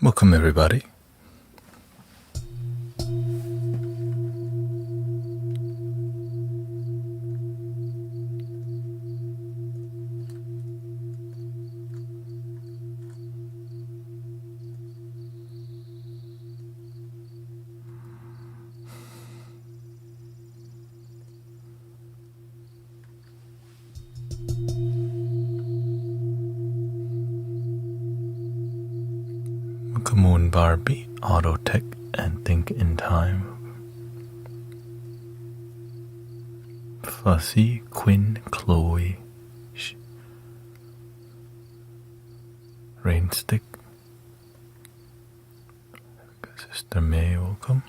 Welcome, everybody. Moon Barbie, Auto Tech, and Think in Time. Fussy, Quinn, Chloe, Rainstick, Sister May, welcome.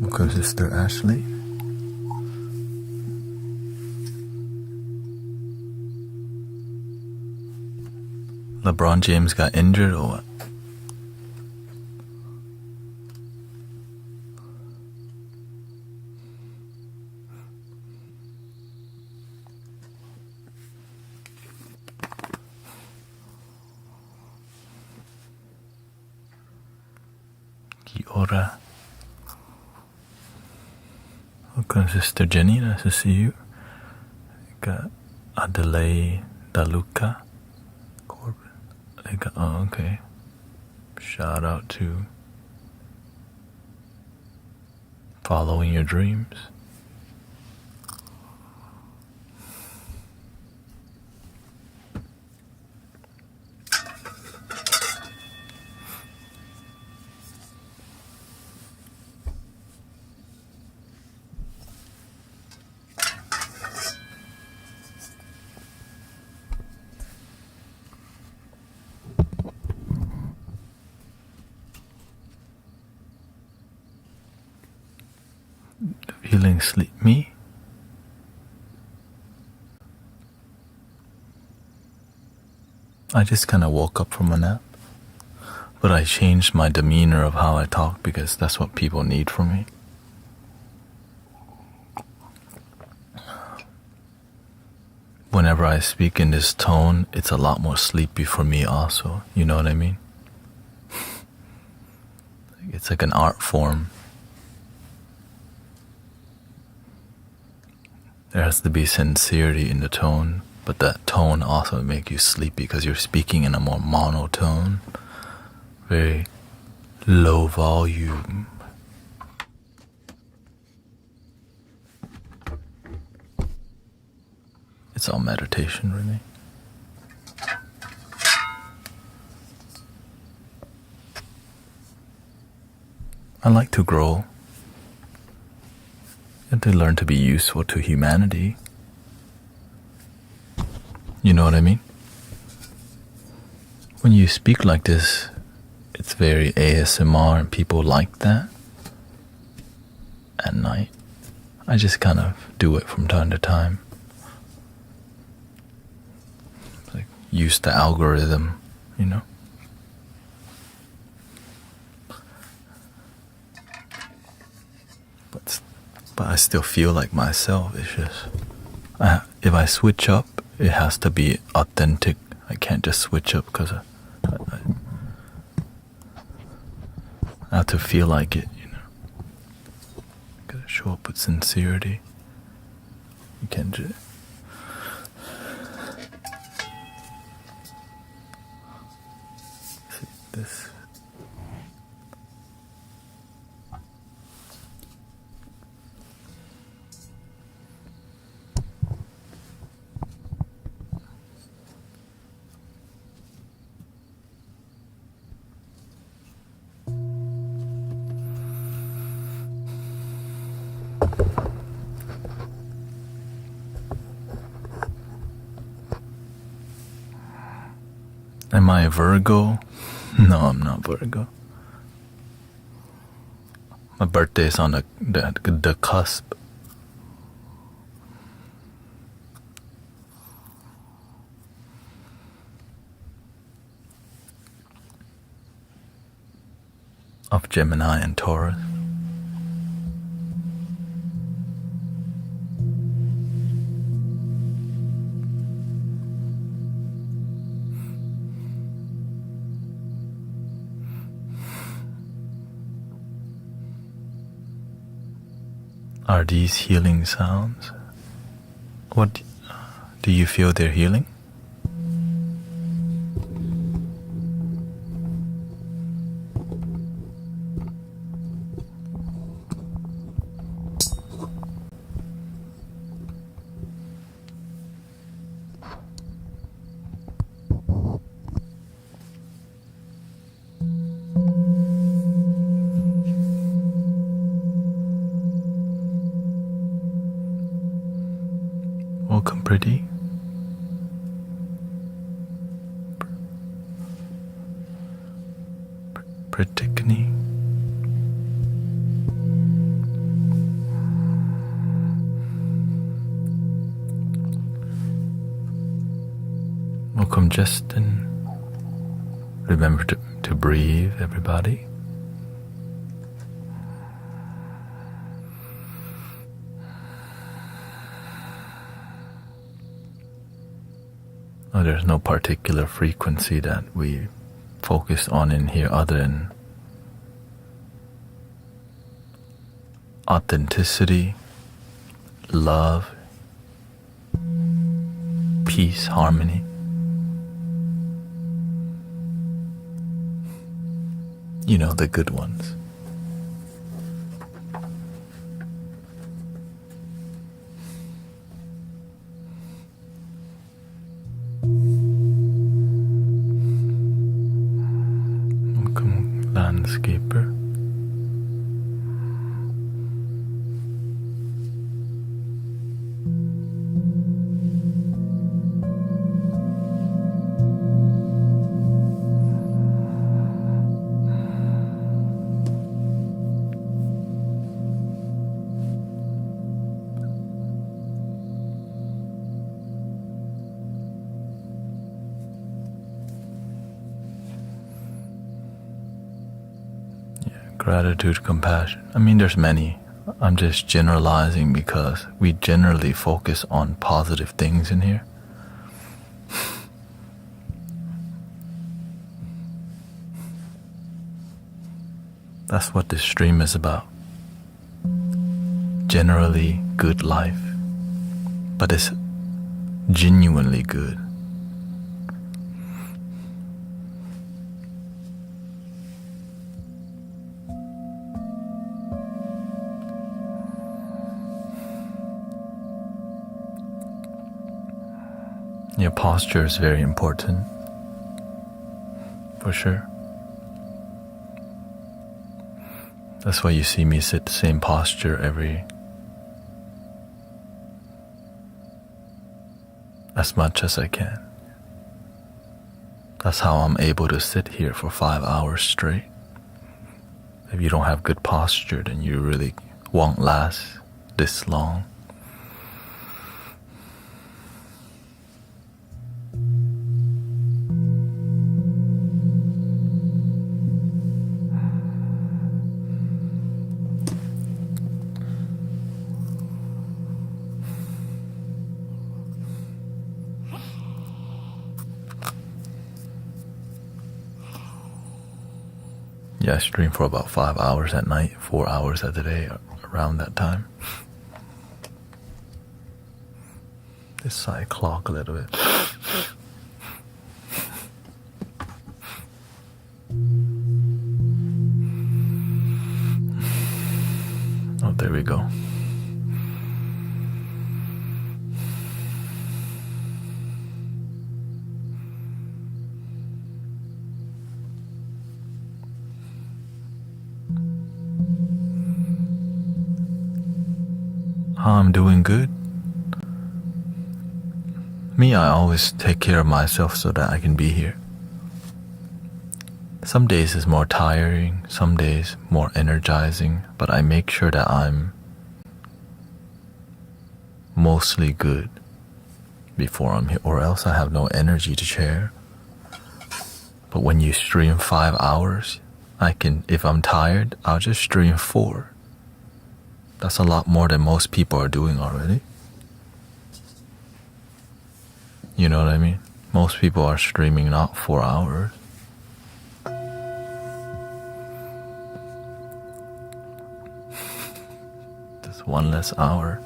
Welcome, Sister Ashley. LeBron James got injured or what? Kia ora. Welcome, Sister Jenny. Nice to see you. Got Adelaide Daluka. Corbin. Oh, okay. Shout out to following your dreams. Feeling sleep me? I just kind of woke up from a nap, but I changed my demeanor of how I talk because that's what people need from me. Whenever I speak in this tone, it's a lot more sleepy for me also, you know what I mean? It's like an art form. There has to be sincerity in the tone, but that tone also make you sleepy because you're speaking in a more monotone, very low volume. It's all meditation, really. I like to grow. And to learn to be useful to humanity. You know what I mean? When you speak like this, it's very ASMR and people like that. At night, I just kind of do it from time to time. Like use the algorithm, you know? But I still feel like myself. It's just if I switch up, it has to be authentic. I can't just switch up because I have to feel like it, Gotta show up with sincerity. You can't just... See, this... Am I a Virgo? No, I'm not Virgo. My birthday is on the cusp. Of Gemini and Taurus. Are these healing sounds? What do you feel they're healing? Welcome, pretty. Pratikni. Welcome, Justin. Remember to breathe, everybody. There's no particular frequency that we focus on in here other than authenticity, love, peace, harmony. You know, the good ones. Landscaper. Gratitude, compassion. I mean, there's many. I'm just generalizing because we generally focus on positive things in here. That's what this stream is about. Generally good life, but it's genuinely good. Your posture is very important, for sure. That's why you see me sit the same posture as much as I can. That's how I'm able to sit here for 5 hours straight. If you don't have good posture, then you really won't last this long. Yeah, I stream for about 5 hours at night, 4 hours at the day, around that time. This side clock a little bit. Oh, there we go. I'm doing good. Me, I always take care of myself so that I can be here. Some days is more tiring, some days more energizing, but I make sure that I'm mostly good before I'm here, or else I have no energy to share. But when you stream 5 hours, if I'm tired, I'll just stream 4. That's a lot more than most people are doing already. You know what I mean? Most people are streaming not 4 hours. Just 1 less hour.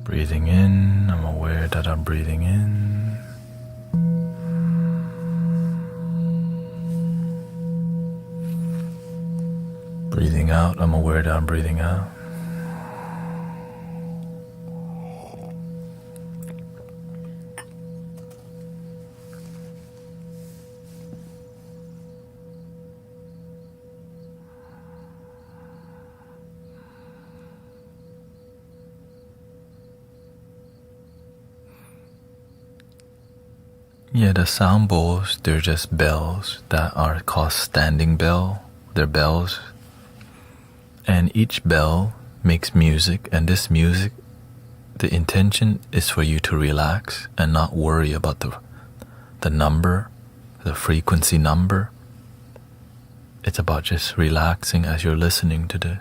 Breathing in, I'm aware that I'm breathing in. Breathing out, I'm aware that I'm breathing out. Yeah, the sound bowls, they're just bells that are called standing bell. They're bells. And each bell makes music, and this music, the intention is for you to relax and not worry about the number, the frequency number. It's about just relaxing as you're listening to this.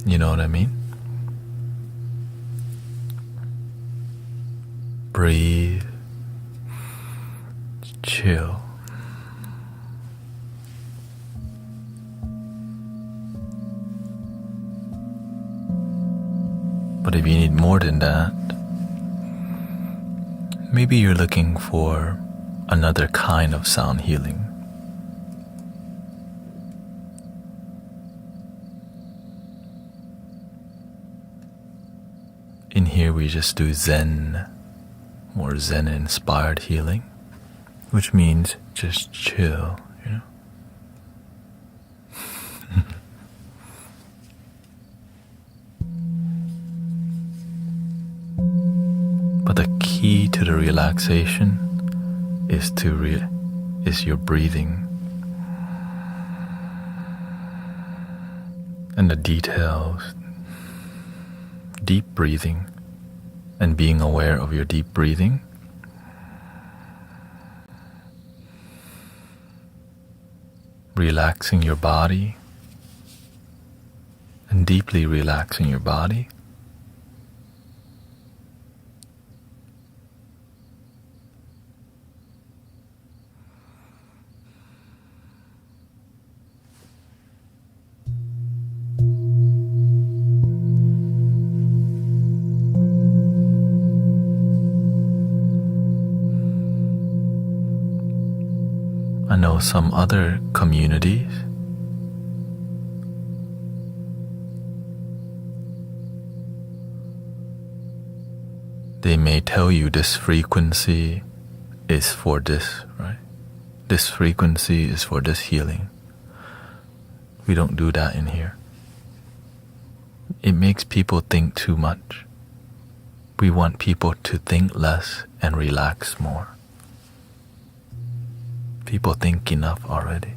You know what I mean? Breathe, chill. But if you need more than that, maybe you're looking for another kind of sound healing. In here we just do Zen, more Zen-inspired healing, which means just chill, you know. But the key to the relaxation is your breathing, and the details, deep breathing, and being aware of your deep breathing. Relaxing your body, and deeply relaxing your body. I know some other communities they may tell you this frequency is for this, right? This frequency is for this healing. We don't do that in here. It makes people think too much. We want people to think less and relax more. People think enough already.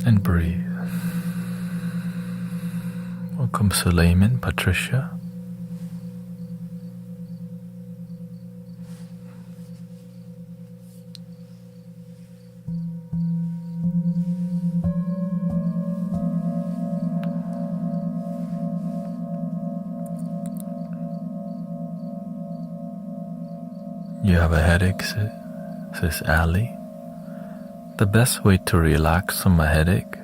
And breathe. Welcome Suleiman, Patricia. You have a headache, says Ali. The best way to relax from a headache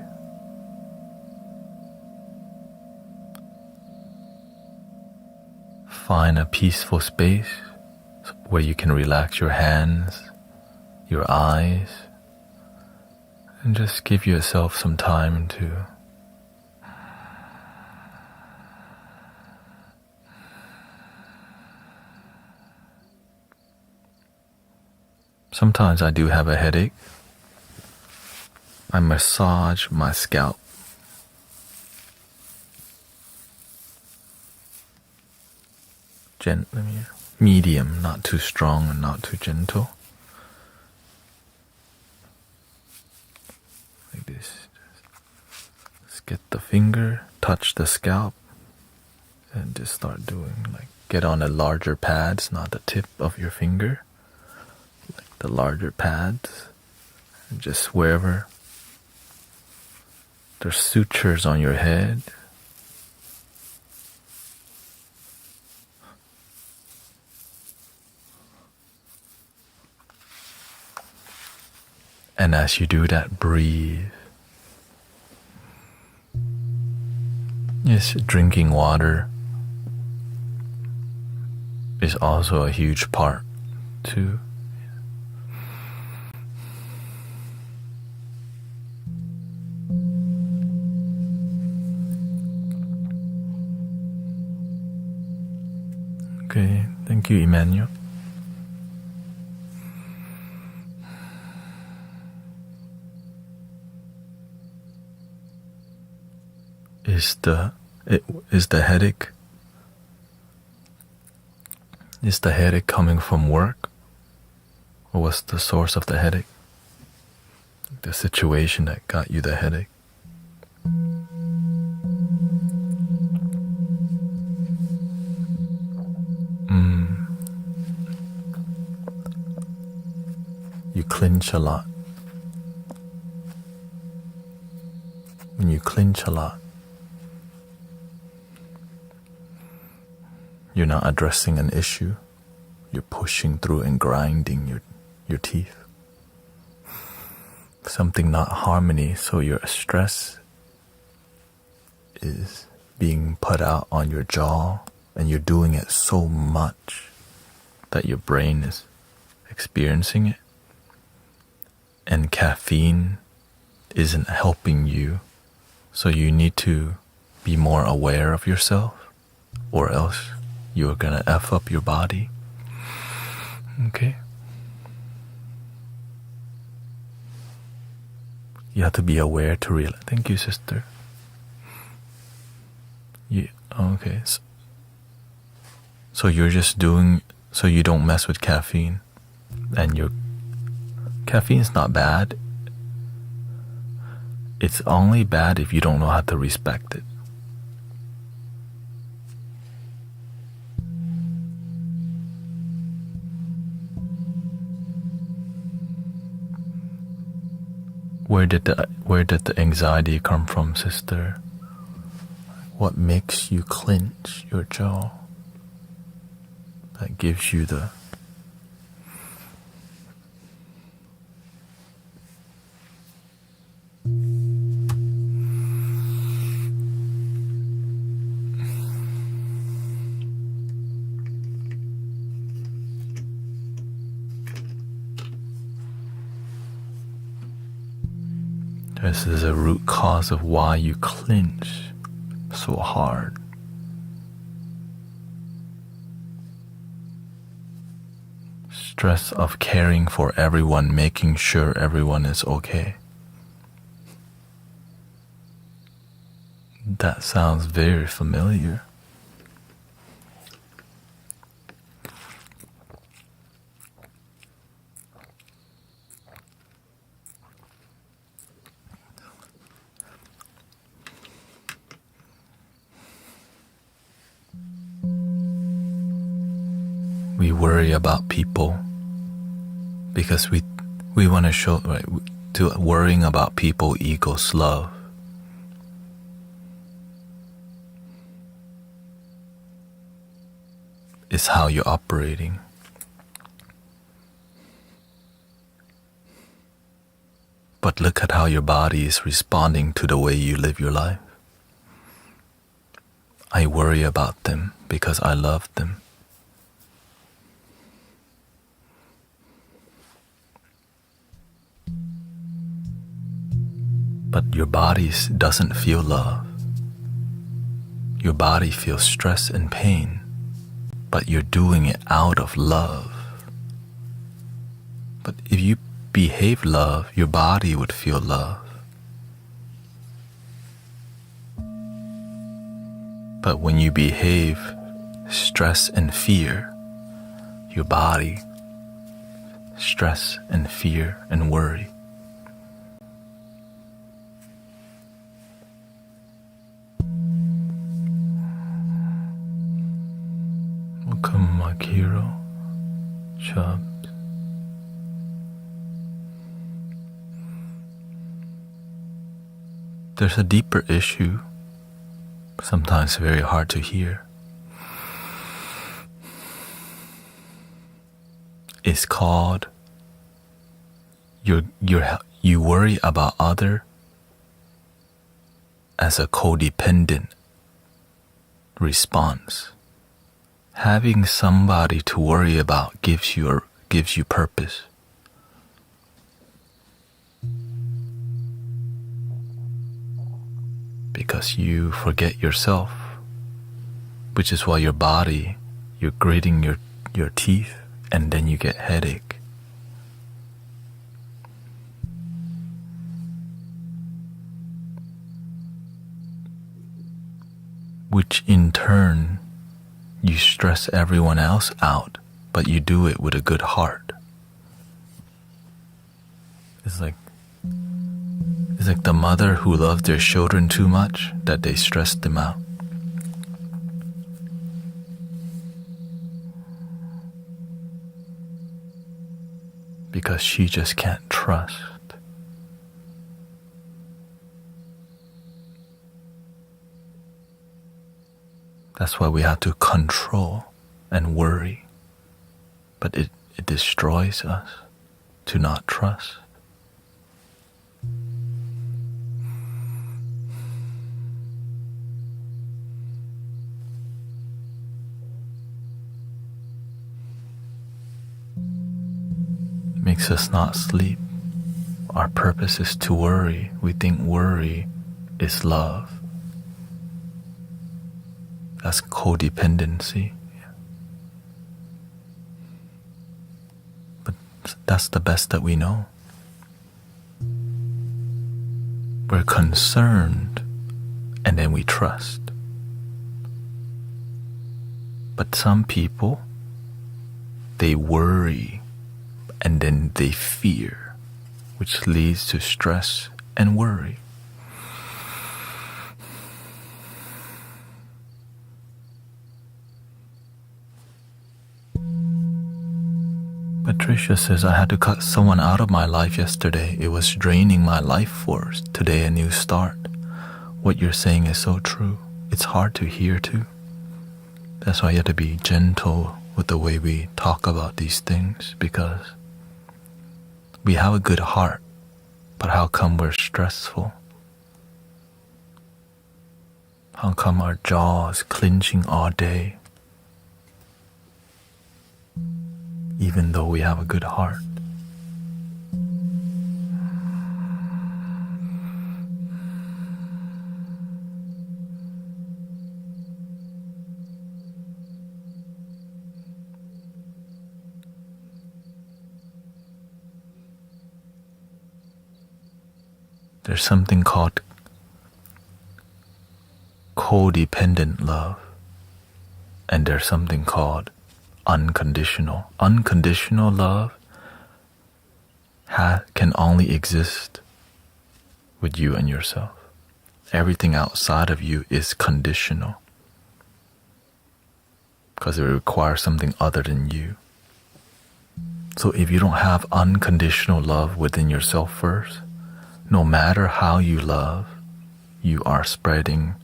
find a peaceful space where you can relax your hands, your eyes, and just give yourself some time to Sometimes I do have a headache. I massage my scalp. Gently, medium, not too strong and not too gentle. Like this. Just get the finger, touch the scalp, and just start doing like get on the larger pads, not the tip of your finger. Like the larger pads. And just wherever there's sutures on your head. And as you do that, breathe. Yes, drinking water is also a huge part too. Okay, thank you, Emmanuel. Is the headache coming from work? Or what's the source of the headache? The situation that got you the headache? You clinch a lot. When you clinch a lot, you're not addressing an issue. You're pushing through and grinding your teeth. Something not harmony, so your stress is being put out on your jaw, and you're doing it so much that your brain is experiencing it. And caffeine isn't helping you, so you need to be more aware of yourself, or else you're gonna F up your body. Okay? You have to be aware to realize. Thank you, sister. Yeah, okay. So you're just doing, so you don't mess with caffeine. And caffeine's not bad. It's only bad if you don't know how to respect it. Where did the anxiety come from, sister? What makes you clench your jaw? That gives you the This is a root cause of why you clench so hard. Stress of caring for everyone, making sure everyone is okay. That sounds very familiar. We worry about people because we want to show, right, to worrying about people equals love. It's how you're operating. But look at how your body is responding to the way you live your life. I worry about them because I love them. But your body doesn't feel love. Your body feels stress and pain, but you're doing it out of love. But if you behave love, your body would feel love. But when you behave stress and fear, your body stress and fear and worry. Welcome, Makiro, Chubbs. There's a deeper issue, sometimes very hard to hear. It's called you worry about other as a codependent response. Having somebody to worry about gives you purpose. Because you forget yourself, which is why your body, you're gritting your teeth and then you get headache. Which in turn, you stress everyone else out, but you do it with a good heart. It's like the mother who loves their children too much that they stress them out. Because she just can't trust. That's why we have to control and worry. But it destroys us to not trust. Makes us not sleep. Our purpose is to worry. We think worry is love. That's codependency. But that's the best that we know. We're concerned and then we trust. But some people, they worry and then they fear, which leads to stress and worry. Patricia says, I had to cut someone out of my life yesterday. It was draining my life force. Today a new start. What you're saying is so true. It's hard to hear too. That's why you have to be gentle with the way we talk about these things, because we have a good heart, but how come we're stressful? How come our jaw is clenching all day? Even though we have a good heart. There's something called codependent love, and there's something called unconditional. Unconditional love can only exist with you and yourself. Everything outside of you is conditional. because it requires something other than you. So if you don't have unconditional love within yourself first, no matter how you love, you are spreading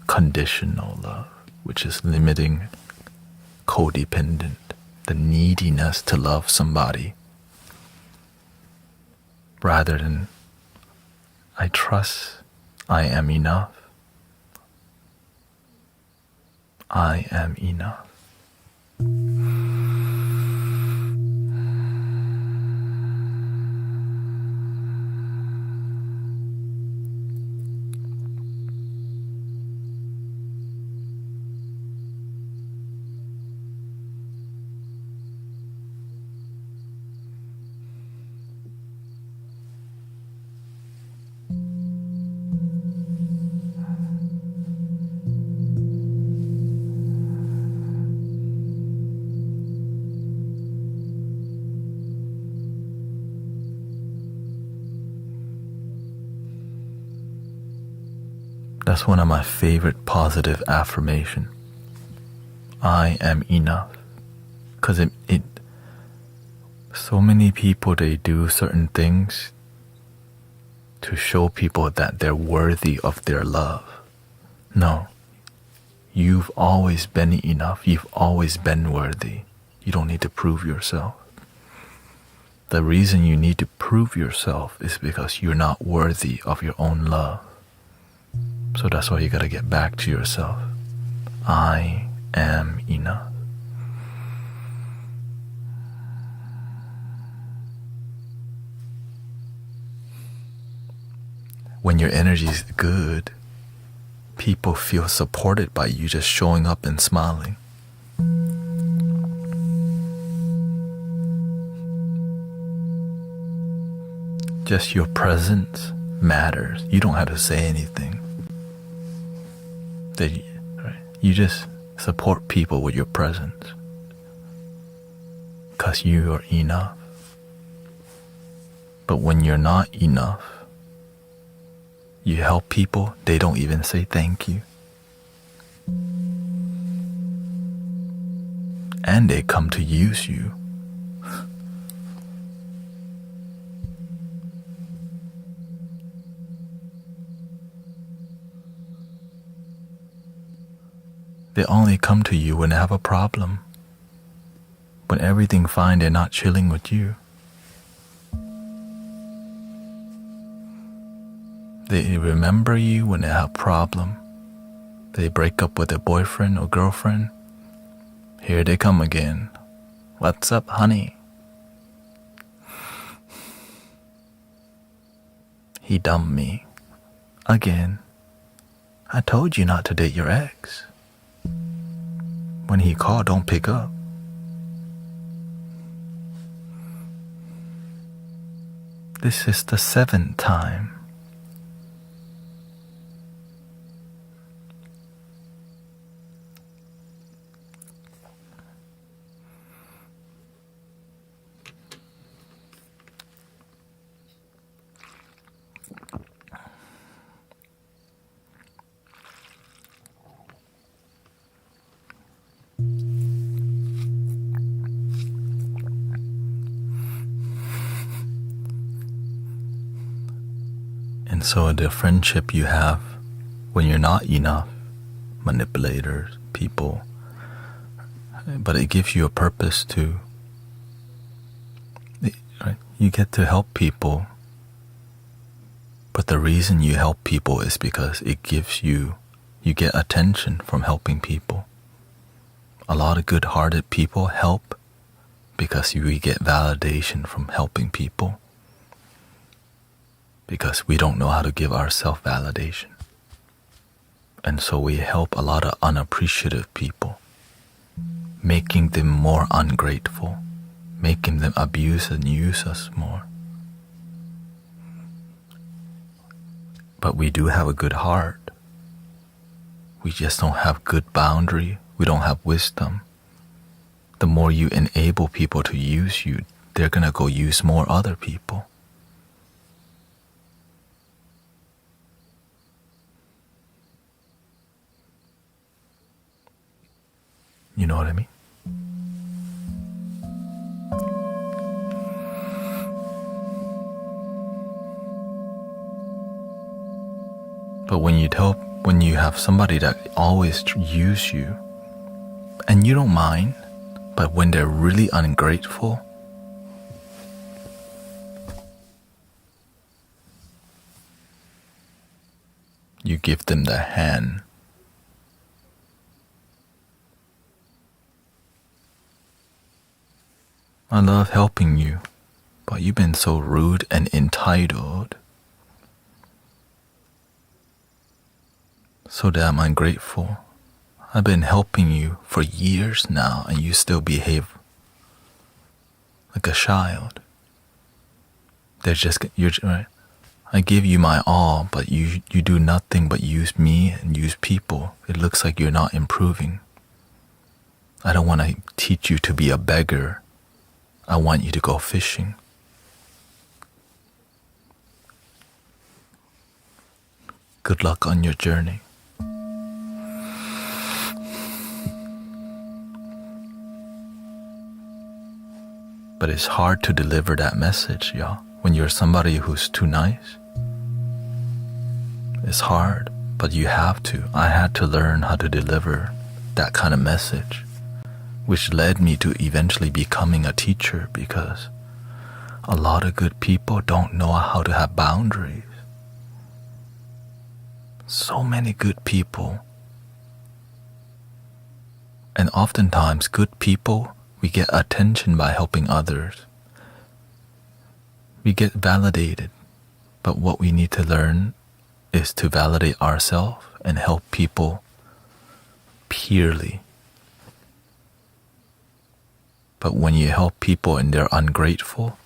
conditional love, which is limiting, codependent, the neediness to love somebody, rather than I trust I am enough. I am enough. That's one of my favorite positive affirmations. I am enough. Because so many people, they do certain things to show people that they're worthy of their love. No. You've always been enough. You've always been worthy. You don't need to prove yourself. The reason you need to prove yourself is because you're not worthy of your own love. So that's why you gotta get back to yourself. I am enough. When your energy is good, people feel supported by you just showing up and smiling. Just your presence matters. You don't have to say anything. You just support people with your presence because you are enough. But when you're not enough, you help people, they don't even say thank you. And they come to use you. They only come to you when they have a problem. When everything's fine, they're not chilling with you. They remember you when they have a problem. They break up with their boyfriend or girlfriend. Here they come again. What's up, honey? He dumped me. Again. I told you not to date your ex. When he called, don't pick up. This is the 7th time. And so the friendship you have when you're not enough, manipulators, people, but it gives you a purpose too. Right? You get to help people, but the reason you help people is because it gives you get attention from helping people. A lot of good-hearted people help because we get validation from helping people. Because we don't know how to give ourselves validation. And so we help a lot of unappreciative people, making them more ungrateful, making them abuse and use us more. But we do have a good heart. We just don't have good boundary. We don't have wisdom. The more you enable people to use you, they're gonna go use more other people. You know what I mean? when you have somebody that always use you, and you don't mind, but when they're really ungrateful, you give them the hand. I love helping you, but you've been so rude and entitled, so damn ungrateful. I've been helping you for years now, and you still behave like a child. You're right. I give you my all, but you do nothing but use me and use people. It looks like you're not improving. I don't want to teach you to be a beggar. I want you to go fishing. Good luck on your journey. But it's hard to deliver that message, y'all. When you're somebody who's too nice, it's hard, but you have to. I had to learn how to deliver that kind of message, which led me to eventually becoming a teacher, because a lot of good people don't know how to have boundaries. So many good people. And oftentimes, good people, we get attention by helping others. We get validated. But what we need to learn is to validate ourselves and help people purely. But when you help people and they're ungrateful,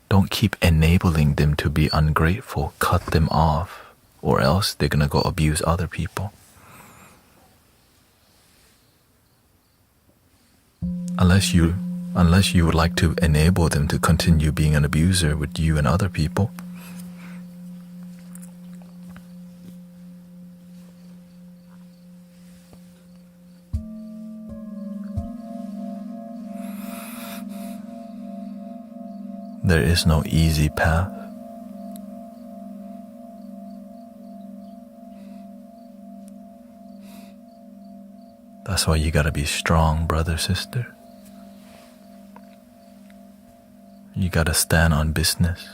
don't keep enabling them to be ungrateful. Cut them off, or else they're gonna go abuse other people. Unless you would like to enable them to continue being an abuser with you and other people. There is no easy path. That's why you gotta be strong, brother, sister. You gotta stand on business.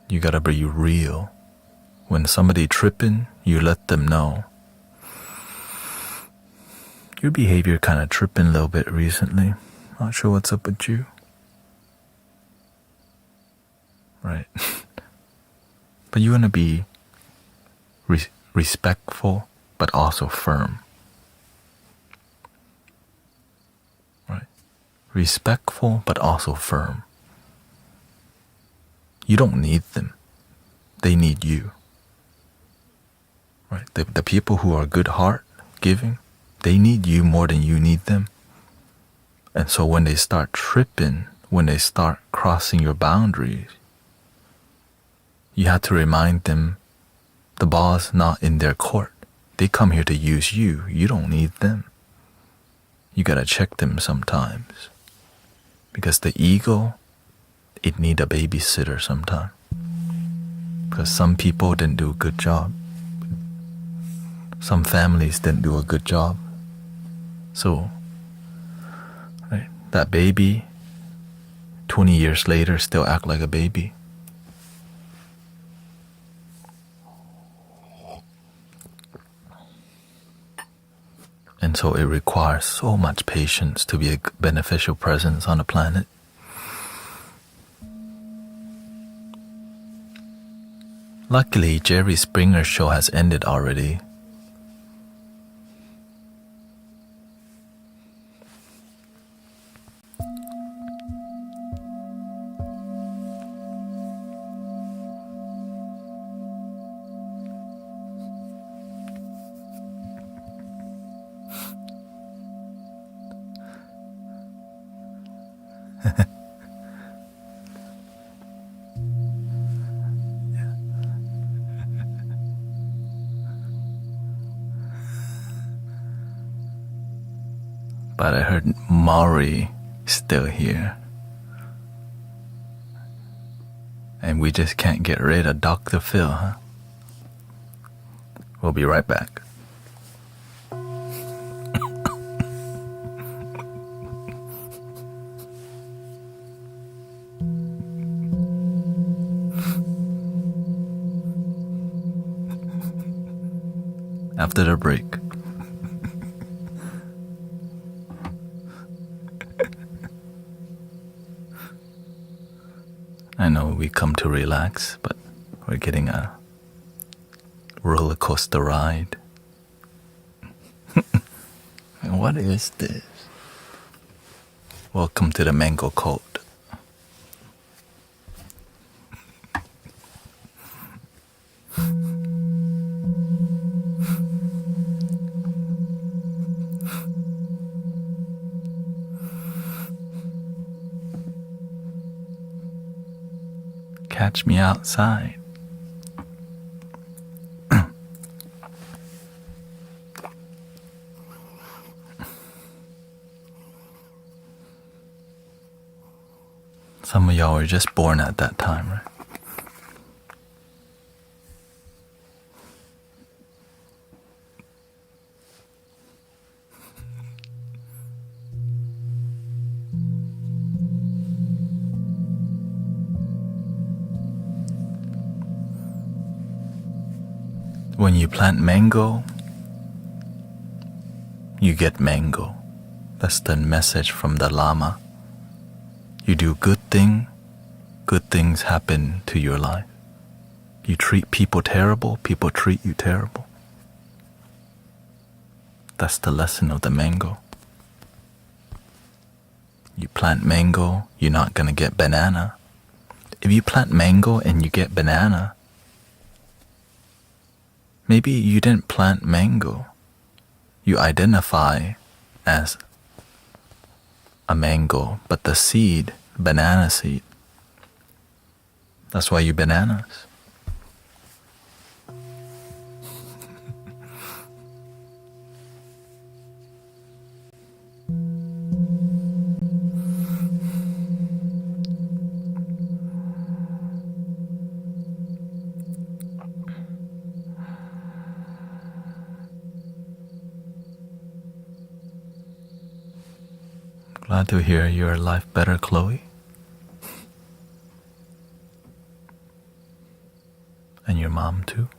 You gotta be real. When somebody tripping, you let them know. Your behavior kinda tripping a little bit recently. Not sure what's up with you. Right. But you wanna be respectful, but also firm. Right. Respectful, but also firm. You don't need them. They need you. Right. The people who are good heart giving, they need you more than you need them. And so when they start tripping, when they start crossing your boundaries, you have to remind them the ball's not in their court. They come here to use you. You don't need them. You gotta check them sometimes. Because the ego, it need a babysitter sometimes. Because some people didn't do a good job. Some families didn't do a good job. So, right, that baby, 20 years later, still act like a baby. And so it requires so much patience to be a beneficial presence on the planet. Luckily, Jerry Springer's show has ended already. But I heard Maury still here. And we just can't get rid of Dr. Phil, huh? We'll be right back. After the break. I know we come to relax, but we're getting a roller coaster ride. And what is this? Welcome to the mango cult. Catch me outside. Some of y'all were just born at that time, right? When you plant mango, you get mango. That's the message from the Lama. You do good things happen to your life. You treat people terrible, people treat you terrible. That's the lesson of the mango. You plant mango, you're not gonna get banana. If you plant mango and you get banana, maybe you didn't plant mango. You identify as a mango, but the seed, banana seed, that's why you bananas. Glad to hear your life better, Chloe. And your mom too.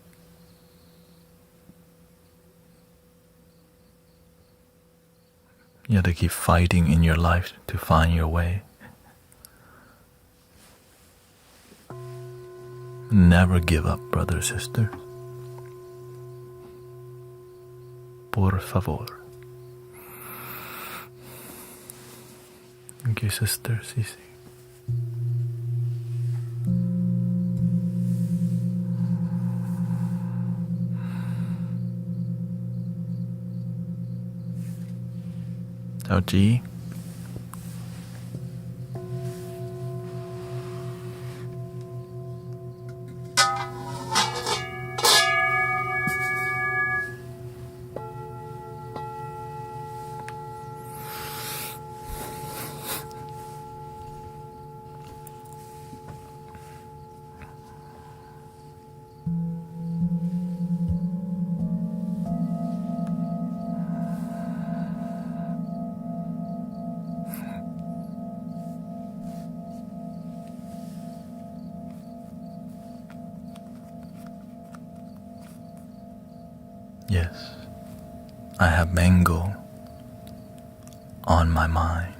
You have to keep fighting in your life to find your way. Never give up, brother, sister. Por favor. Thank you, Sister Cece. Chào G. Yes, I have mango on my mind.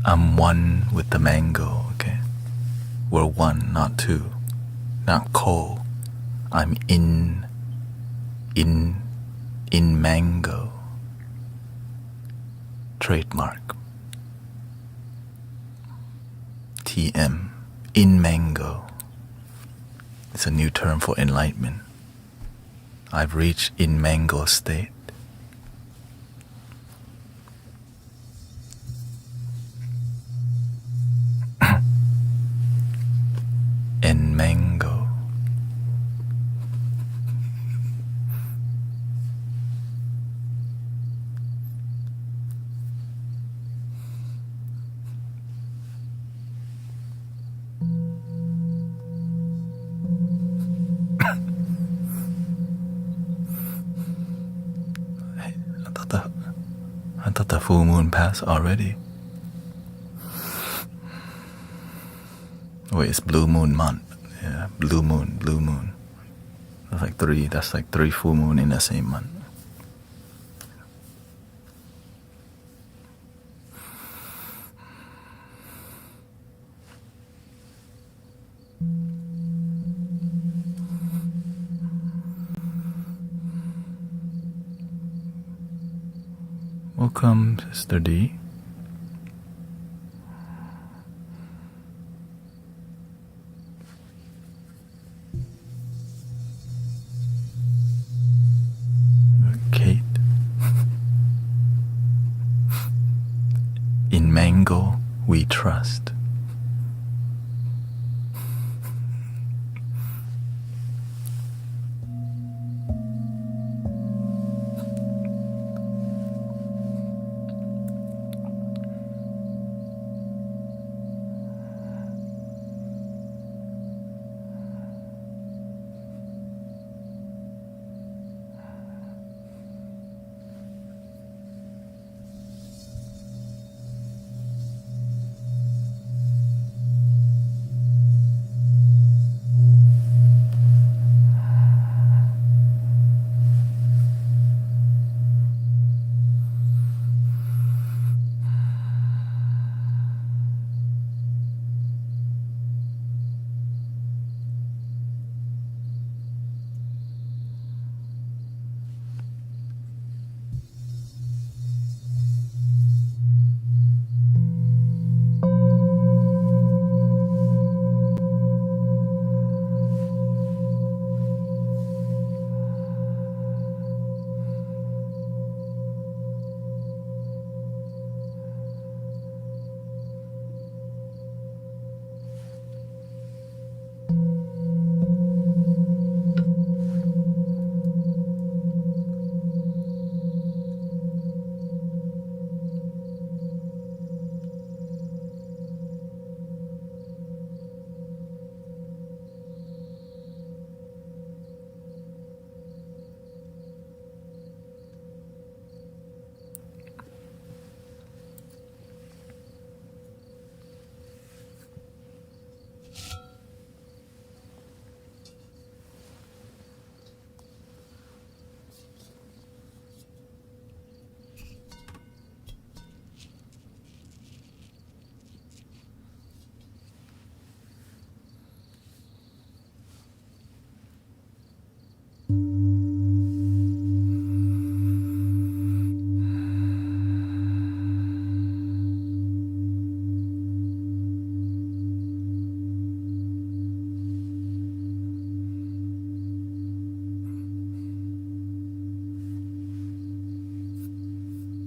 I'm one with the mango, okay? We're one, not two, not co. I'm in mango. Trademark. TM, in mango. It's a new term for enlightenment. I've reached in mango state. In mango. I thought the full moon passed already. Wait, it's blue moon month. Yeah, blue moon. That's like three full moon in the same month. Welcome, Sister D. Kate. In mango, we trust.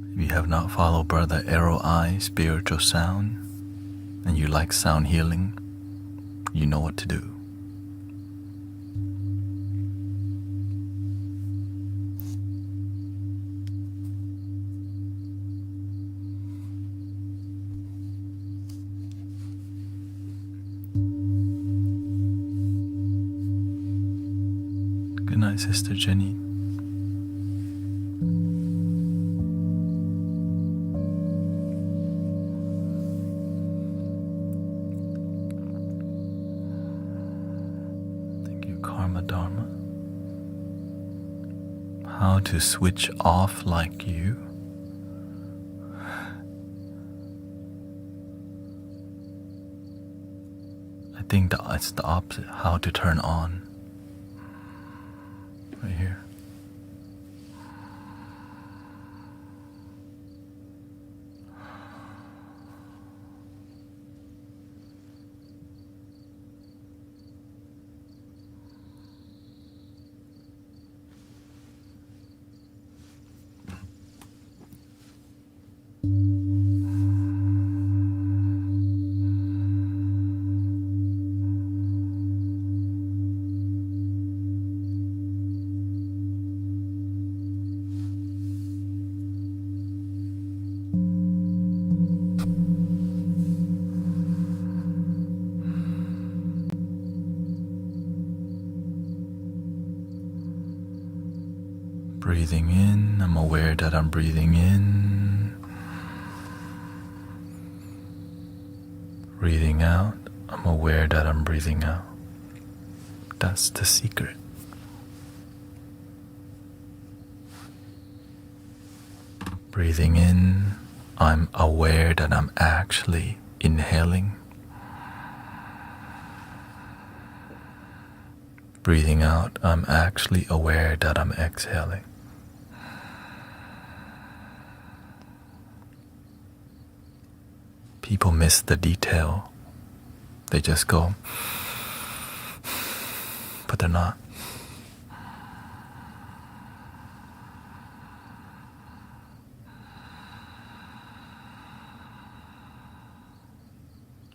If you have not followed Brother Arrow Eye Spiritual Sound, and you like sound healing, you know what to do. Good night, Sister Jenny. Dharma, how to switch off like you. I think it's the opposite, how to turn on. Right here. Breathing in, I'm aware that I'm breathing in. Breathing out, I'm aware that I'm breathing out. That's the secret. Breathing in, I'm aware that I'm actually inhaling. Breathing out, I'm actually aware that I'm exhaling. People miss the detail. They just go, but they're not.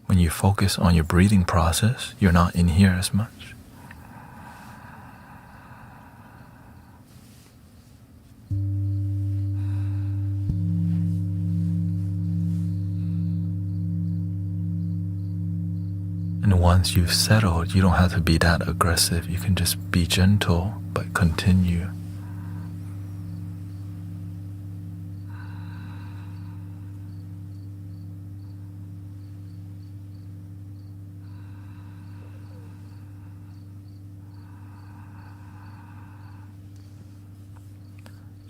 When you focus on your breathing process, you're not in here as much. And once you've settled, you don't have to be that aggressive. You can just be gentle, but continue.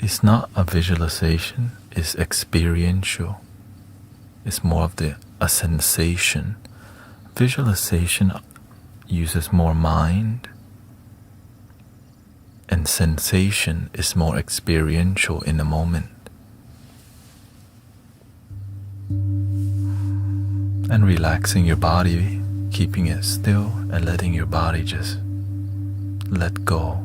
It's not a visualization, it's experiential. It's more of a sensation. Visualization uses more mind, and sensation is more experiential in the moment. And relaxing your body, keeping it still, and letting your body just let go.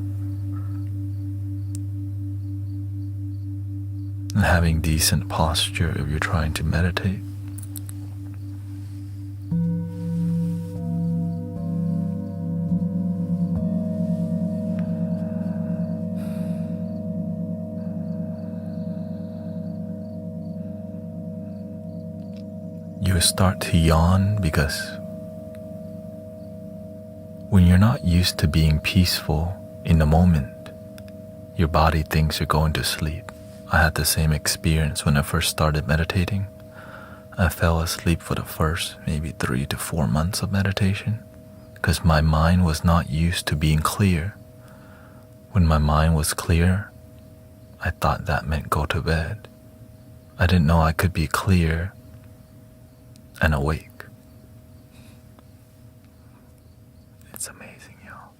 And having decent posture if you're trying to meditate. You start to yawn because when you're not used to being peaceful in the moment, your body thinks you're going to sleep. I had the same experience when I first started meditating. I fell asleep for the first maybe 3 to 4 months of meditation because my mind was not used to being clear. When my mind was clear, I thought that meant go to bed. I didn't know I could be clear and awake. It's amazing, y'all.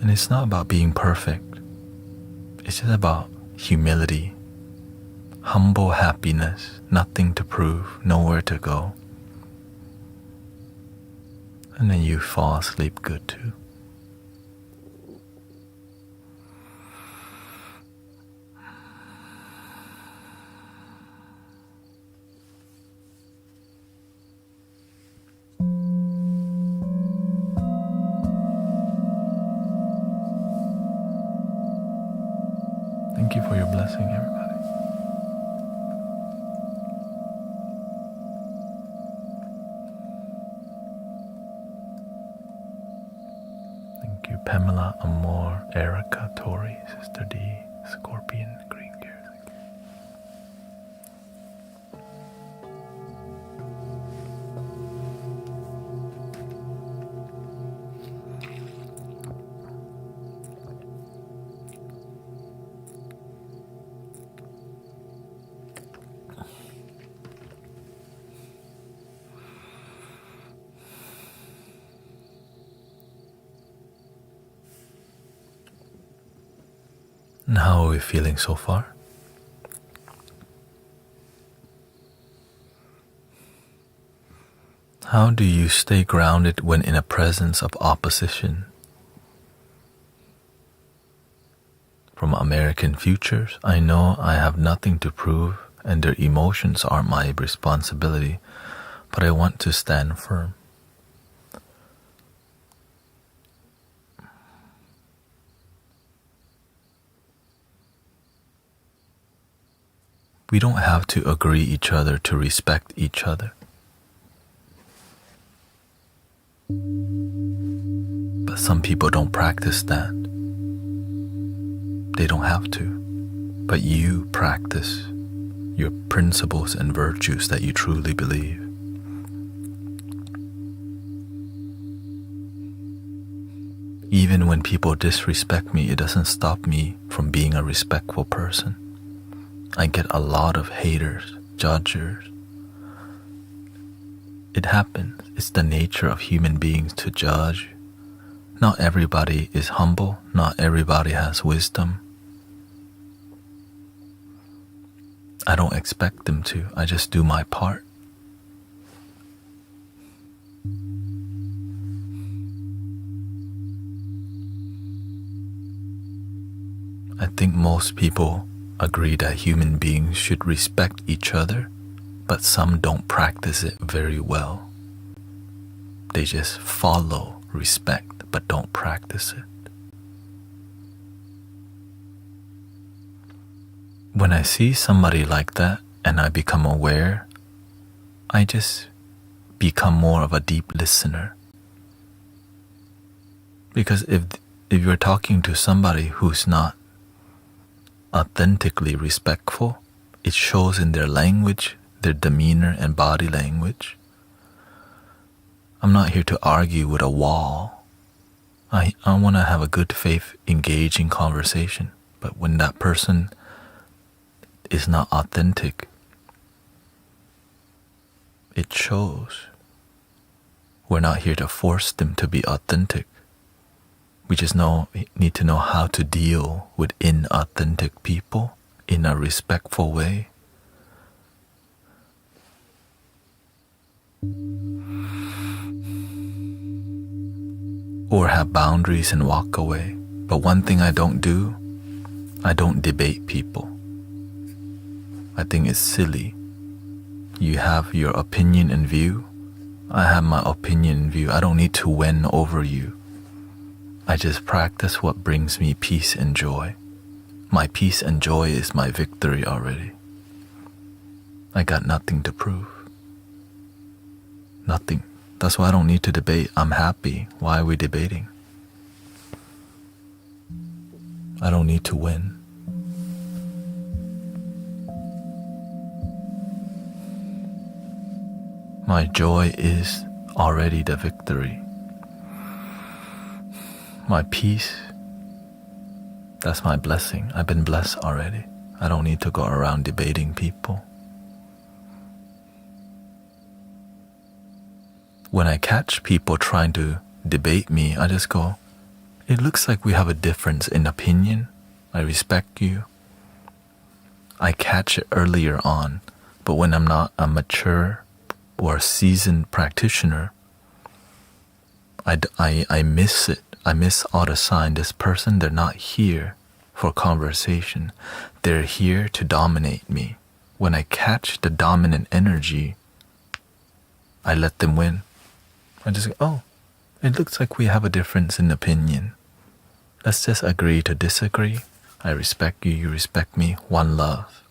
And it's not about being perfect. It's just about humility. Humble happiness, nothing to prove, nowhere to go. And then you fall asleep good too. Thank you for your blessing, everybody. Pamela, Amor, Erica, Tori, Sister D, Scorpion, Green Gear. And how are we feeling so far? How do you stay grounded when in a presence of opposition? From American futures, I know I have nothing to prove and their emotions are my responsibility, but I want to stand firm. We don't have to agree each other to respect each other. But some people don't practice that. They don't have to. But you practice your principles and virtues that you truly believe. Even when people disrespect me, it doesn't stop me from being a respectful person. I get a lot of haters, judgers. It happens. It's the nature of human beings to judge. Not everybody is humble. Not everybody has wisdom. I don't expect them to. I just do my part. I think most people agree that human beings should respect each other, but some don't practice it very well. They just follow respect, but don't practice it. When I see somebody like that and I become aware, I just become more of a deep listener. Because if you're talking to somebody who's not authentically respectful, it shows in their language, their demeanor and body language. I'm not here to argue with a wall. I want to have a good faith, engaging conversation. But when that person is not authentic, it shows. We're not here to force them to be authentic. We just need to know how to deal with inauthentic people in a respectful way. Or have boundaries and walk away. But one thing I don't do, I don't debate people. I think it's silly. You have your opinion and view. I have my opinion and view. I don't need to win over you. I just practice what brings me peace and joy. My peace and joy is my victory already. I got nothing to prove. Nothing. That's why I don't need to debate. I'm happy. Why are we debating? I don't need to win. My joy is already the victory. My peace, that's my blessing. I've been blessed already. I don't need to go around debating people. When I catch people trying to debate me, I just go, it looks like we have a difference in opinion. I respect you. I catch it earlier on, but when I'm not a mature or a seasoned practitioner, I miss it. I miss all the sign. This person, they're not here for conversation. They're here to dominate me. When I catch the dominant energy, I let them win. I just go, oh, it looks like we have a difference in opinion. Let's just agree to disagree. I respect you, you respect me. One love.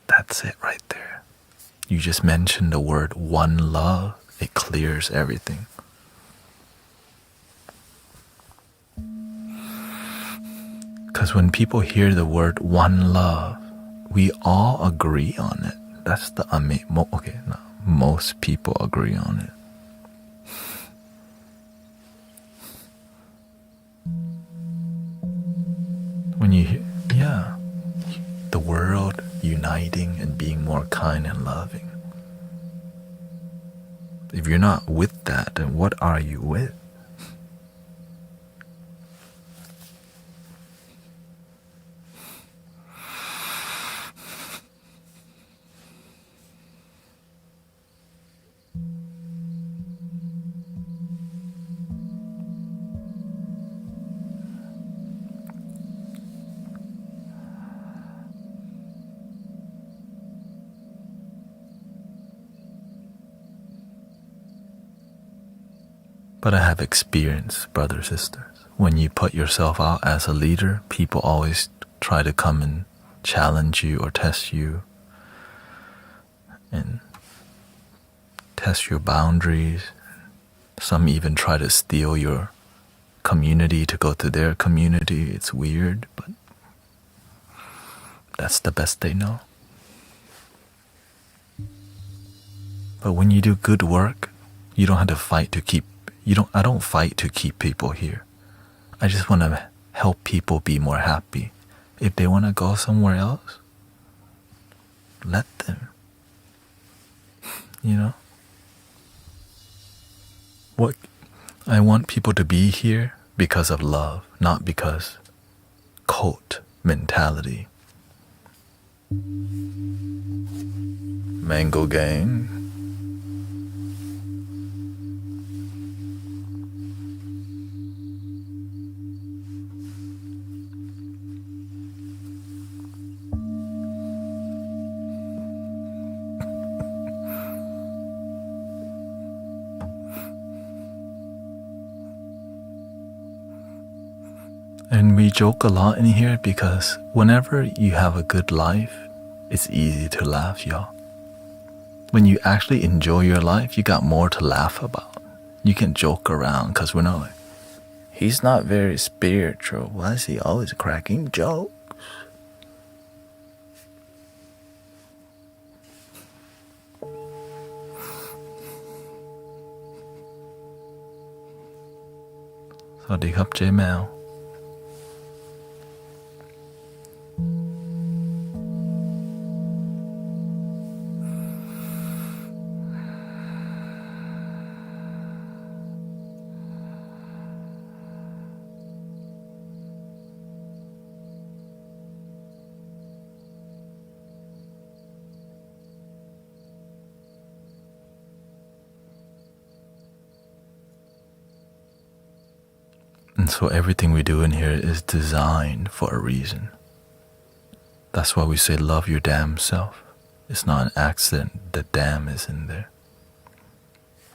That's it right there. You just mentioned the word one love. It clears everything. Because when people hear the word one love, we all agree on it. That's the most people agree on it. When you hear, the world uniting and being more kind and loving. If you're not with that, then what are you with? But I have experience, brothers, sisters. When you put yourself out as a leader, people always try to come and challenge you or test you and test your boundaries. Some even try to steal your community to go to their community. It's weird, but that's the best they know. But when you do good work, you don't have to fight to keep. I don't fight to keep people here. I just want to help people be more happy. If they want to go somewhere else, let them. What I want people to be here because of love, not because cult mentality. Mango gang. And we joke a lot in here because whenever you have a good life, it's easy to laugh, y'all. When you actually enjoy your life, you got more to laugh about. You can joke around because we're not like, he's not very spiritual. Why is he always cracking jokes? Sawasdee krap, J Mel. And so everything we do in here is designed for a reason. That's why we say love your damn self. It's not an accident the damn is in there.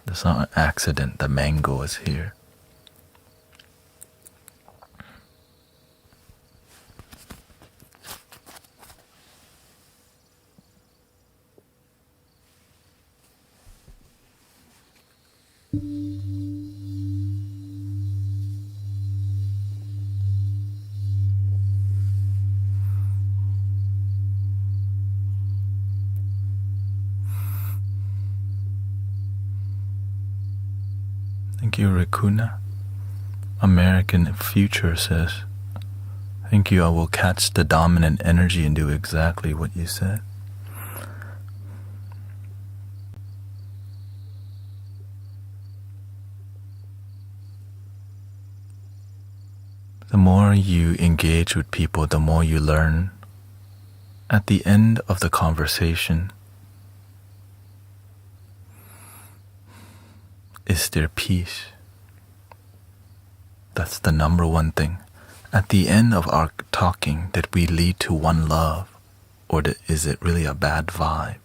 It's not an accident the mango is here. Thank you, Rikuna. American Future says, thank you, I will catch the dominant energy and do exactly what you said. The more you engage with people, the more you learn. At the end of the conversation, is there peace? That's the number one thing. At the end of our talking, did we lead to one love, or is it really a bad vibe?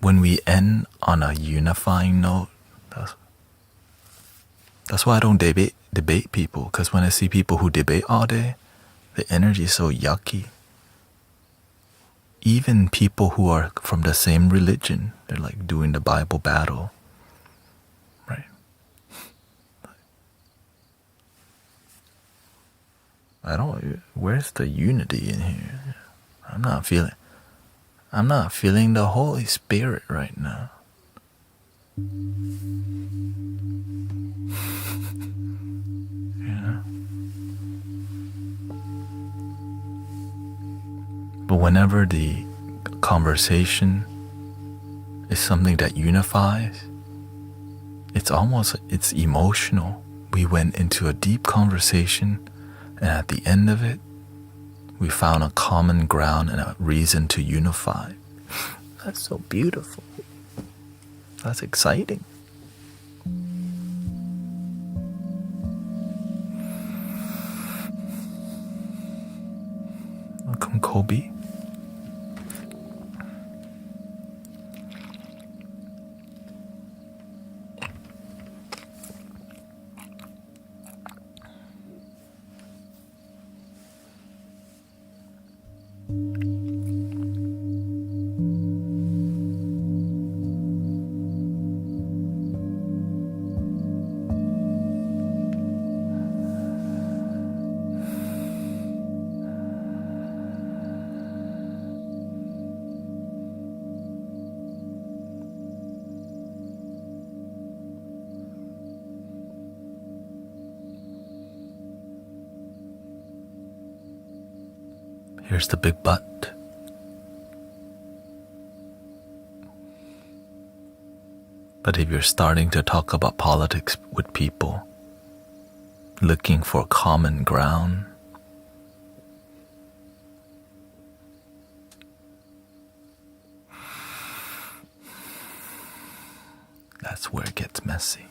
When we end on a unifying note, that's why I don't debate people, because when I see people who debate all day, the energy is so yucky. Even people who are from the same religion, they're like doing the Bible battle. Where's the unity in here? I'm not feeling the Holy Spirit right now. But whenever the conversation is something that unifies, it's emotional. We went into a deep conversation, and at the end of it, we found a common ground and a reason to unify. That's so beautiful. That's exciting. Welcome, Kobe. Here's the big but. But if you're starting to talk about politics with people, looking for common ground, that's where it gets messy.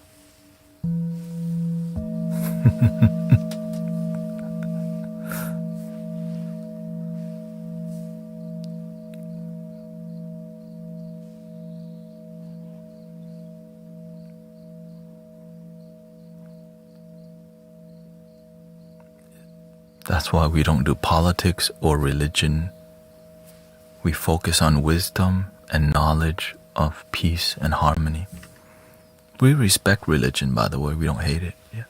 That's why we don't do politics or religion. We focus on wisdom and knowledge of peace and harmony. We respect religion, by the way. We don't hate it. Yeah.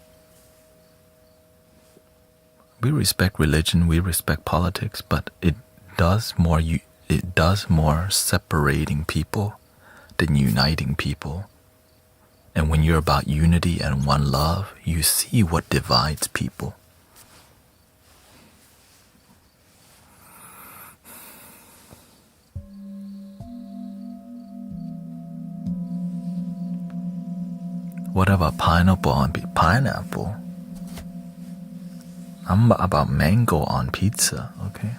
We respect religion. We respect politics, but it does more separating people than uniting people. And when you're about unity and one love, you see what divides people. What about pineapple on pineapple? I'm about mango on pizza, okay?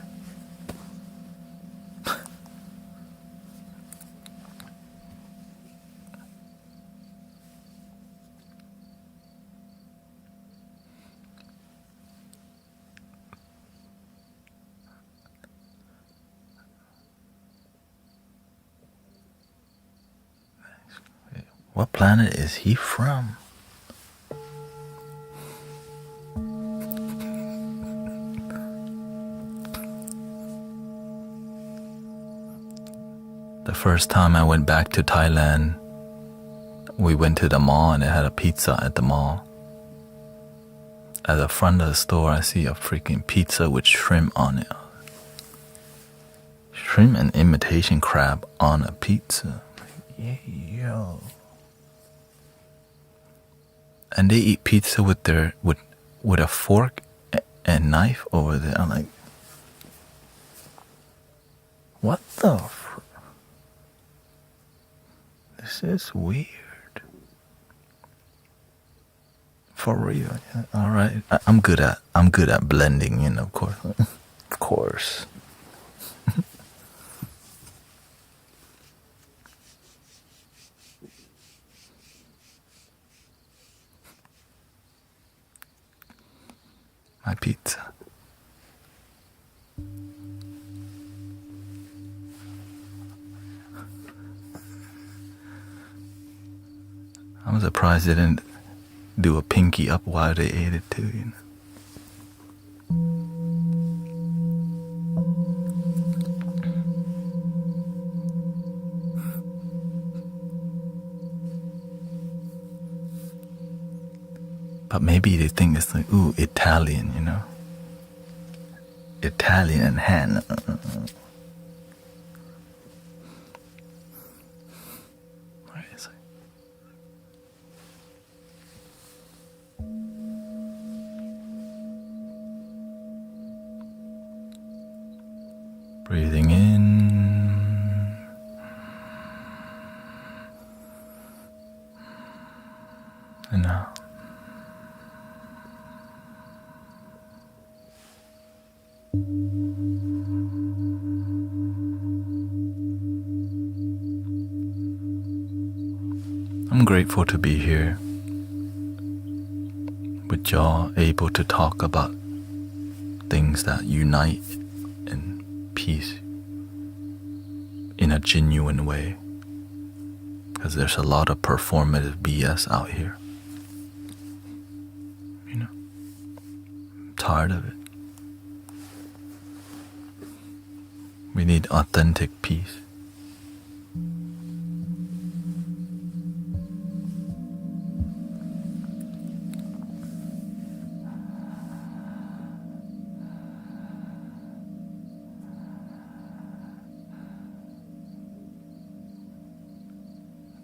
What planet is he from? The first time I went back to Thailand, we went to the mall and they had a pizza at the mall. At the front of the store, I see a freaking pizza with shrimp on it. Shrimp and imitation crab on a pizza. Yeah, yo. And they eat pizza with a fork and knife over there. I'm like, what the? This is weird. For real. Yeah. All right. I'm good at blending in, of course. Of course. My pizza. I'm surprised they didn't do a pinky up while they ate it too, you know. But maybe they think it's like, ooh, Italian, you know? Italian and hand. Breathing in. And out. I'm grateful to be here with y'all, able to talk about things that unite and peace in a genuine way, because there's a lot of performative BS out here, you know. I'm tired of it. We need authentic peace.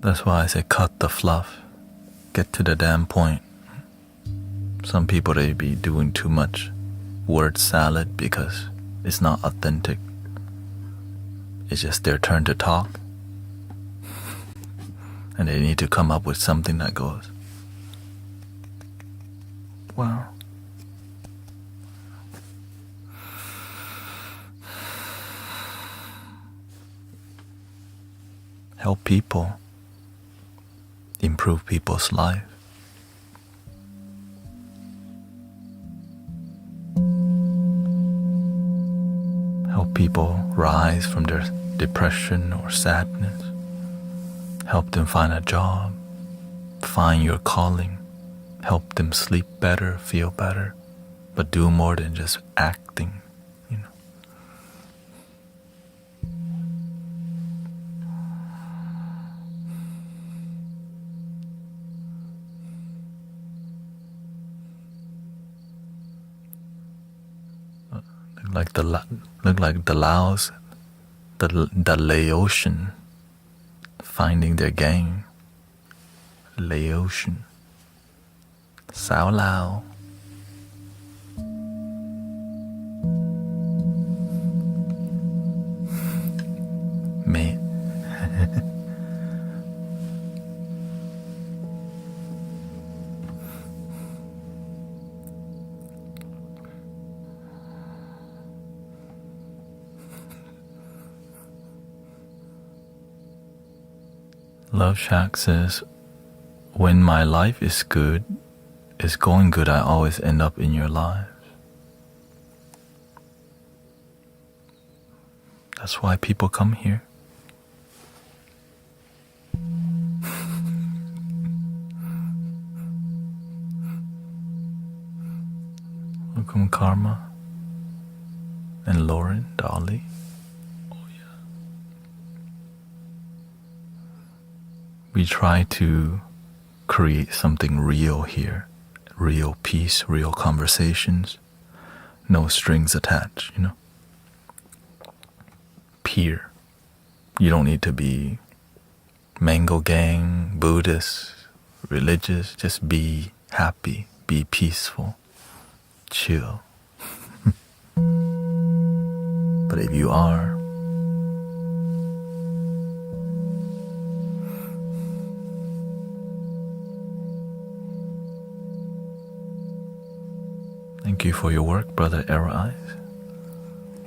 That's why I say cut the fluff. Get to the damn point. Some people, they be doing too much word salad because It's not authentic. It's just their turn to talk. And they need to come up with something that goes, well, help people, improve people's life. Help people rise from their depression or sadness. Help them find a job, find your calling, help them sleep better, feel better, but do more than just acting, you know. Look like the Laos, the Laotian finding their game. Laotian. Sao Lao. Mate. Love Shack says, when my life is going good, I always end up in your lives. That's why people come here. Welcome Karma and Lauren, Dolly. We try to create something real here, real peace, real conversations, no strings attached, you know. Peer. You don't need to be Mango Gang, Buddhist, religious, just be happy, be peaceful, chill. But if you are, thank you for your work, Brother Arrow Eyes.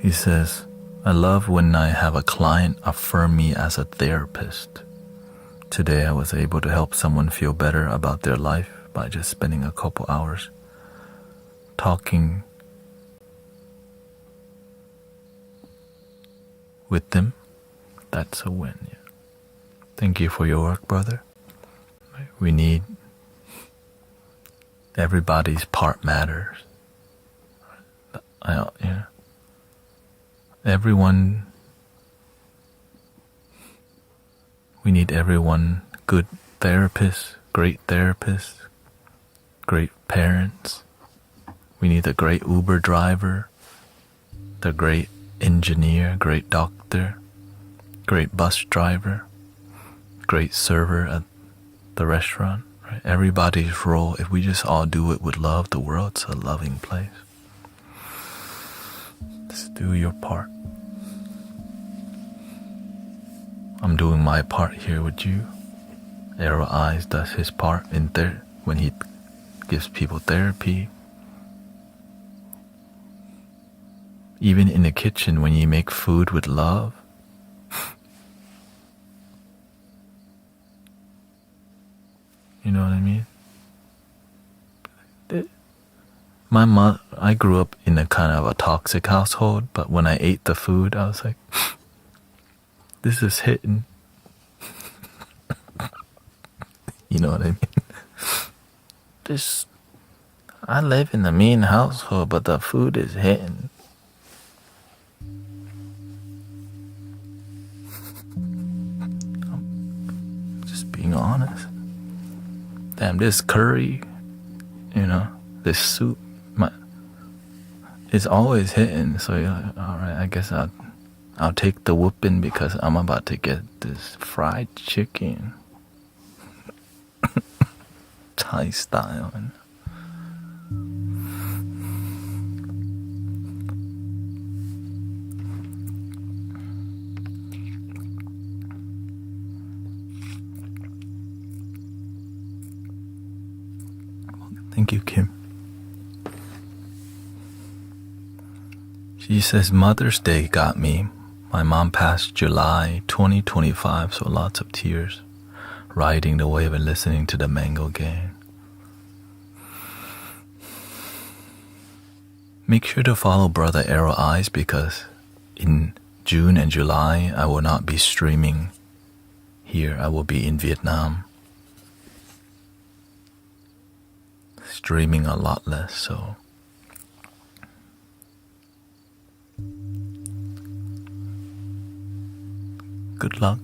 He says, I love when I have a client affirm me as a therapist. Today I was able to help someone feel better about their life by just spending a couple hours talking with them. That's a win. Yeah. Thank you for your work, brother. We need everybody's part matters. Everyone, we need everyone, good therapists, great parents. We need a great Uber driver, the great engineer, great doctor, great bus driver, great server at the restaurant. Right? Everybody's role, if we just all do it with love, the world's a loving place. Just do your part. I'm doing my part here with you. Arrow Eyes does his part in there when he gives people therapy. Even in the kitchen when you make food with love. You know what I mean? My mother, I grew up in a kind of a toxic household, but when I ate the food, I was like, this is hitting. You know what I mean? I live in a mean household, but the food is hitting. I'm just being honest. Damn, this curry, you know, this soup, it's always hitting. So you're like, all right, I guess I'll take the whooping because I'm about to get this fried chicken. Thai style. Thank you, Kim. She says, Mother's Day got me. My mom passed July 2025, so lots of tears. Riding the wave and listening to the Mango Gang. Make sure to follow Brother Arrow Eyes because in June and July I will not be streaming here. I will be in Vietnam. Streaming a lot less, so good luck.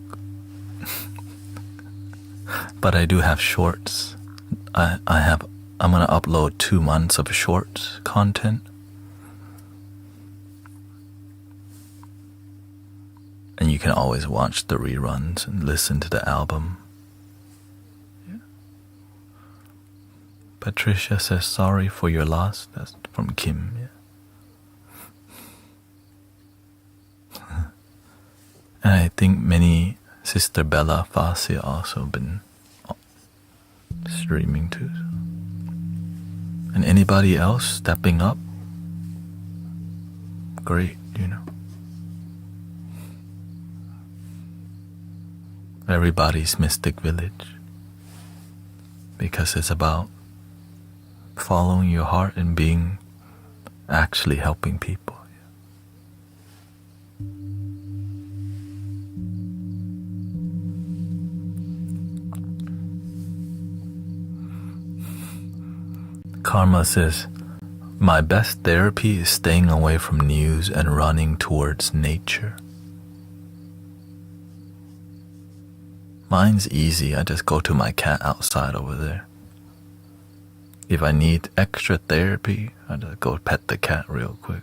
But I do have shorts. I'm gonna upload 2 months of shorts content. And you can always watch the reruns and listen to the album. Yeah. Patricia says, sorry for your loss. That's from Kim. Yeah. And I think many Sister Bella Fascia also been streaming too. And anybody else stepping up? Great, Everybody's Mystic Village. Because it's about following your heart and being actually helping people. Karma says, my best therapy is staying away from news and running towards nature. Mine's easy. I just go to my cat outside over there. If I need extra therapy, I just go pet the cat real quick.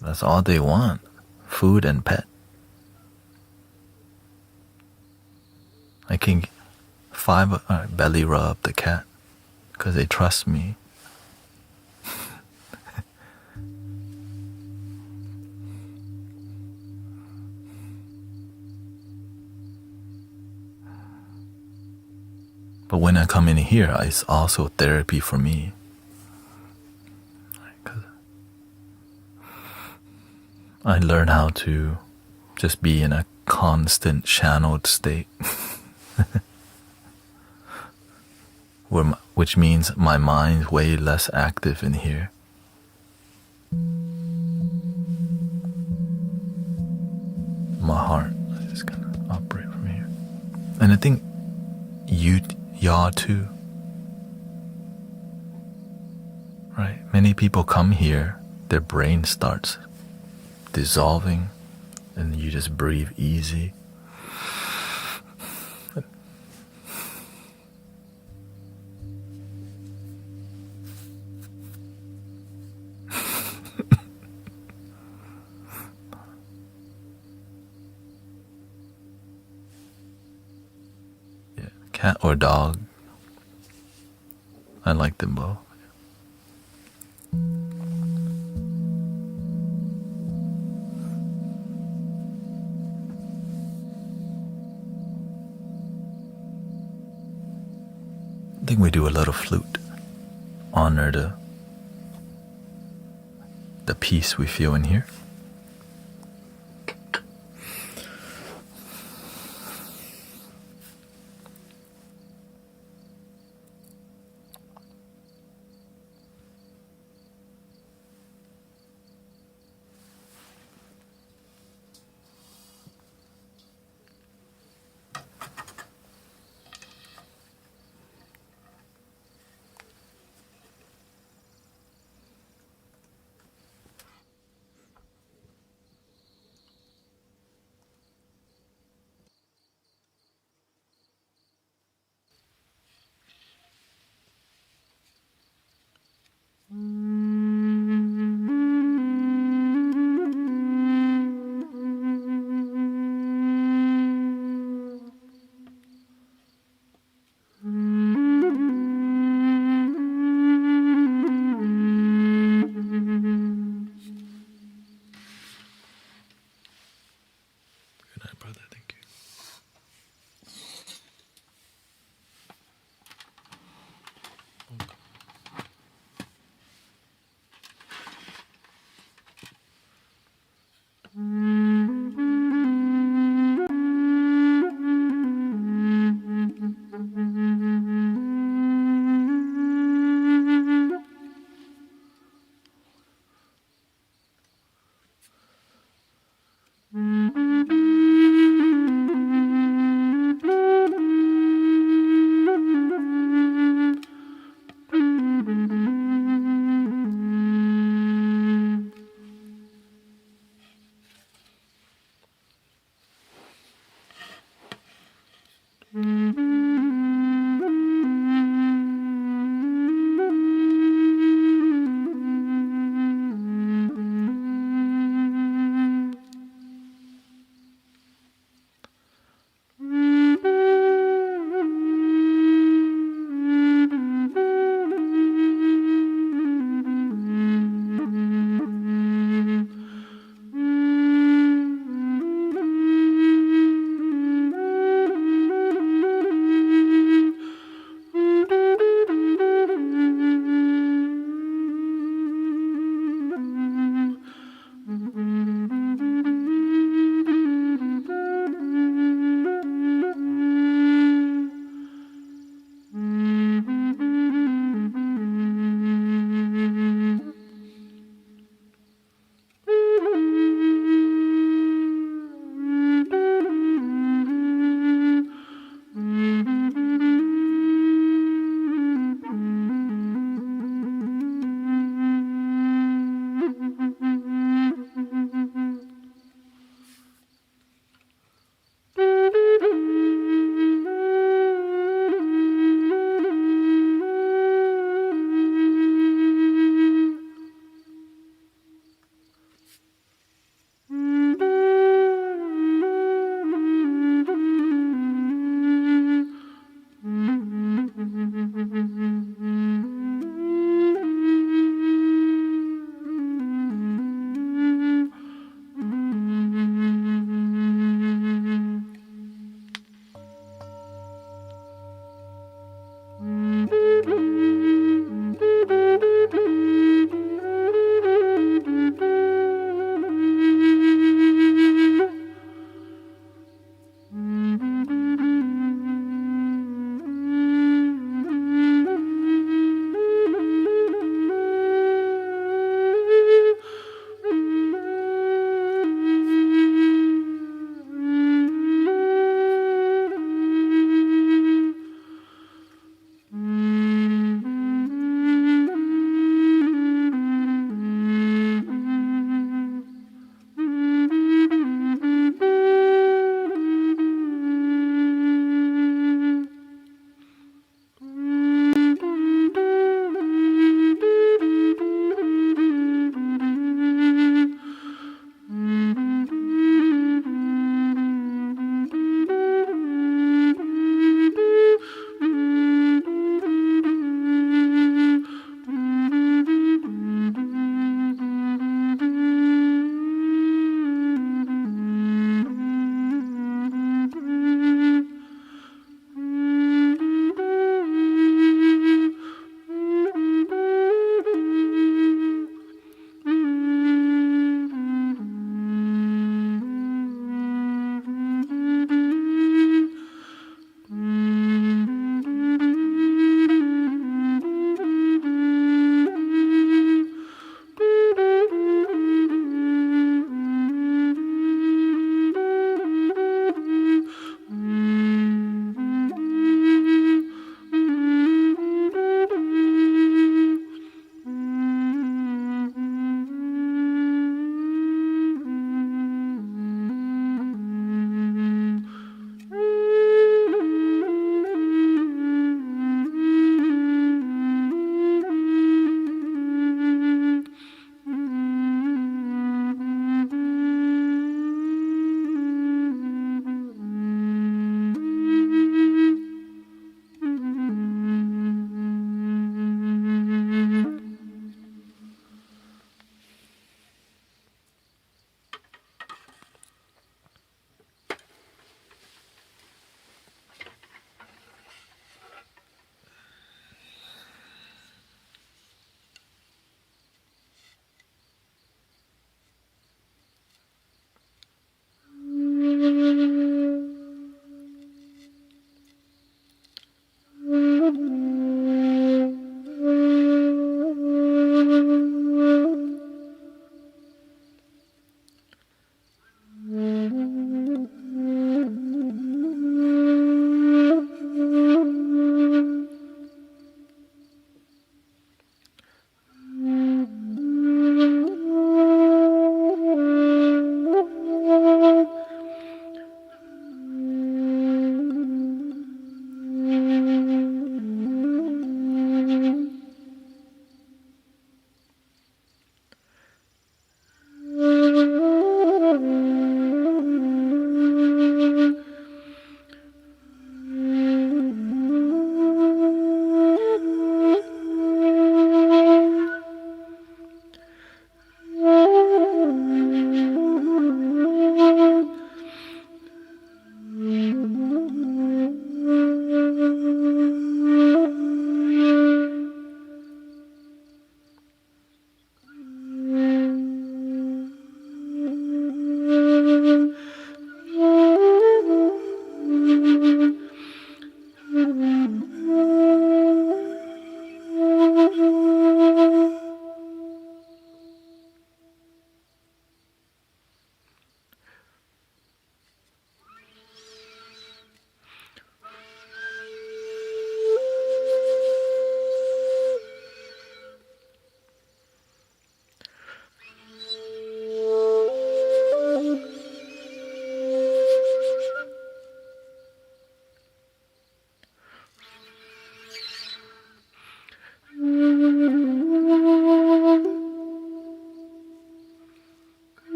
That's all they want. Food and pet. I can belly rub the cat because they trust me. But when I come in here, it's also therapy for me. I learn how to just be in a constant channeled state. Which means my mind's way less active in here. My heart is just gonna operate from here. And I think y'all too. Right? Many people come here, their brain starts dissolving, and you just breathe easy. Cat or dog. I like them both. I think we do a little flute. Honor the peace we feel in here.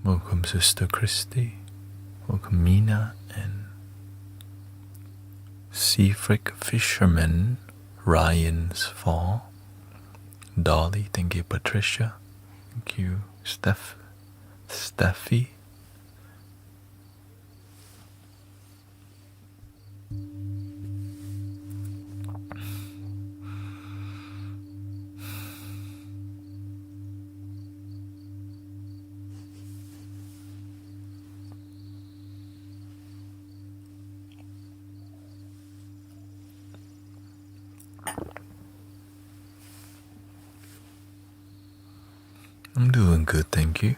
Welcome, Sister Christy. Welcome, Mina and Seafrick Fisherman, Ryan's Fall. Dolly, thank you, Patricia. Thank you, Steffi. I'm doing good, thank you.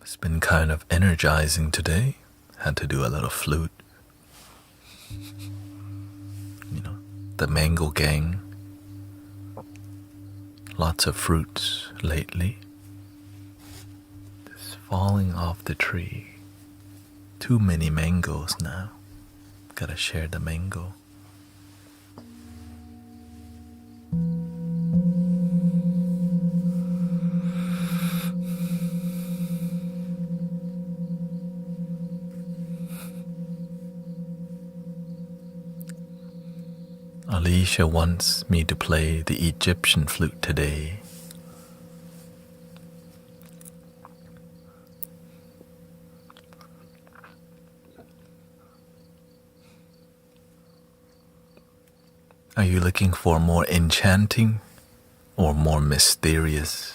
It's been kind of energizing today. Had to do a little flute. You know, the mango gang. Lots of fruits lately. Just falling off the tree. Too many mangoes now. Gotta share the mango. Alicia wants me to play the Egyptian flute today. Are you looking for more enchanting or more mysterious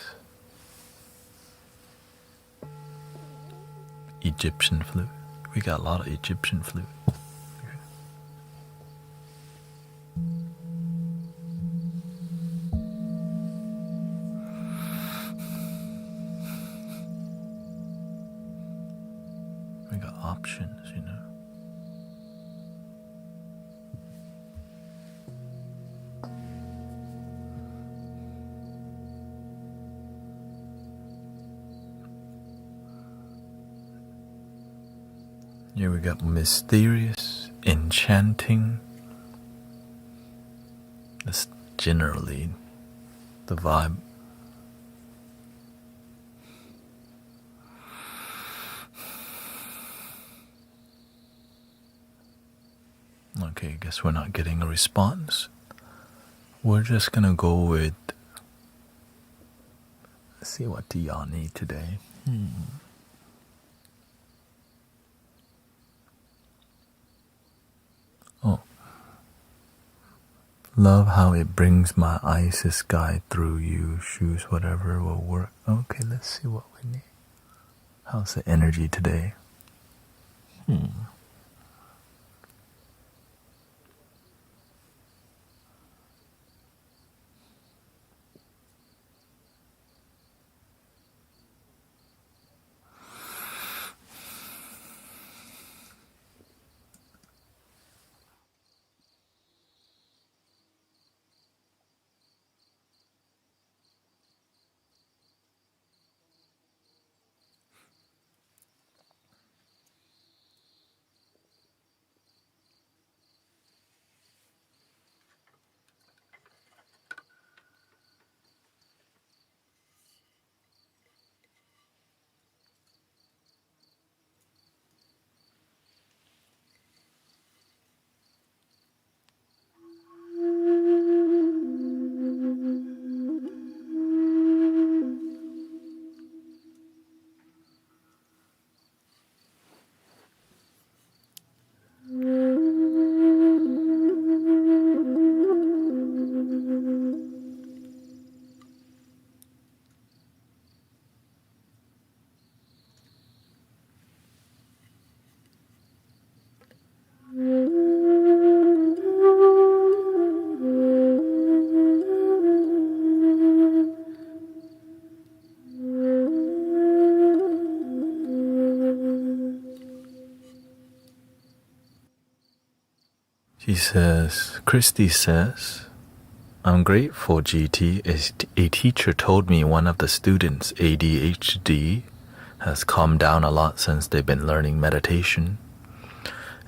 Egyptian flute? We got a lot of Egyptian flute. We got options, you know. Here we got mysterious, enchanting. That's generally the vibe. Okay, I guess we're not getting a response. We're just gonna go with, let's see, what do y'all need today? Oh. Love how it brings my Isis guide through you. Shoes, whatever will work. Okay, let's see what we need. How's the energy today? She says, Christy says, I'm grateful, GT. A teacher told me one of the students' ADHD has calmed down a lot since they've been learning meditation.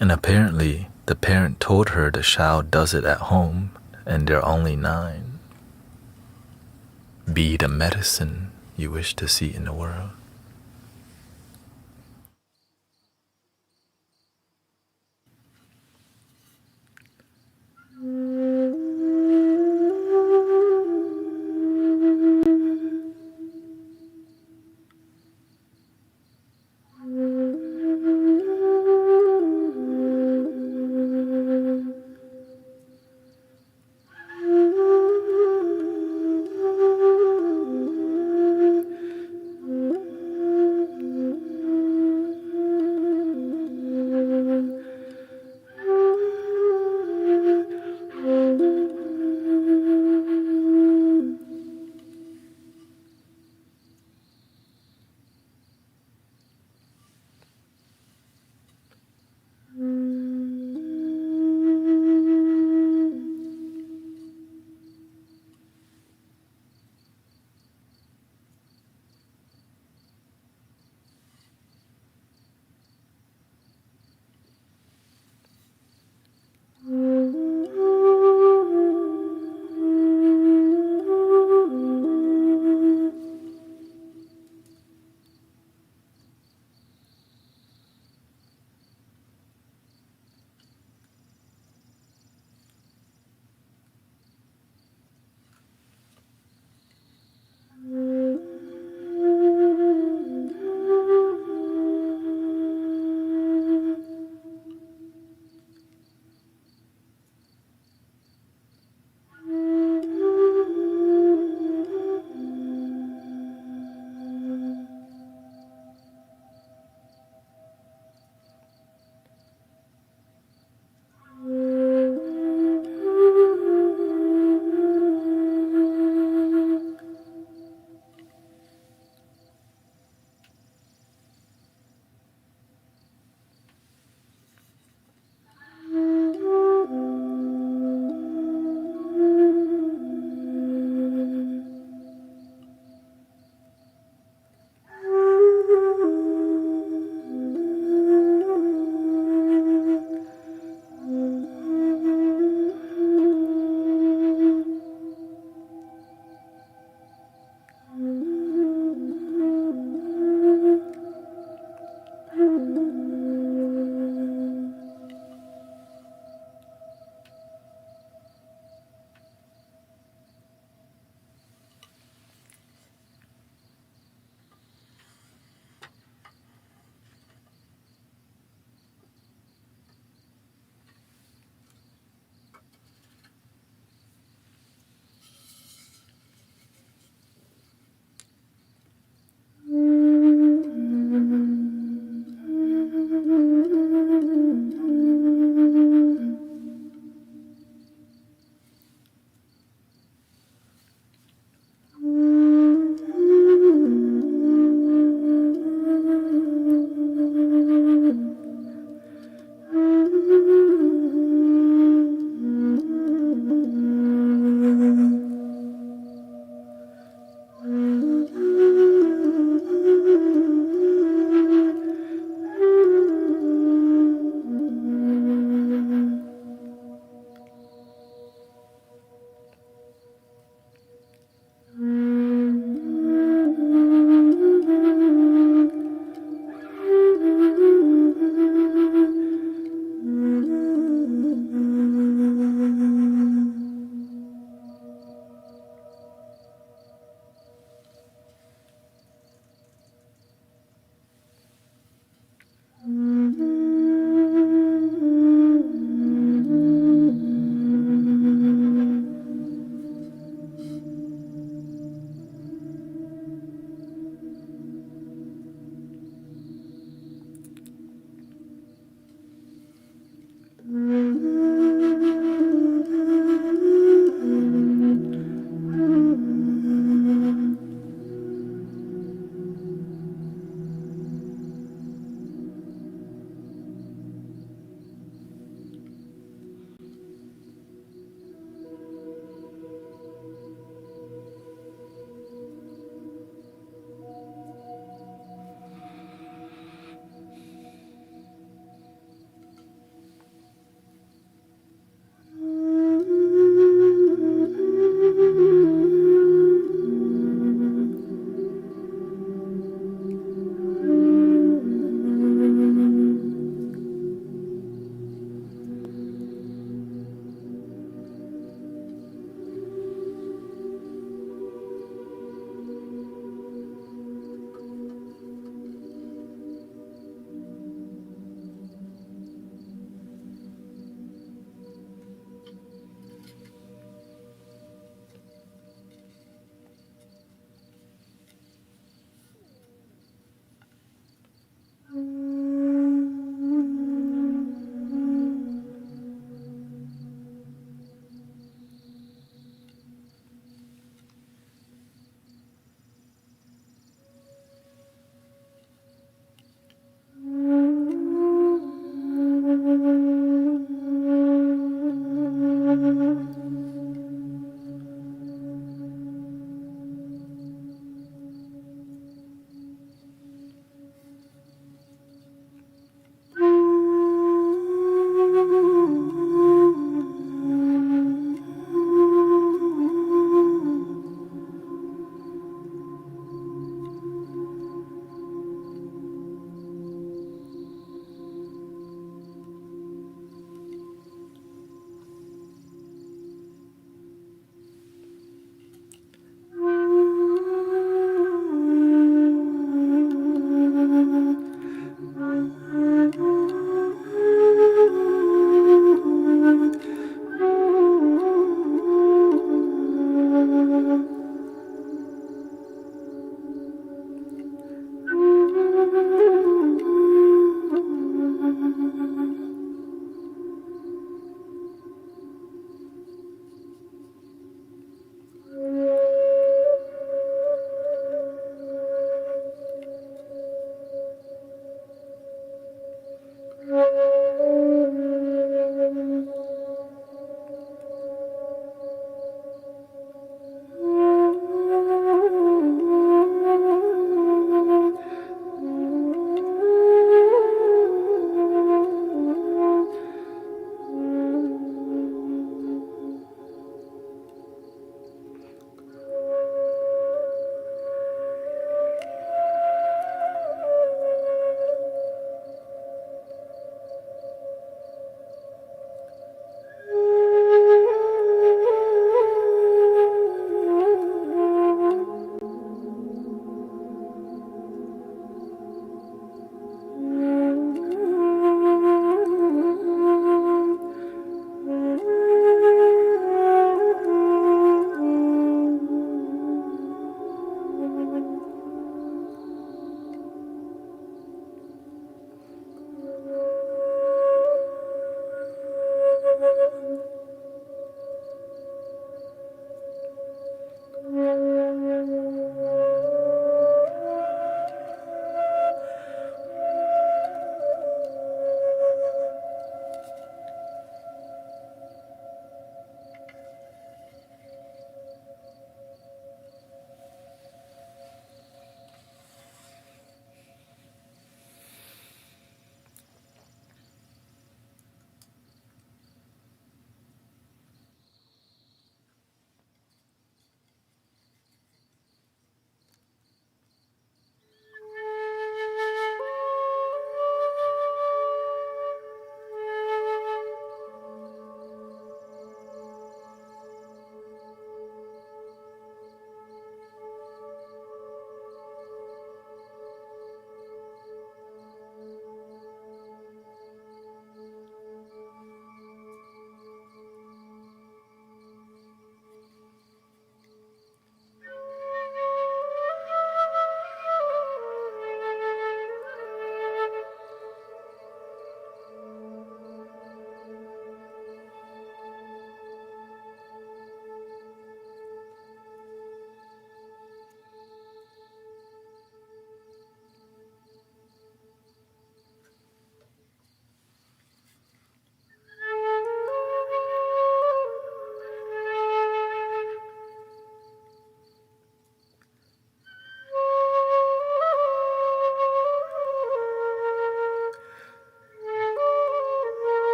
And apparently, The parent told her the child does it at home and they're only 9. Be the medicine you wish to see in the world.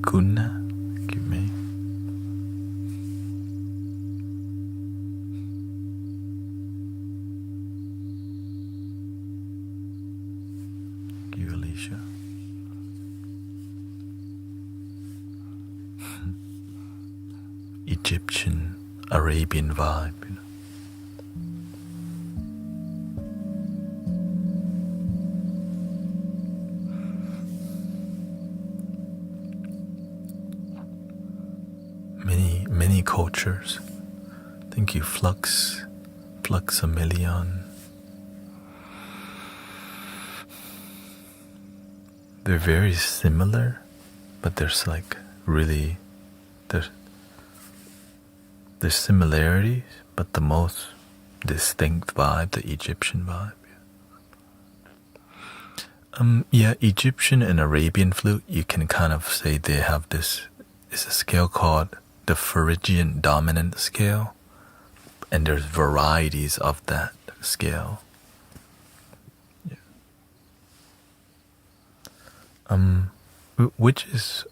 Guna. Give me. Give you, Alicia. Egyptian, Arabian vibe, you know. Many cultures. Thank you, Flux a million. They're very similar, but there's like really there's similarities, but the most distinct vibe, the Egyptian vibe. Yeah, Egyptian and Arabian flute, you can kind of say they have this. It's a scale called the Phrygian dominant scale, and there's varieties of that scale. Yeah. Which is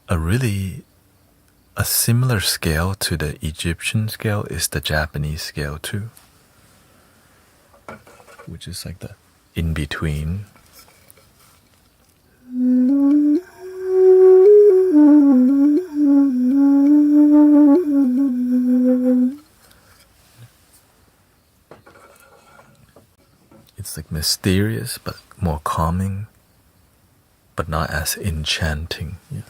a similar scale to the Egyptian scale is the Japanese scale too, which is like the in between. It's like mysterious but more calming, but not as enchanting. Yeah.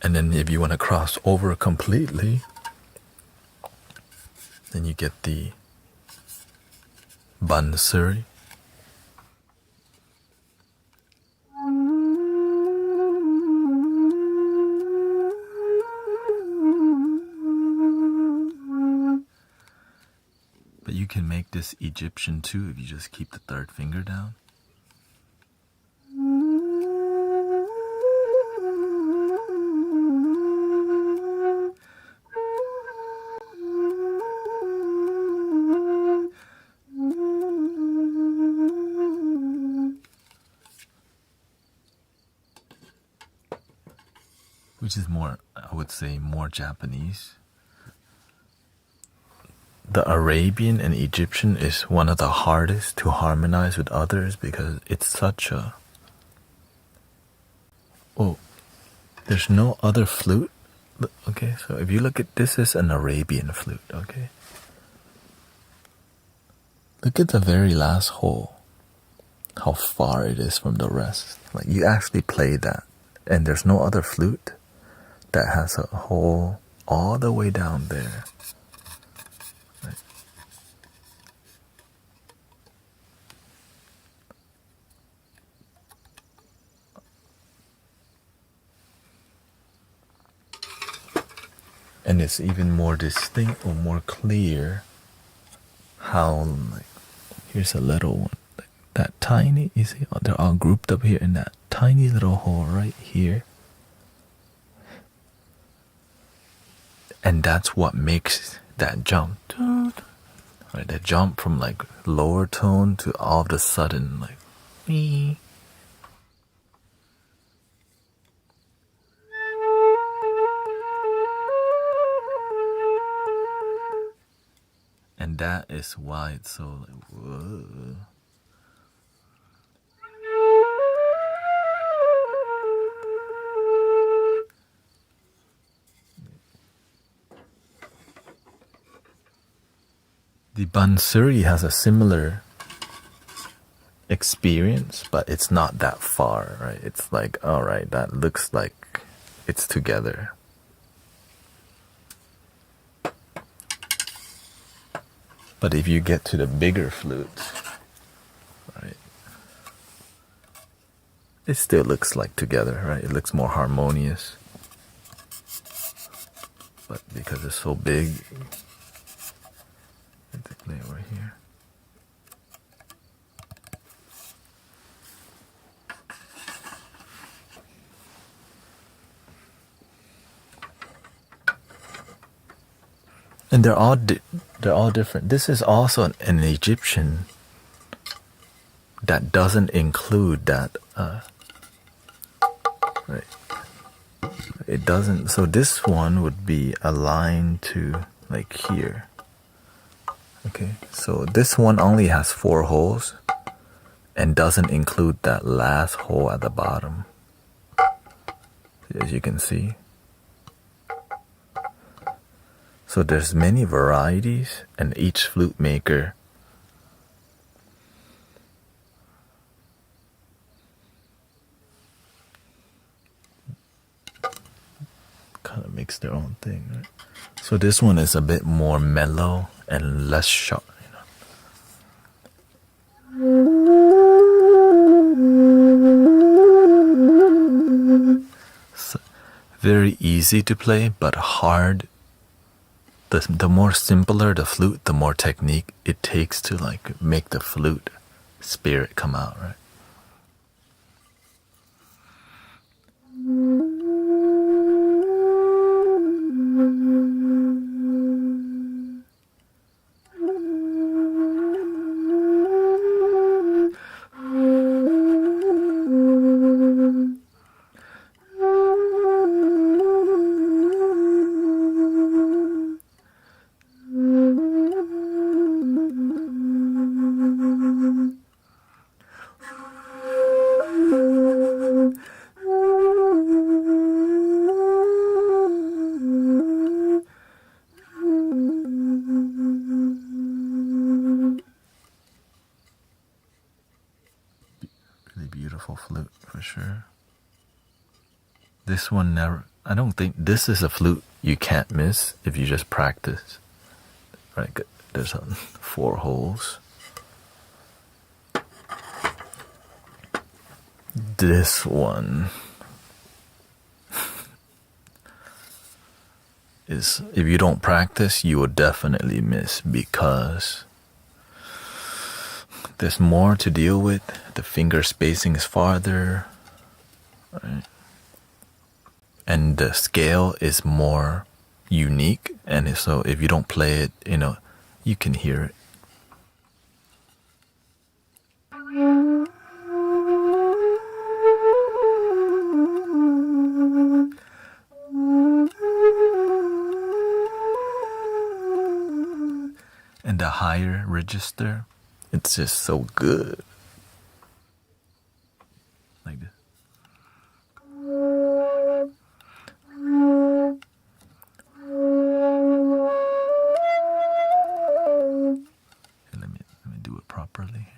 And then if you want to cross over completely, then you get the Bansuri. But you can make this Egyptian too if you just keep the third finger down. Which is more, I would say, more Japanese. The Arabian and Egyptian is one of the hardest to harmonize with others because it's such a... Oh, there's no other flute. Okay, so if you look at this is an Arabian flute, okay? Look at the very last hole. How far it is from the rest. Like you actually play that and there's no other flute that has a hole all the way down there. Right. And it's even more distinct or more clear how, like, here's a little one. Like that tiny, you see, they're all grouped up here in that tiny little hole right here. And that's what makes that jump. Right, that jump from like lower tone to all of a sudden like me. And that is why it's so like whoa. The Bansuri has a similar experience, but it's not that far, right? It's like, all right, that looks like it's together. But if you get to the bigger flutes, right, it still looks like together, right? It looks more harmonious. But because it's so big, basically over here. And they're all different. This is also an Egyptian that doesn't include that, right? it doesn't. So this one would be aligned to like here. Okay, so this one only has 4 holes and doesn't include that last hole at the bottom, as you can see. So there's many varieties, and each flute maker kind of makes their own thing, right? So this one is a bit more mellow and less sharp. So very easy to play, but hard. The more simpler the flute, the more technique it takes to like make the flute spirit come out, right? Beautiful flute for sure. This one never, I don't think this is a flute you can't miss if you just practice. Right, there's 4 holes. This one is, if you don't practice, you will definitely miss because there's more to deal with. The finger spacing is farther, right? And the scale is more unique, and so if you don't play it, you can hear it. And the higher register, it's just so good. Like this. Let me do it properly.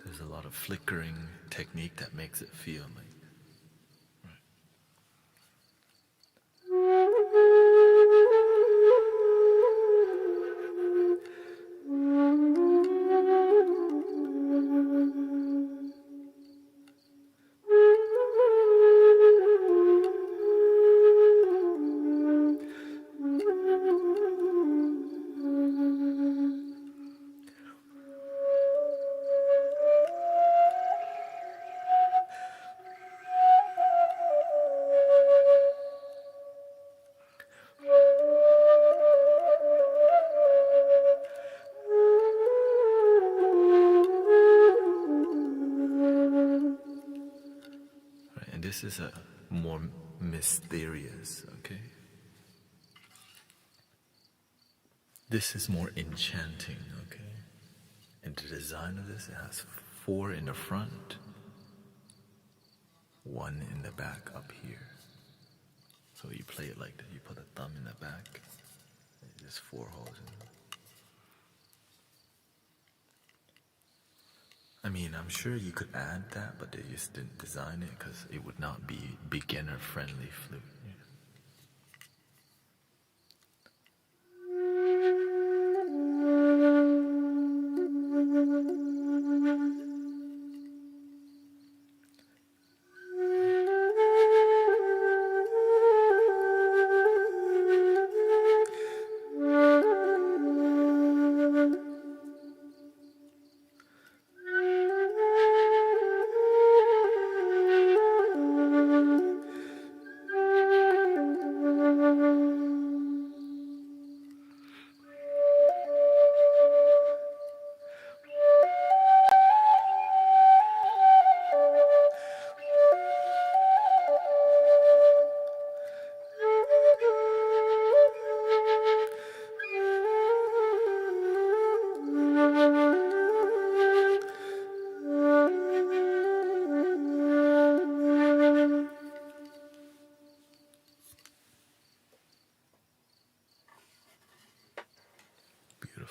There's a lot of flickering technique that makes it feel like. This is a more mysterious, okay? This is more enchanting, okay? And the design of this, it has 4 in the front, 1 in the back up here. So you play it like this, you put a thumb in the back, there's 4 holes in it. I mean, I'm sure you could add that, but they just didn't design it because it would not be beginner-friendly flute.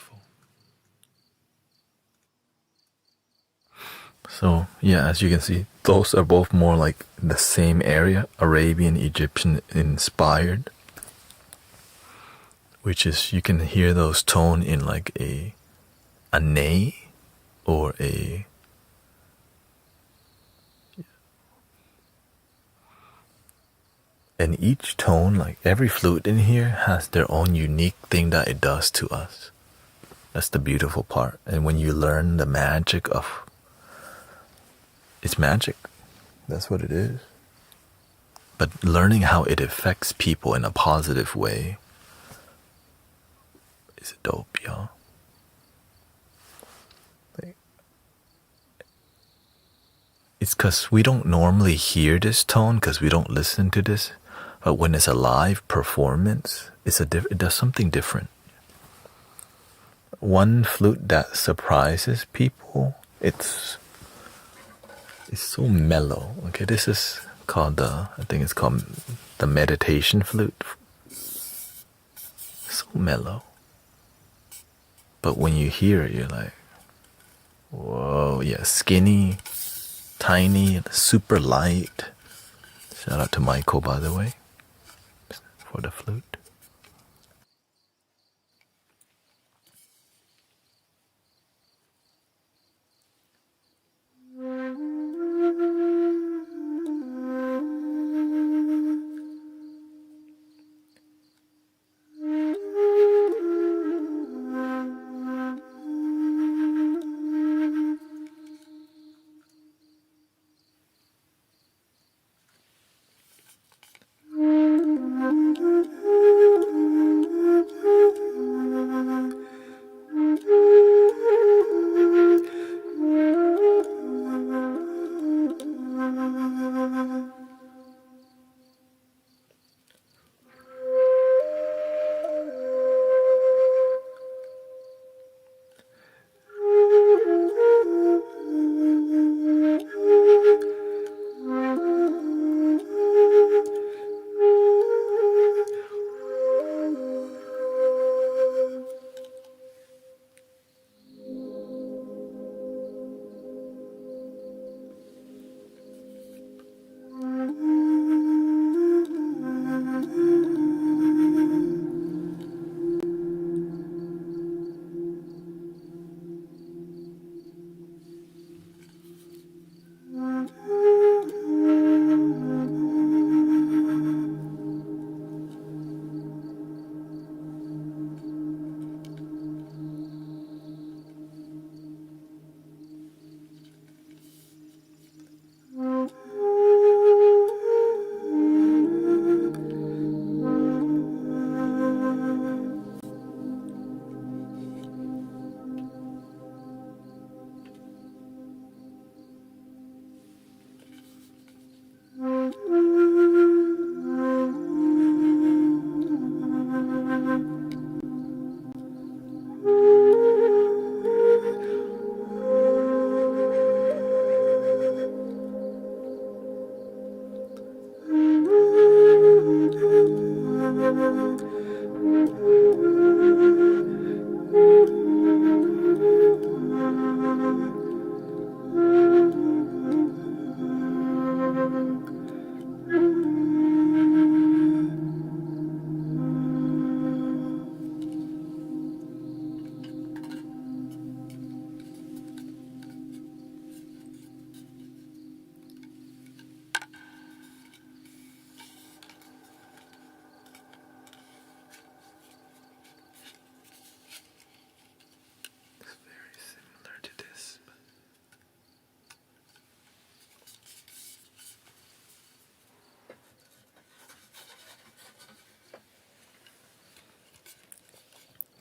beautiful. So, yeah, as you can see, those are both more like the same area, Arabian, Egyptian inspired, which is, you can hear those tone in like a nay or a, and each tone, like every flute in here has their own unique thing that it does to us. That's the beautiful part. And when you learn the magic of, it's magic, that's what it is. But learning how it affects people in a positive way is dope, y'all. It's because we don't normally hear this tone because we don't listen to this. But when it's a live performance, it does something different. One flute that surprises people, it's so mellow. Okay, this is called I think it's called the meditation flute. So mellow. But when you hear it, you're like, whoa, yeah, skinny, tiny, super light. Shout out to Michael, by the way, for the flute.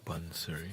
Bansuri.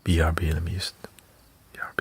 BRB, let me use BRB.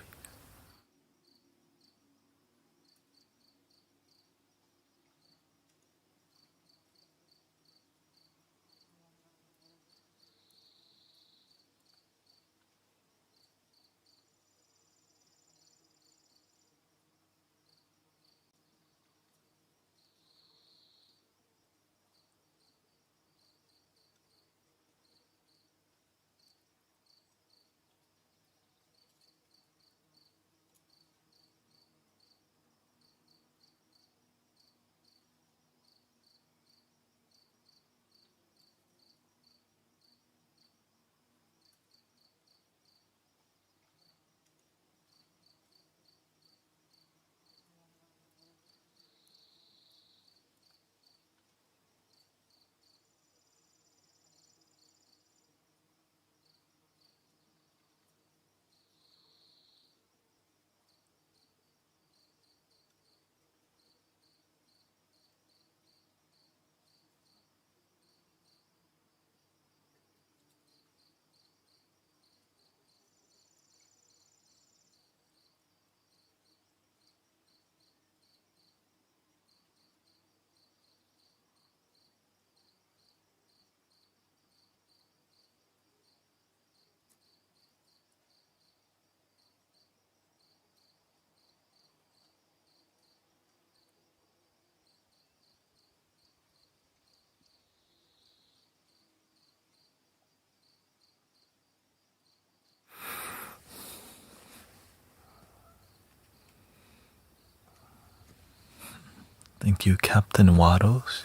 Thank you, Captain Waddles.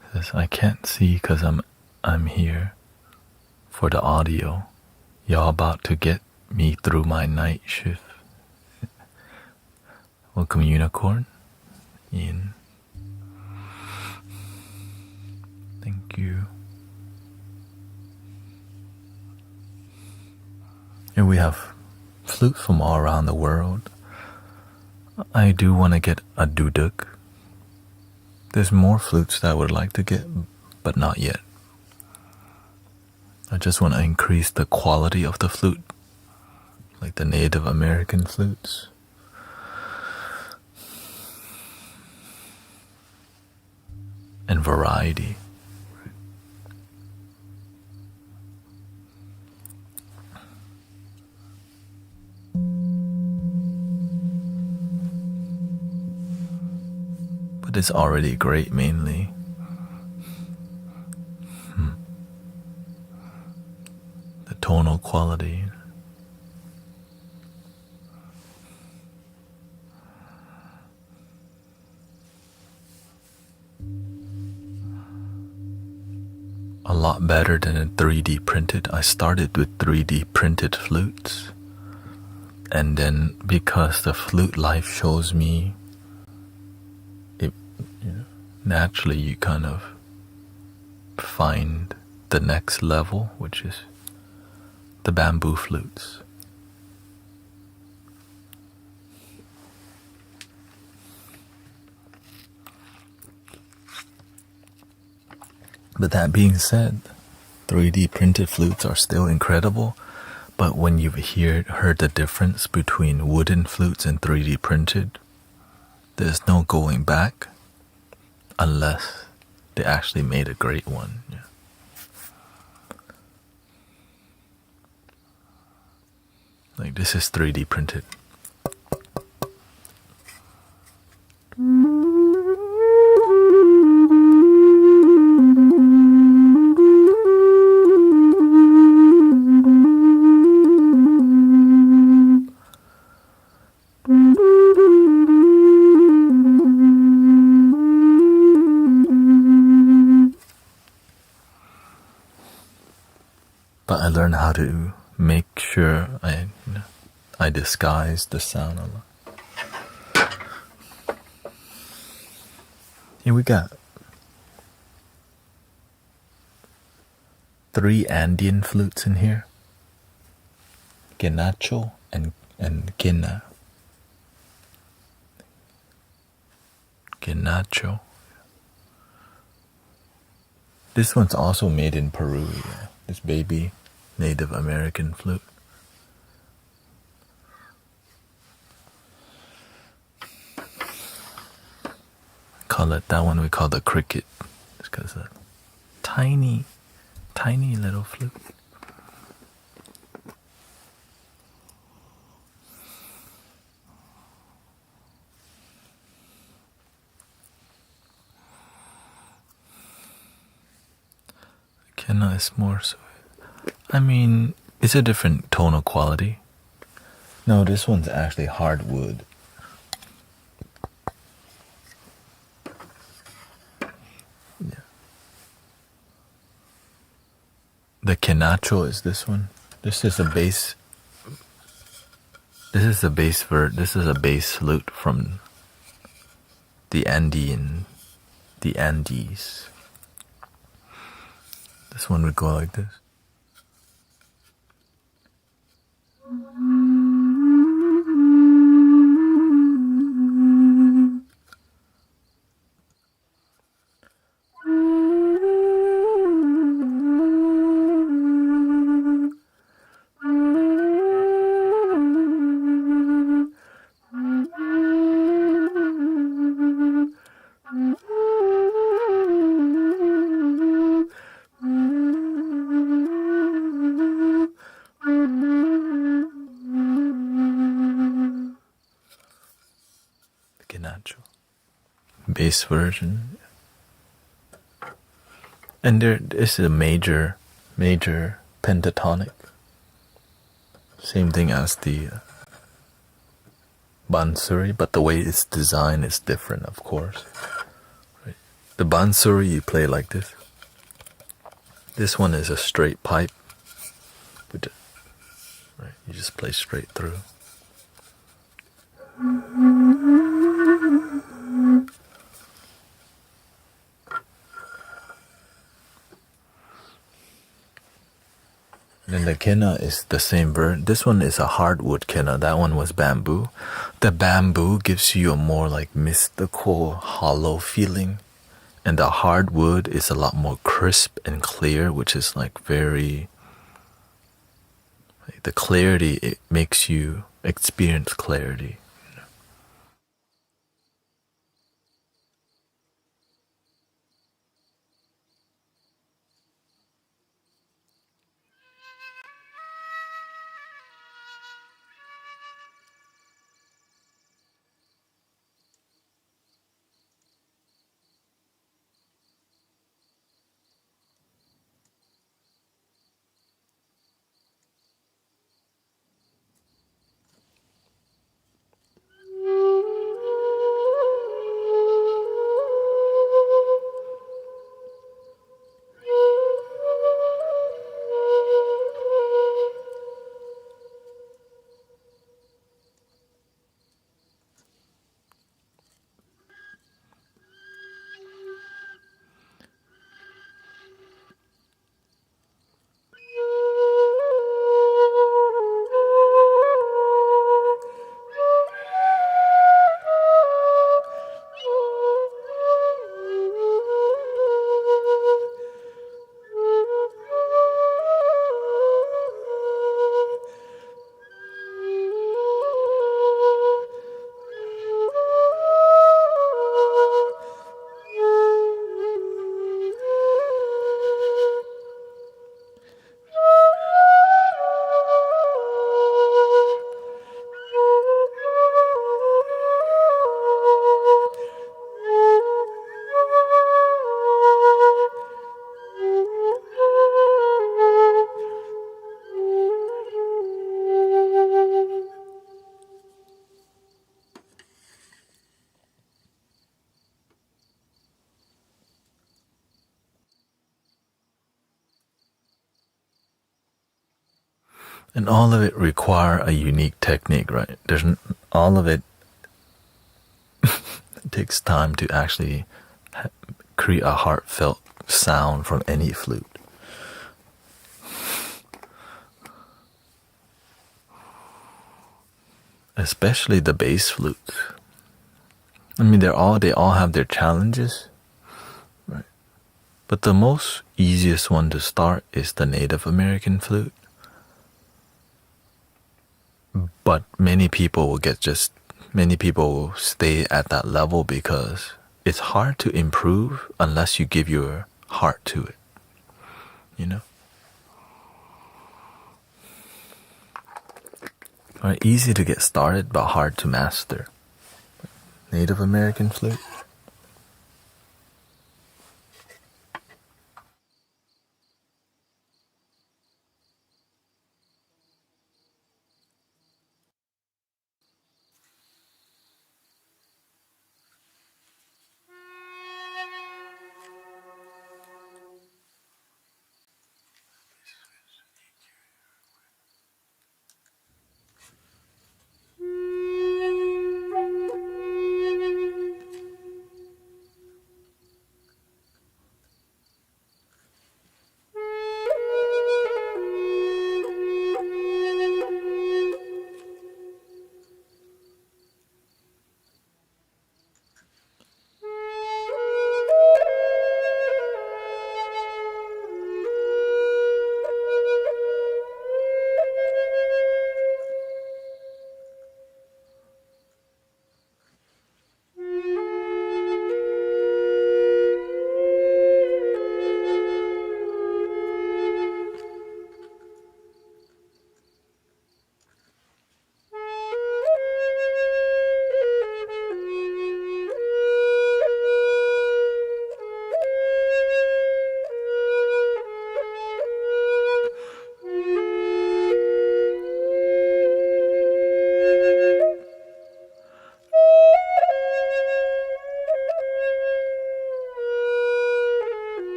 Because I can't see because I'm here for the audio. Y'all about to get me through my night shift. Welcome, Unicorn. Ian. Thank you. Here we have flutes from all around the world. I do want to get a duduk. There's more flutes that I would like to get, but not yet. I just want to increase the quality of the flute, like the Native American flutes. And variety. But it's already great, mainly. The tonal quality. A lot better than a 3D printed. I started with 3D printed flutes. And then because the flute life shows me it, naturally you kind of find the next level, which is the bamboo flutes. But that being said, 3D printed flutes are still incredible. But when you've heard the difference between wooden flutes and 3D printed, there's no going back unless they actually made a great one. Yeah. Like this is 3D printed. But I learned how to make sure I disguise the sound a lot. Here we got 3 Andean flutes in here. Genacho and Gena. Genacho. This one's also made in Peru, yeah. This baby Native American flute. Call it that one. We call the cricket, because a tiny, tiny little flute. Kenna is more so. I mean, it's a different tonal quality. No, this one's actually hardwood. Yeah. The Kenacho is this one. This is a bass. This is a bass flute from the Andes. This one would go like this. Bass version, and there is a major pentatonic, same thing as the bansuri, but the way it's designed is different, of course. Right? The bansuri you play like this. This one is a straight pipe, right? You just play straight through. Then the kenna is the same bird. This one is a hardwood kenna. That one was bamboo. The bamboo gives you a more like mystical, hollow feeling. And the hardwood is a lot more crisp and clear, which is like very... Like the clarity, it makes you experience clarity. And all of it require a unique technique, right? All of it takes time to actually create a heartfelt sound from any flute. Especially the bass flutes. I mean, they all have their challenges, right? But the most easiest one to start is the Native American flute. But many people will stay at that level because it's hard to improve unless you give your heart to it, you know? Right, easy to get started, but hard to master. Native American flute.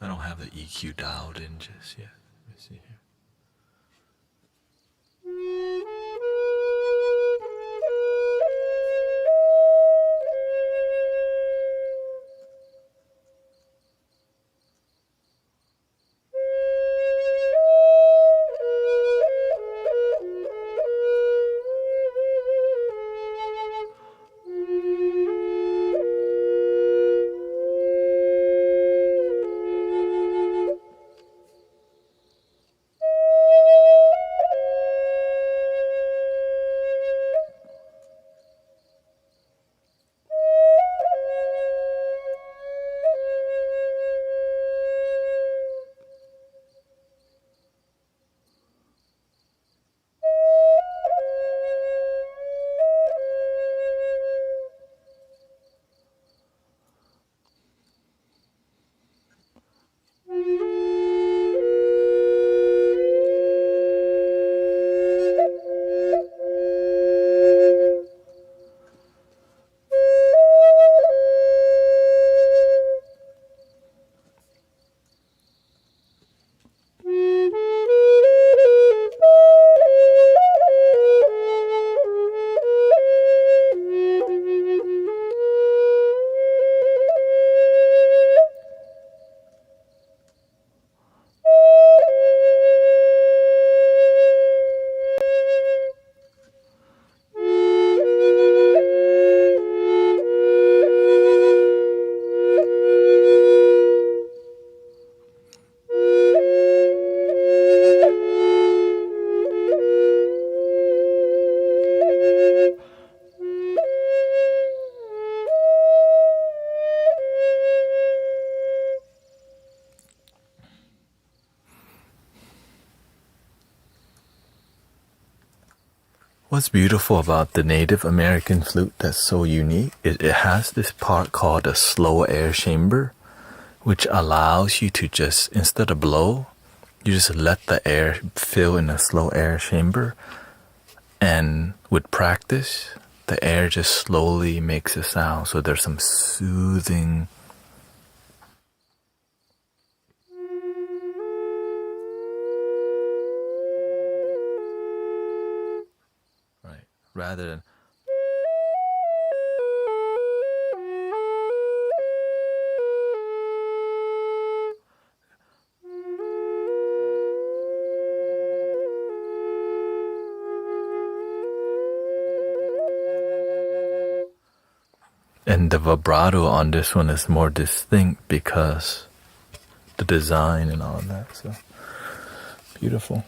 I don't have the EQ dialed in just yet. Let me see here. What's beautiful about the Native American flute that's so unique is it has this part called a slow air chamber, which allows you to just, instead of blow, you just let the air fill in a slow air chamber. And with practice, the air just slowly makes a sound. So there's some soothing, right, rather than, and the vibrato on this one is more distinct because the design and all of that. So beautiful.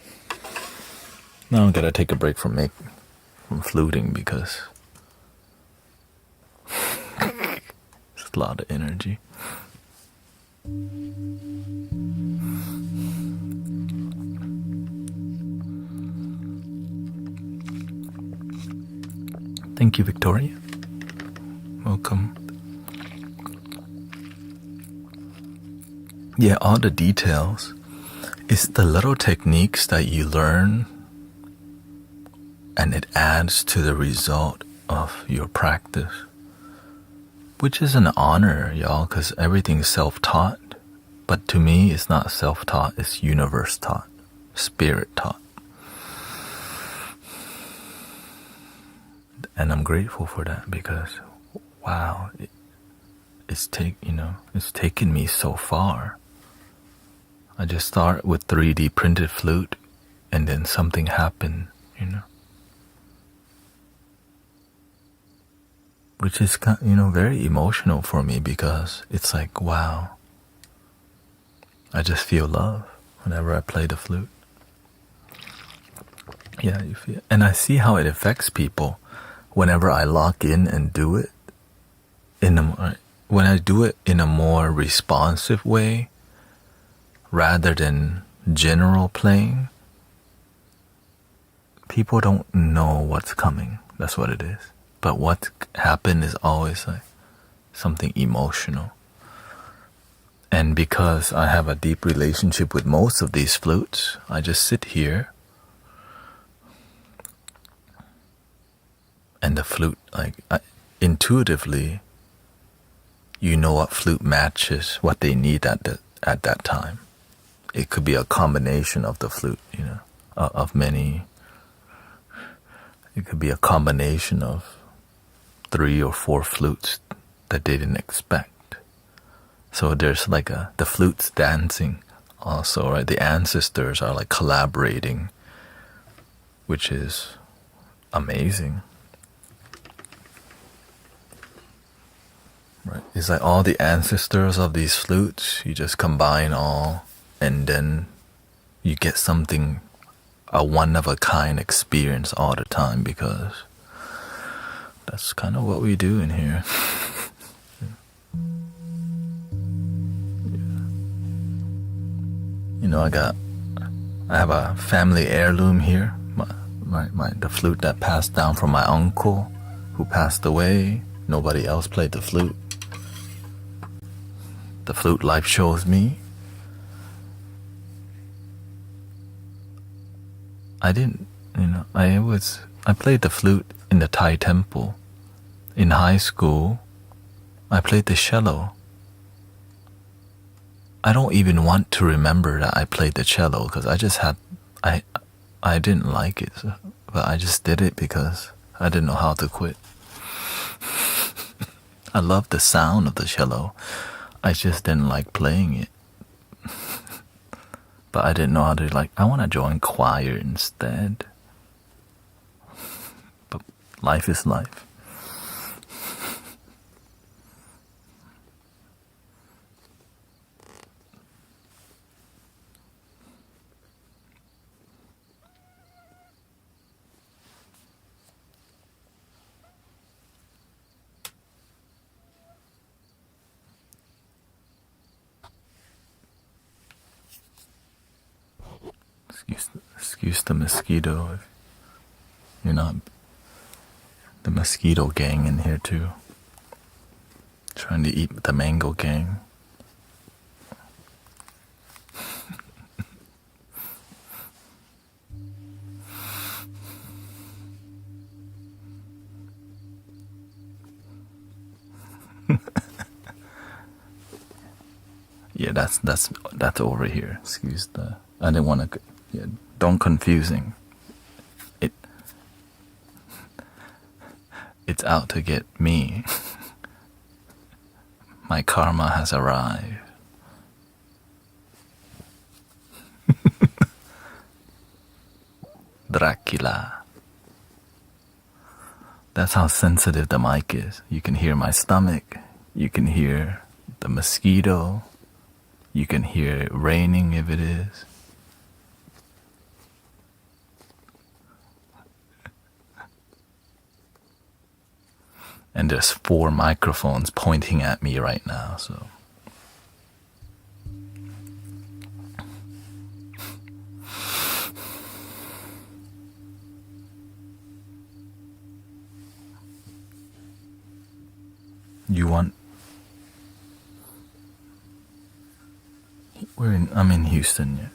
Now I gotta take a break from fluting because it's a lot of energy. Thank you, Victoria. Welcome. Yeah, all the details. It's the little techniques that you learn and it adds to the result of your practice. Which is an honor, y'all, because everything's self-taught. But to me, it's not self-taught, it's universe-taught, spirit-taught. And I'm grateful for that because, wow, it's taken me so far. I just start with 3D printed flute and then something happened, Which is, very emotional for me because it's like, wow, I just feel love whenever I play the flute. Yeah, you feel, and I see how it affects people whenever I lock in and do it. When I do it in a more responsive way, rather than general playing, people don't know what's coming. That's what it is. But what happened is always like something emotional. And because I have a deep relationship with most of these flutes, I just sit here and the flute, intuitively, you know what flute matches what they need at that time. It could be a combination of the flute, of many. It could be a combination of 3 or 4 flutes that they didn't expect. So there's the flutes dancing also, right? The ancestors are like collaborating, which is amazing. Right? It's like all the ancestors of these flutes, you just combine all and then you get something, a one-of-a-kind experience all the time because that's kind of what we do in here. I have a family heirloom here, the flute that passed down from my uncle who passed away. Nobody else played the flute. The flute life chose me. I played the flute in the Thai temple. In high school, I played the cello. I don't even want to remember that I played the cello because I didn't like it, but I just did it because I didn't know how to quit. I loved the sound of the cello. I just didn't like playing it. But I didn't know how to I want to join choir instead. But life is life. Excuse the mosquito. If you're not the mosquito gang in here too. Trying to eat the mango gang. Yeah, that's over here. Excuse the. I didn't want to. Yeah, don't confusing. It's out to get me. My karma has arrived. Dracula. That's how sensitive the mic is. You can hear my stomach. You can hear the mosquito. You can hear it raining if it is. And there's 4 microphones pointing at me right now, so. You want... I'm in Houston, yeah.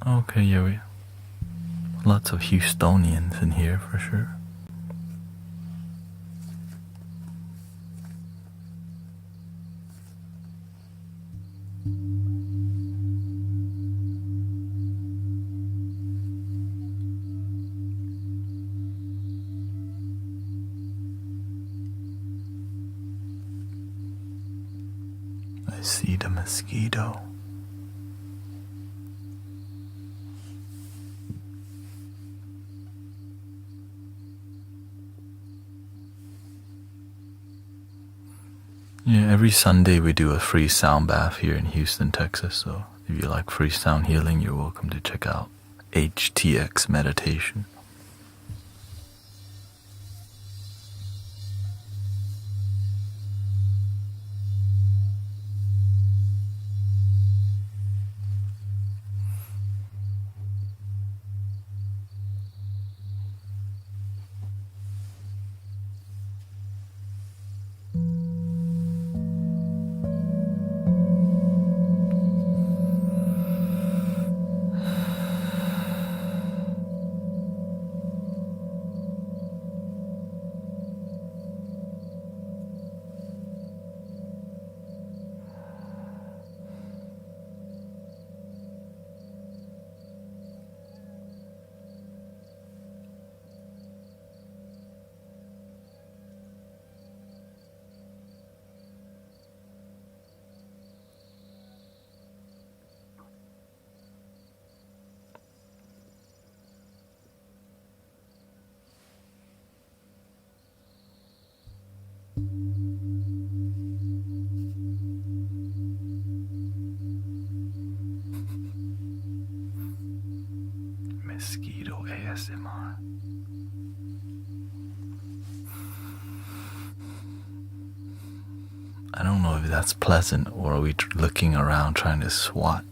Okay, yeah, lots of Houstonians in here for sure. I see the mosquito. Yeah, every Sunday we do a free sound bath here in Houston, Texas. So if you like free sound healing, you're welcome to check out HTX Meditation. Mosquito ASMR. I don't know if that's pleasant or are we looking around trying to swat.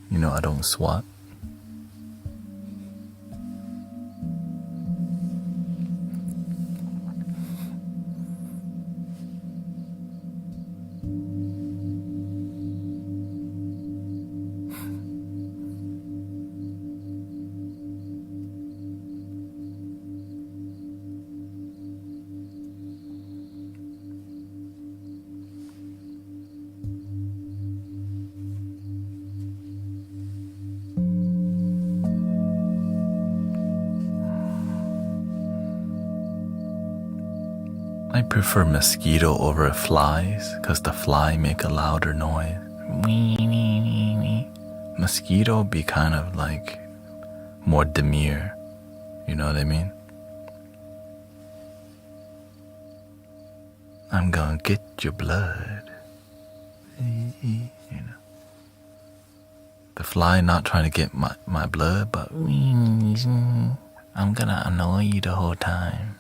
You know I don't swat. I prefer mosquito over flies because the fly make a louder noise. Mosquito be kind of like more demure, you know what I mean? I'm gonna get your blood. You know. The fly not trying to get my blood, but I'm gonna annoy you the whole time.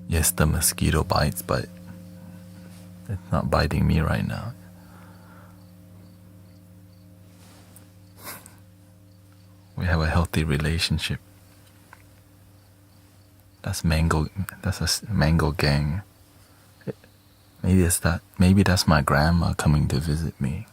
Yes, the mosquito bites, but it's not biting me right now. We have a healthy relationship. That's mango. That's a mango gang. Maybe it's that. Maybe that's my grandma coming to visit me.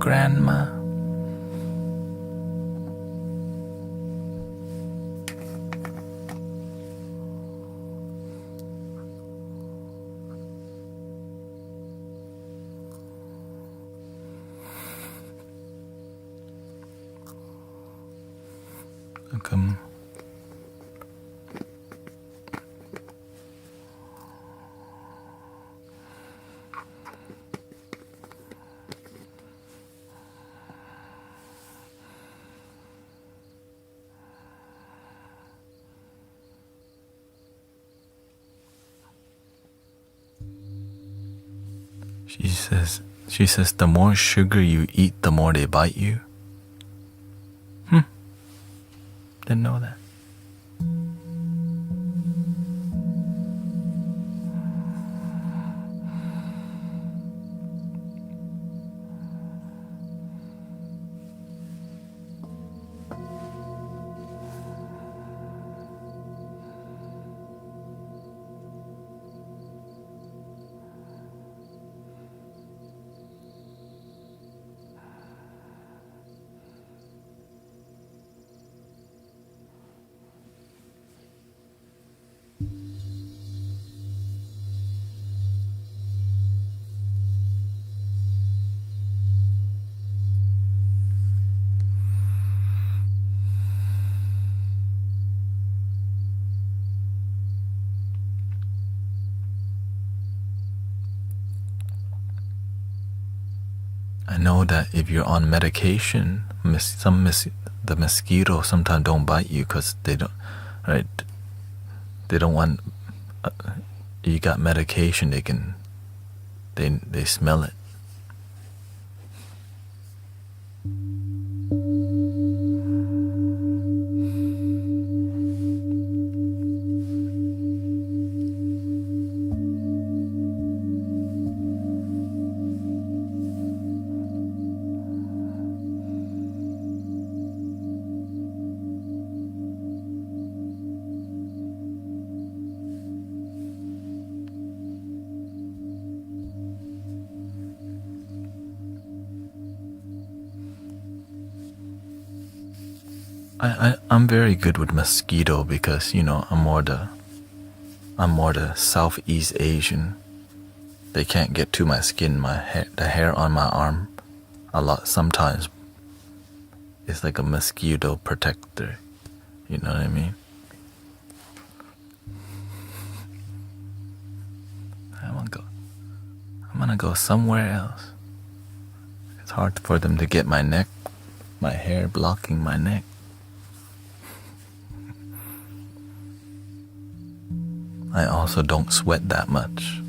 grandma. Welcome. She says the more sugar you eat, the more they bite you. Didn't know that. I know that if you're on medication, the mosquitoes sometimes don't bite you because they don't, right? They don't want. You got medication, they smell it. I'm very good with mosquito because I'm more the Southeast Asian. They can't get to my skin, the hair on my arm. A lot sometimes. It's like a mosquito protector. You know what I mean? I'm gonna go somewhere else. It's hard for them to get my hair blocking my neck. I also don't sweat that much.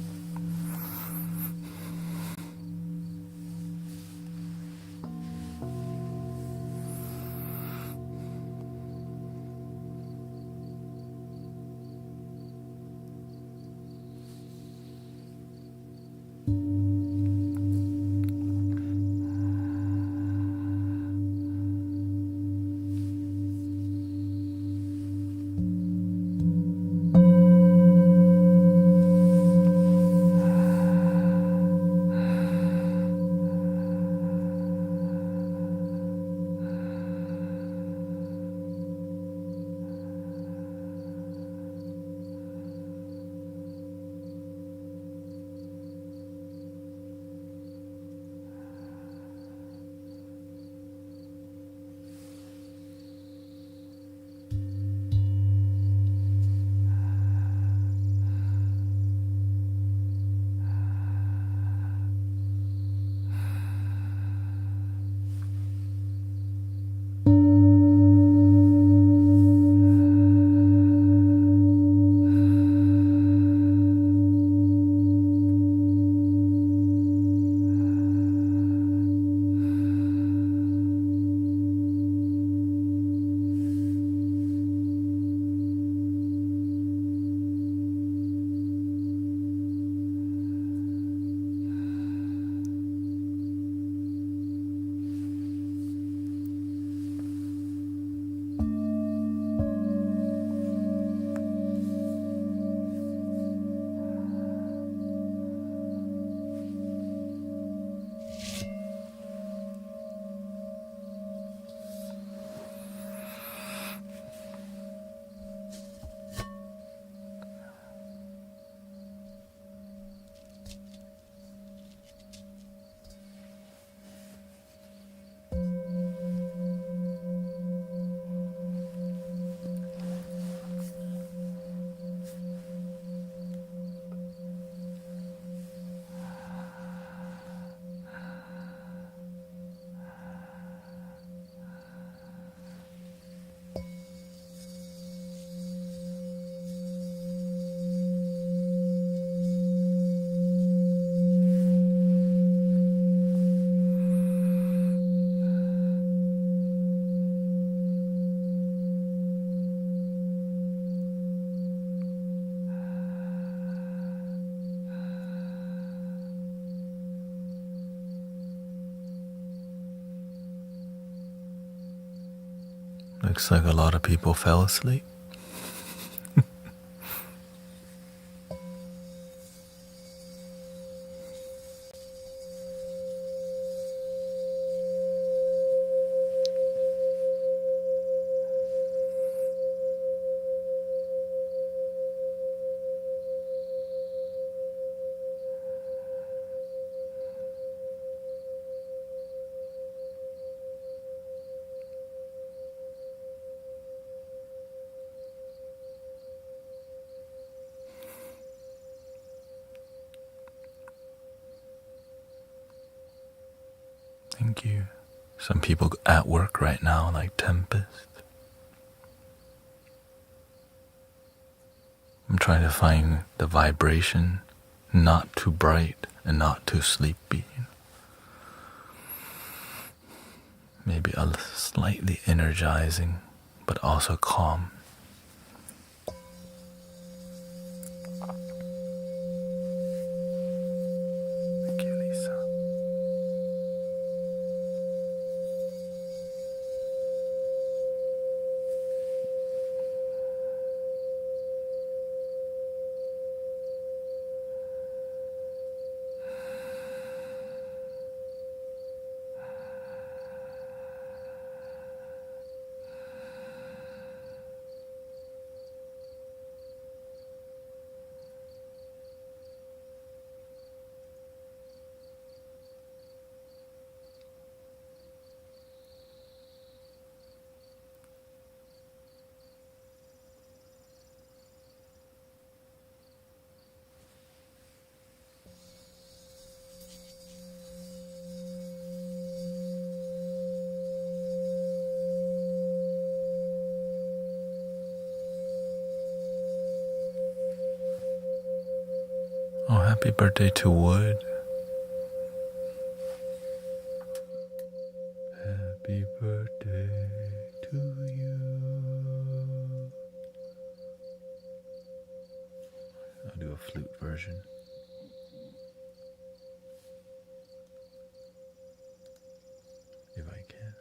Looks like a lot of people fell asleep. Thank you. Some people at work right now, like Tempest. I'm trying to find the vibration, not too bright and not too sleepy. Maybe a slightly energizing, but also calm. Thank you, Lisa. Oh, happy birthday to Wood. Happy birthday to you. I'll do a flute version. If I can.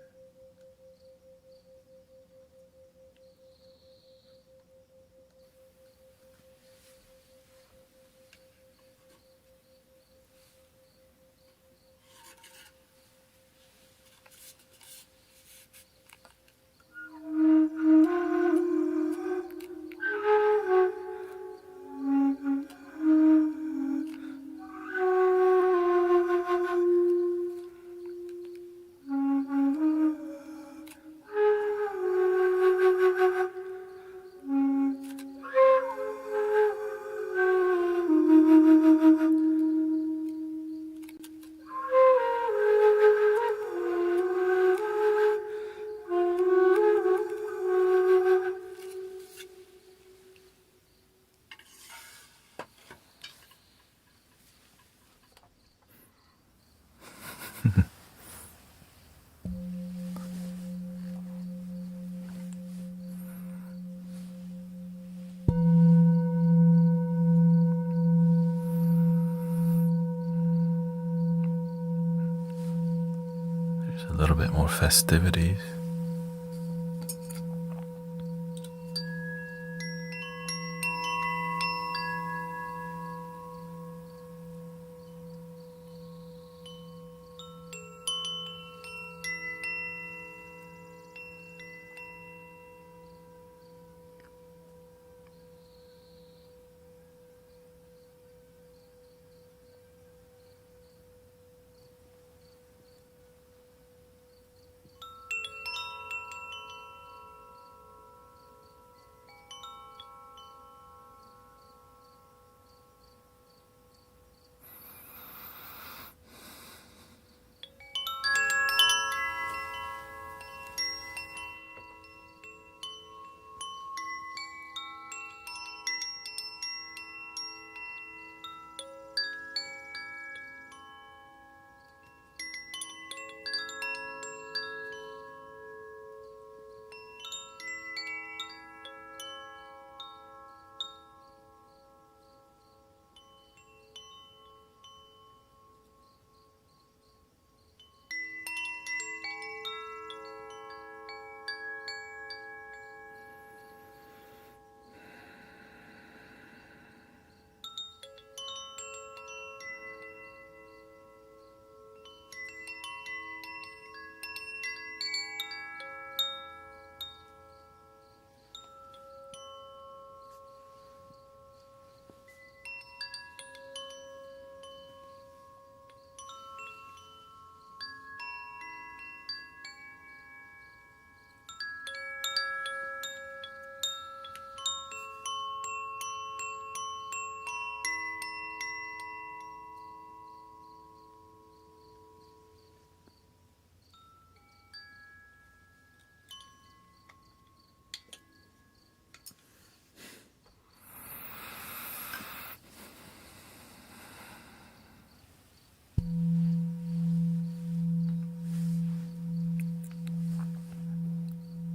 There's a little bit more festivities.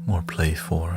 more playful.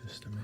system.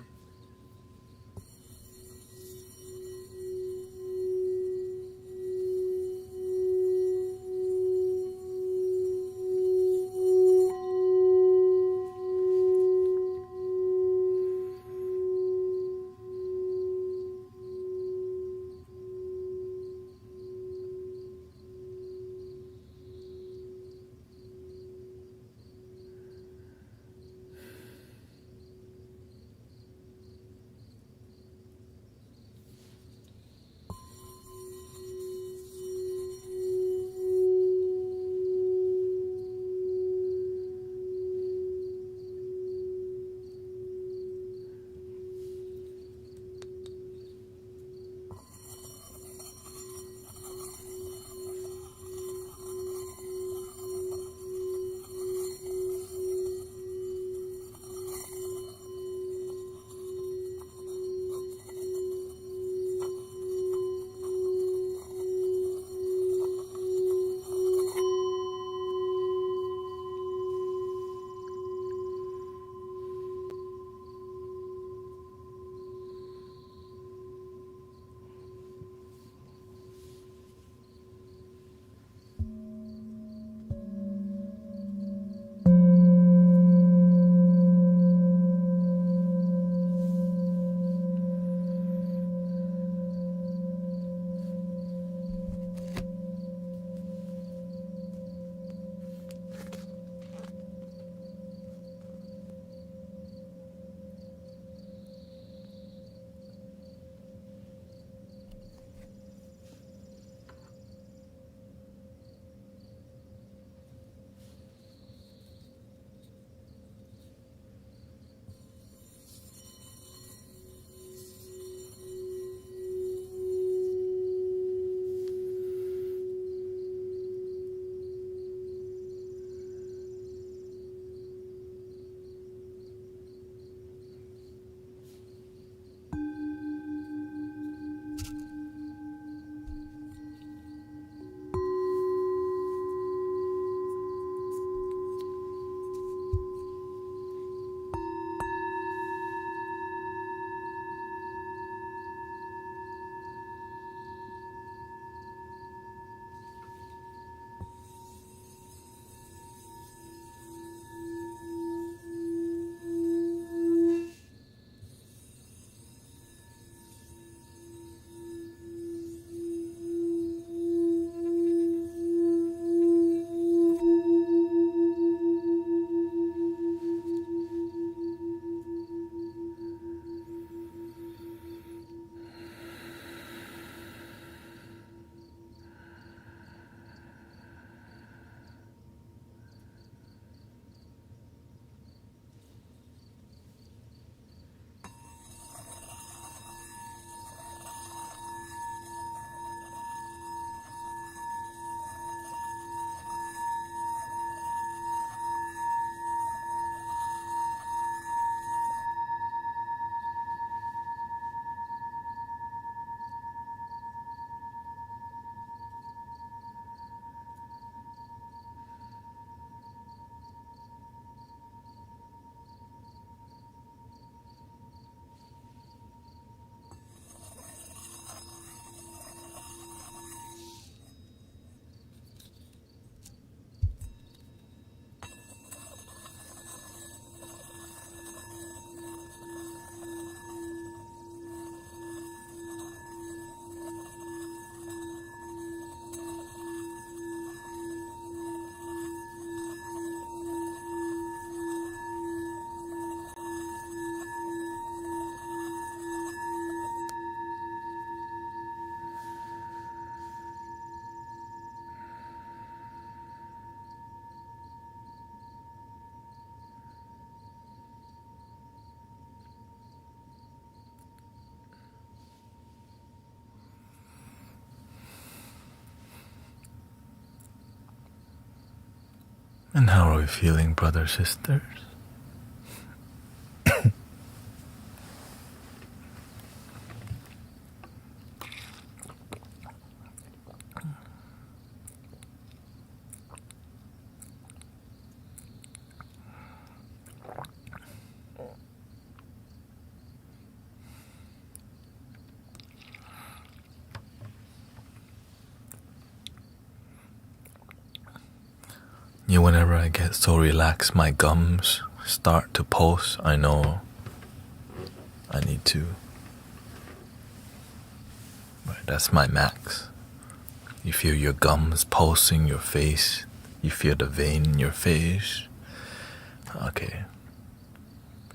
And how are we feeling, brothers, sisters? Whenever I get so relaxed, my gums start to pulse. I know I need to. Right, that's my max. You feel your gums pulsing, your face. You feel the vein in your face. Okay.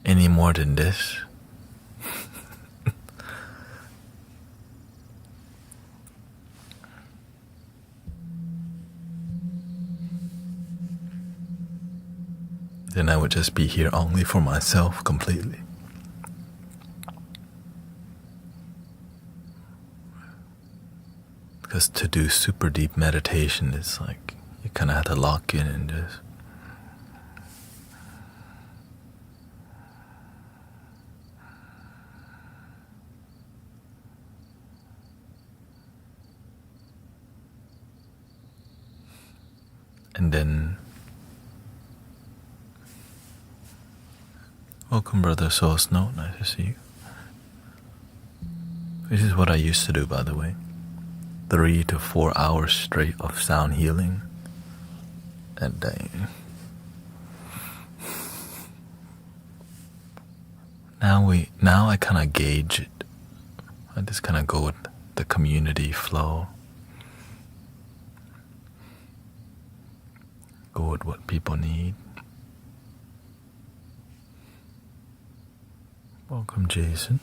Any more than this? Then I would just be here only for myself completely. Because to do super deep meditation, it's like you kind of have to lock in and just. And then, welcome, Brother Soul Snow. Nice to see you. This is what I used to do, by the way. 3 to 4 hours straight of sound healing. And now I kind of gauge it. I just kind of go with the community flow. Go with what people need. Welcome, Jason.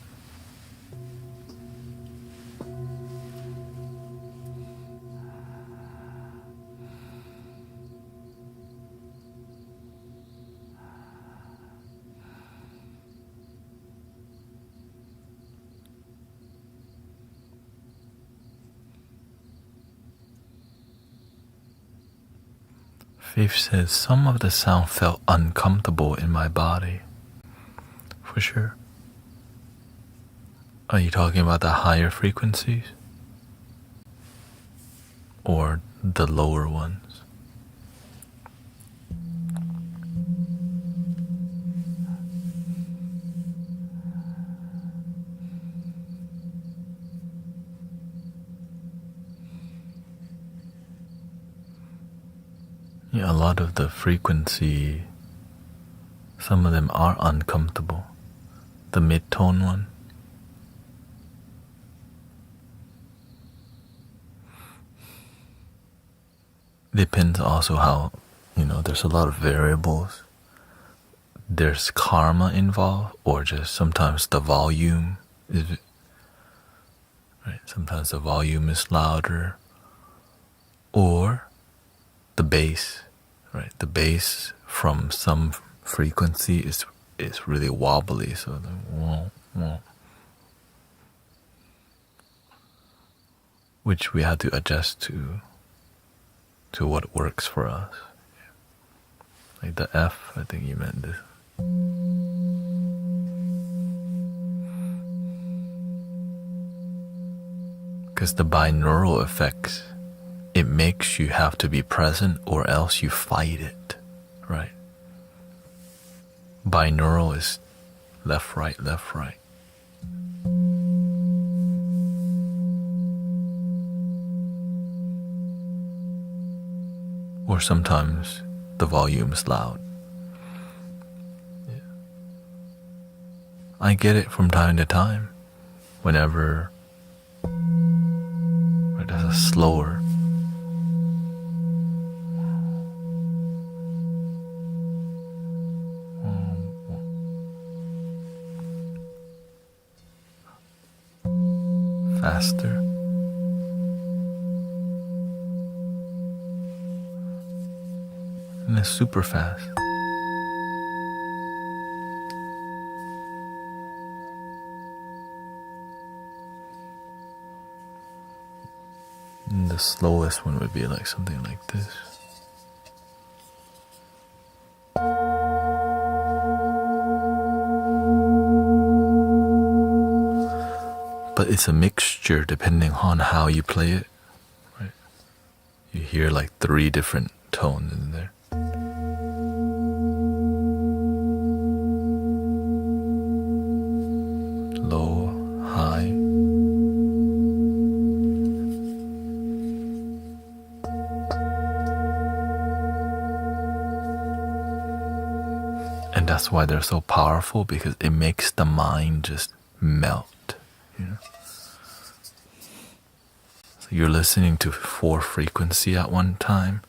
Faith says, some of the sound felt uncomfortable in my body. For sure. Are you talking about the higher frequencies? Or the lower ones? Yeah, a lot of the frequency, some of them are uncomfortable. The mid-tone one. Depends also how, there's a lot of variables. There's karma involved, or just sometimes the volume is, right? Sometimes the volume is louder, or the bass, right? The bass from some frequency is really wobbly, so the whoa, which we have to adjust to what works for us. Like the F, I think you meant this. Because the binaural effects, it makes you have to be present or else you fight it, right? Binaural is left, right, left, right. Or sometimes the volume is loud. Yeah. I get it from time to time, whenever there's a slower. Faster. And it's super fast. And the slowest one would be like something like this. But it's a mixture depending on how you play it, right? You hear like 3 different tones in there. Low, high. And that's why they're so powerful, because it makes the mind just melt, you know. So you're listening to 4 frequency at one time,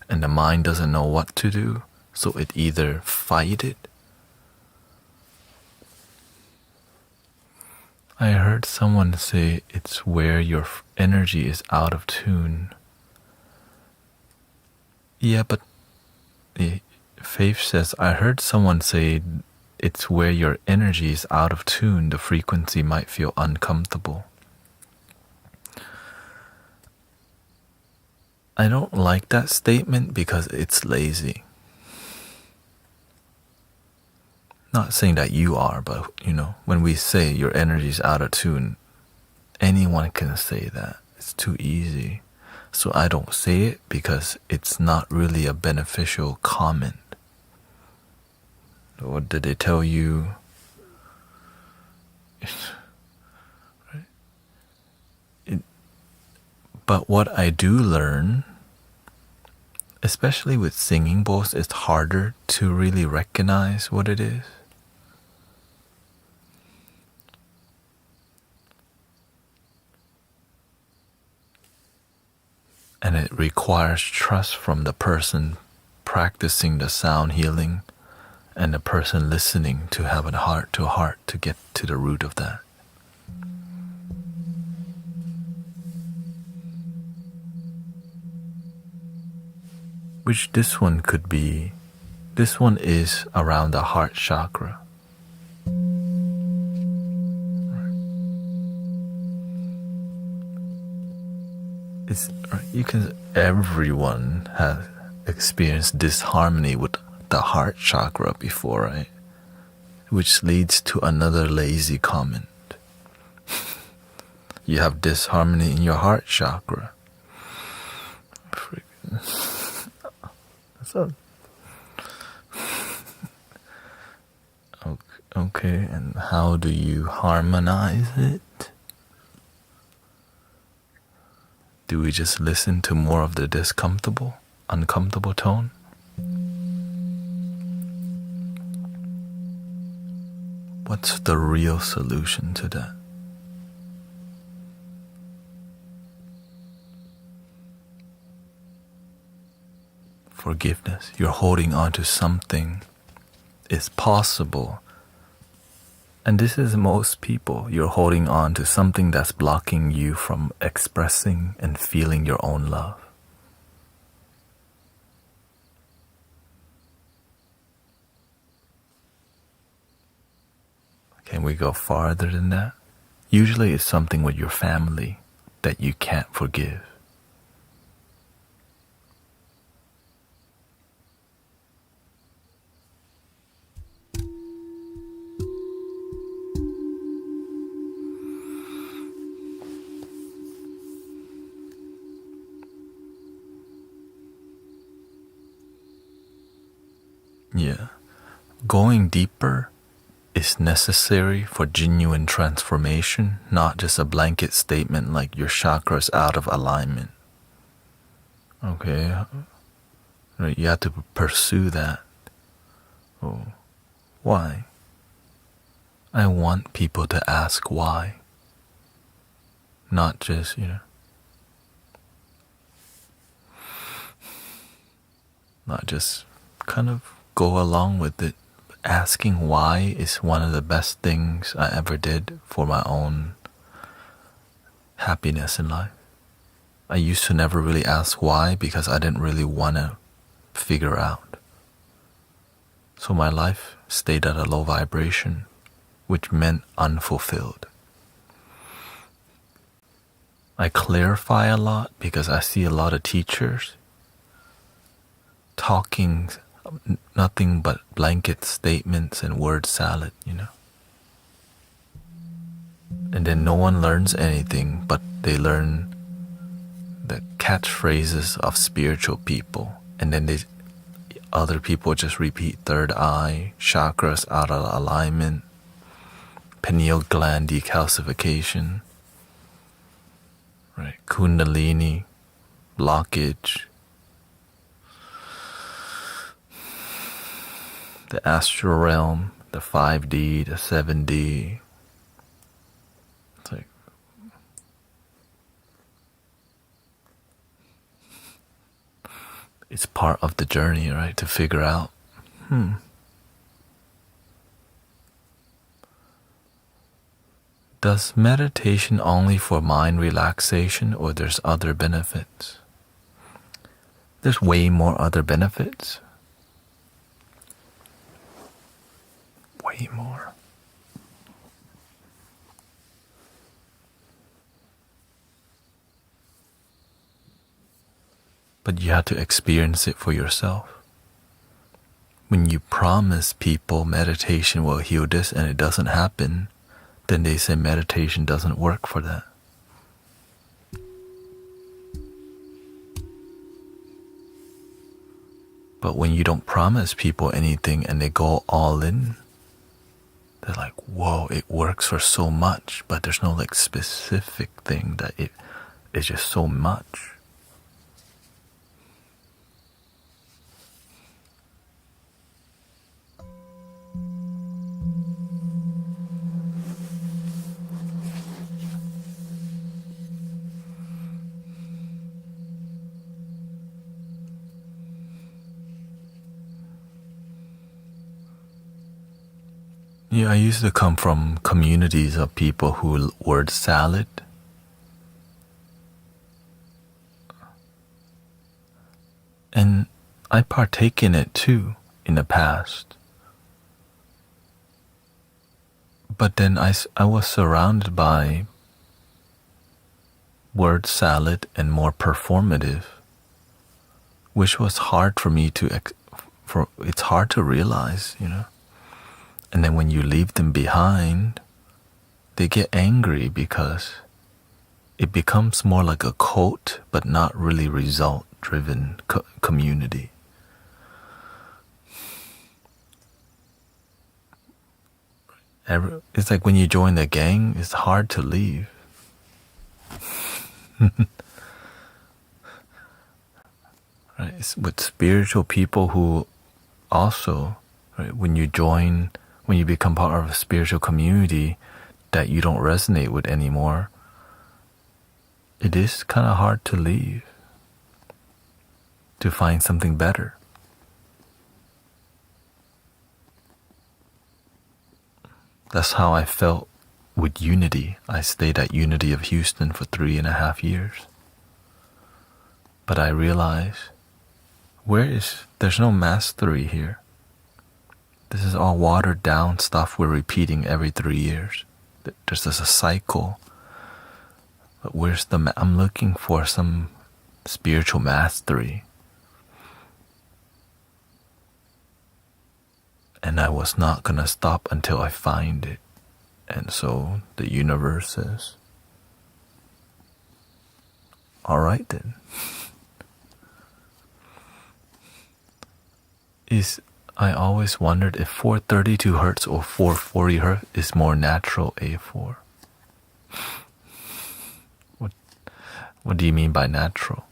and the mind doesn't know what to do, so it either fight it. I heard someone say it's where your energy is out of tune. Yeah, but Faith says, I heard someone say it's where your energy is out of tune, the frequency might feel uncomfortable. I don't like that statement because it's lazy. Not saying that you are, but you know, when we say your energy is out of tune, anyone can say that. It's too easy. So I don't say it because it's not really a beneficial comment. Or did they tell you? Right? But what I do learn, especially with singing bowls, it's harder to really recognize what it is. And it requires trust from the person practicing the sound healing and the person listening to have a heart to heart to get to the root of that. Which this one could be, this one is around the heart chakra. Everyone has experienced disharmony with the heart chakra before, right? Which leads to another lazy comment. You have disharmony in your heart chakra. So, okay, and how do you harmonize it? Do we just listen to more of the uncomfortable tone? What's the real solution to that? Forgiveness. You're holding on to something. It's possible. And this is most people. You're holding on to something that's blocking you from expressing and feeling your own love. Can we go farther than that? Usually it's something with your family that you can't forgive. Yeah. Going deeper is necessary for genuine transformation, not just a blanket statement like your chakras out of alignment. Okay. You have to pursue that. Oh, why? I want people to ask why. Not just, not just kind of go along with it. Asking why is one of the best things I ever did for my own happiness in life. I used to never really ask why because I didn't really want to figure out. So my life stayed at a low vibration, which meant unfulfilled. I clarify a lot because I see a lot of teachers talking nothing but blanket statements and word salad, And then no one learns anything, but they learn the catchphrases of spiritual people. And then other people just repeat third eye, chakras out of alignment, pineal gland decalcification, right? Kundalini, blockage. the astral realm, the 5D, the 7D. It's like, it's part of the journey, right? To figure out, does meditation only for mind relaxation, or there's other benefits? There's way more other benefits. Way more. But you have to experience it for yourself. When you promise people meditation will heal this and it doesn't happen, then they say meditation doesn't work for that. But when you don't promise people anything and they go all in, they're like, whoa, it works for so much, but there's no like specific thing that it is just so much. Yeah, I used to come from communities of people who word salad. And I partake in it too in the past. But then I was surrounded by word salad and more performative, which was hard for me to, it's hard to realize, you know. And then when you leave them behind, they get angry because it becomes more like a cult, but not really result-driven community. It's like when you join the gang, it's hard to leave. Right? It's with spiritual people who also, right, when you become part of a spiritual community that you don't resonate with anymore, it is kind of hard to leave, to find something better. That's how I felt with Unity. I stayed at Unity of Houston for 3.5 years. But I realized, there's no mastery here. This is all watered down stuff we're repeating every 3 years. There's just a cycle. But I'm looking for some spiritual mastery. And I was not gonna stop until I find it. And so the universe says, all right then. I always wondered if 432 hertz or 440 hertz is more natural A4. What do you mean by natural?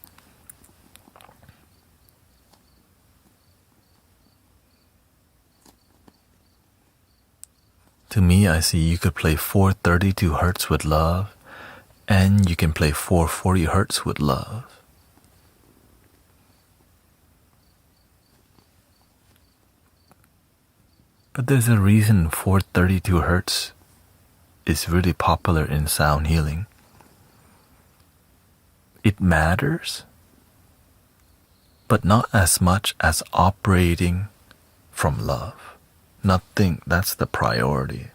To me, I see you could play 432 hertz with love, and you can play 440 hertz with love. But there's a reason 432 hertz is really popular in sound healing. It matters, but not as much as operating from love. Nothing, that's the priority.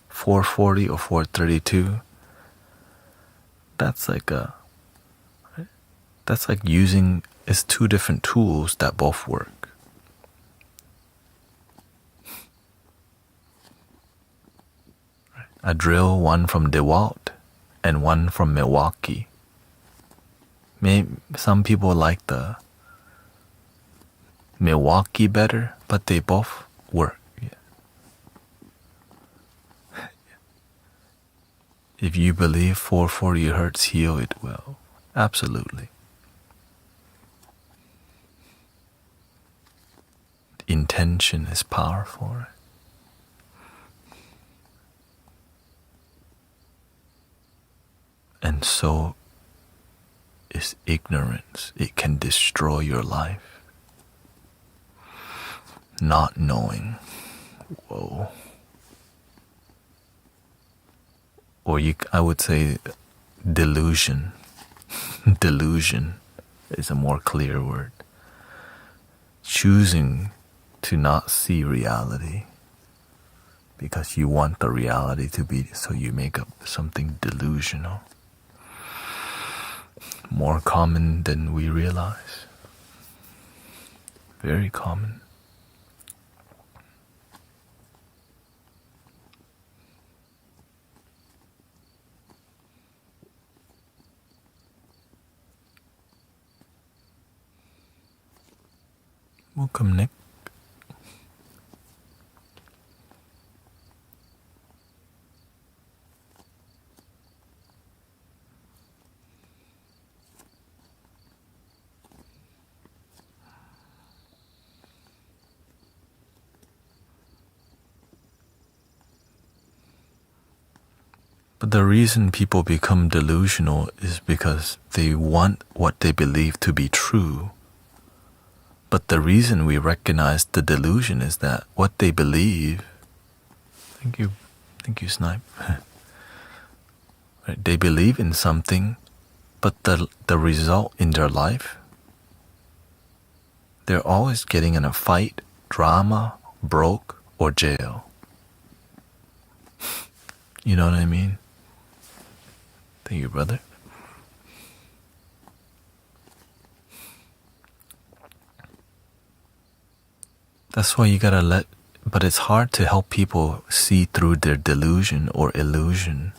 440 or 432, that's like using, it's two different tools that both work. I drill one from DeWalt and one from Milwaukee. Maybe some people like the Milwaukee better, but they both work. Yeah. If you believe 440 hertz heal, it will. Absolutely. intention is powerful, right? And so is ignorance. It can destroy your life. Not knowing. Whoa. Or I would say delusion. Delusion is a more clear word. Choosing to not see reality because you want the reality to be, so you make up something delusional. More common than we realize. Very common. Welcome, Nick. But the reason people become delusional is because they want what they believe to be true. But the reason we recognize the delusion is that what they believe, thank you, Snipe. Right? They believe in something, but the result in their life, they're always getting in a fight, drama, broke, or jail. You know what I mean? Thank you, brother. That's why you gotta but it's hard to help people see through their delusion or illusion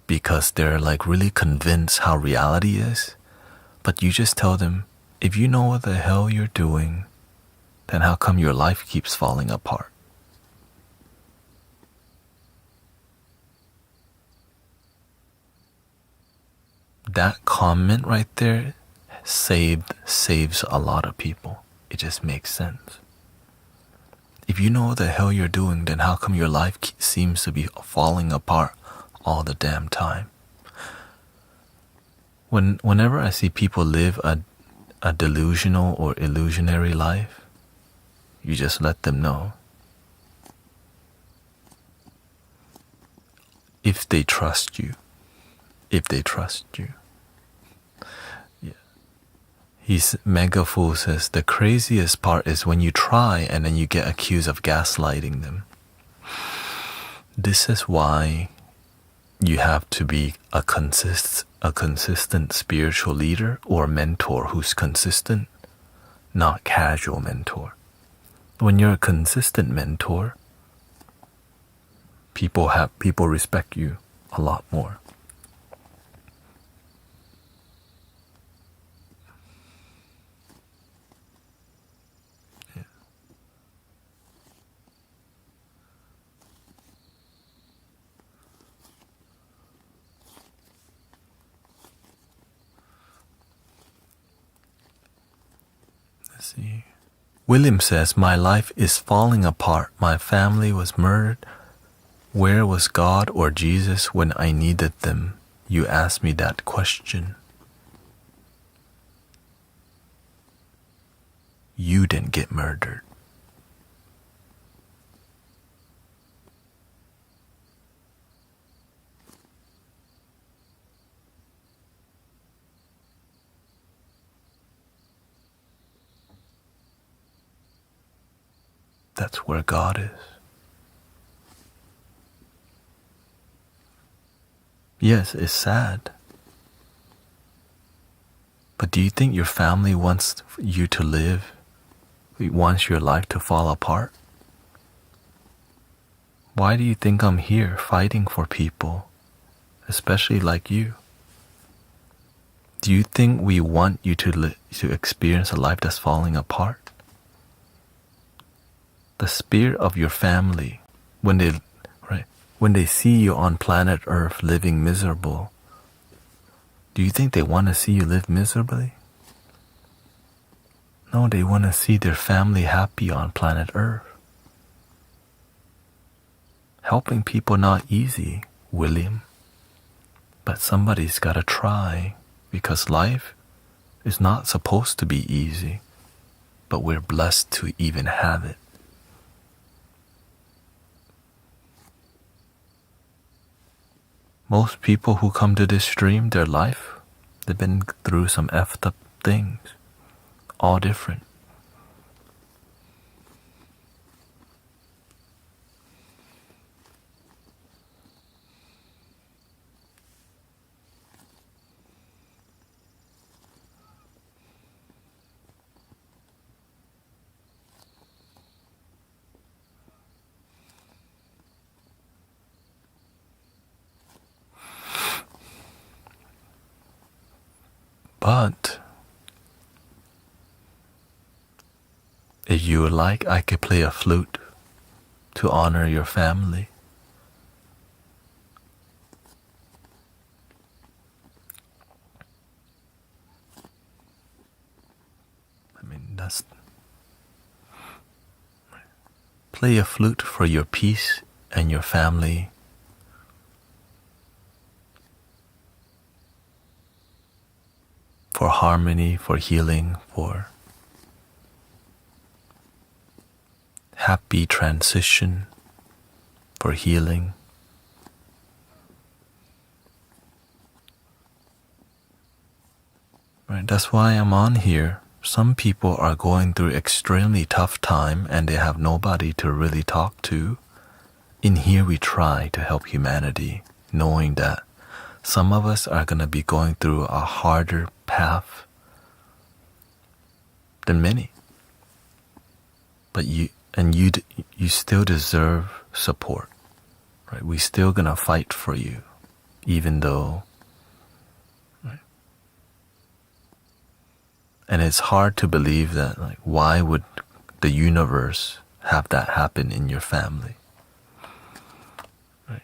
because they're like really convinced how reality is. But you just tell them, if you know what the hell you're doing, then how come your life keeps falling apart? That comment right there saves a lot of people. It just makes sense. If you know what the hell you're doing, then how come your life seems to be falling apart all the damn time? Whenever I see people live a delusional or illusionary life, you just let them know. If they trust you. Megafool says the craziest part is when you try and then you get accused of gaslighting them. This is why you have to be a consistent spiritual leader or mentor who's consistent, not casual mentor. When you're a consistent mentor, people respect you a lot more. See. William says, my life is falling apart. My family was murdered. Where was God or Jesus when I needed them? You asked me that question. You didn't get murdered. That's where God is. Yes, it's sad. But do you think your family wants you to live? Wants your life to fall apart? Why do you think I'm here fighting for people, especially like you? Do you think we want you to experience a life that's falling apart? The spirit of your family, when they see you on planet Earth living miserable, do you think they want to see you live miserably? No, they want to see their family happy on planet Earth. Helping people not easy, William. But somebody's got to try, because life is not supposed to be easy, but we're blessed to even have it. Most people who come to this stream, their life, they've been through some effed up things, all different. But if you would like, I could play a flute to honor your family. I mean, that's... Play a flute for your peace and your family. For harmony, for healing, for happy transition, for healing. Right, that's why I'm on here. Some people are going through extremely tough time and they have nobody to really talk to. In here we try to help humanity, knowing that some of us are going to be going through a harder path than many. But you still deserve support, right? We still going to fight for you, even though, right? And it's hard to believe that, like, why would the universe have that happen in your family? Right?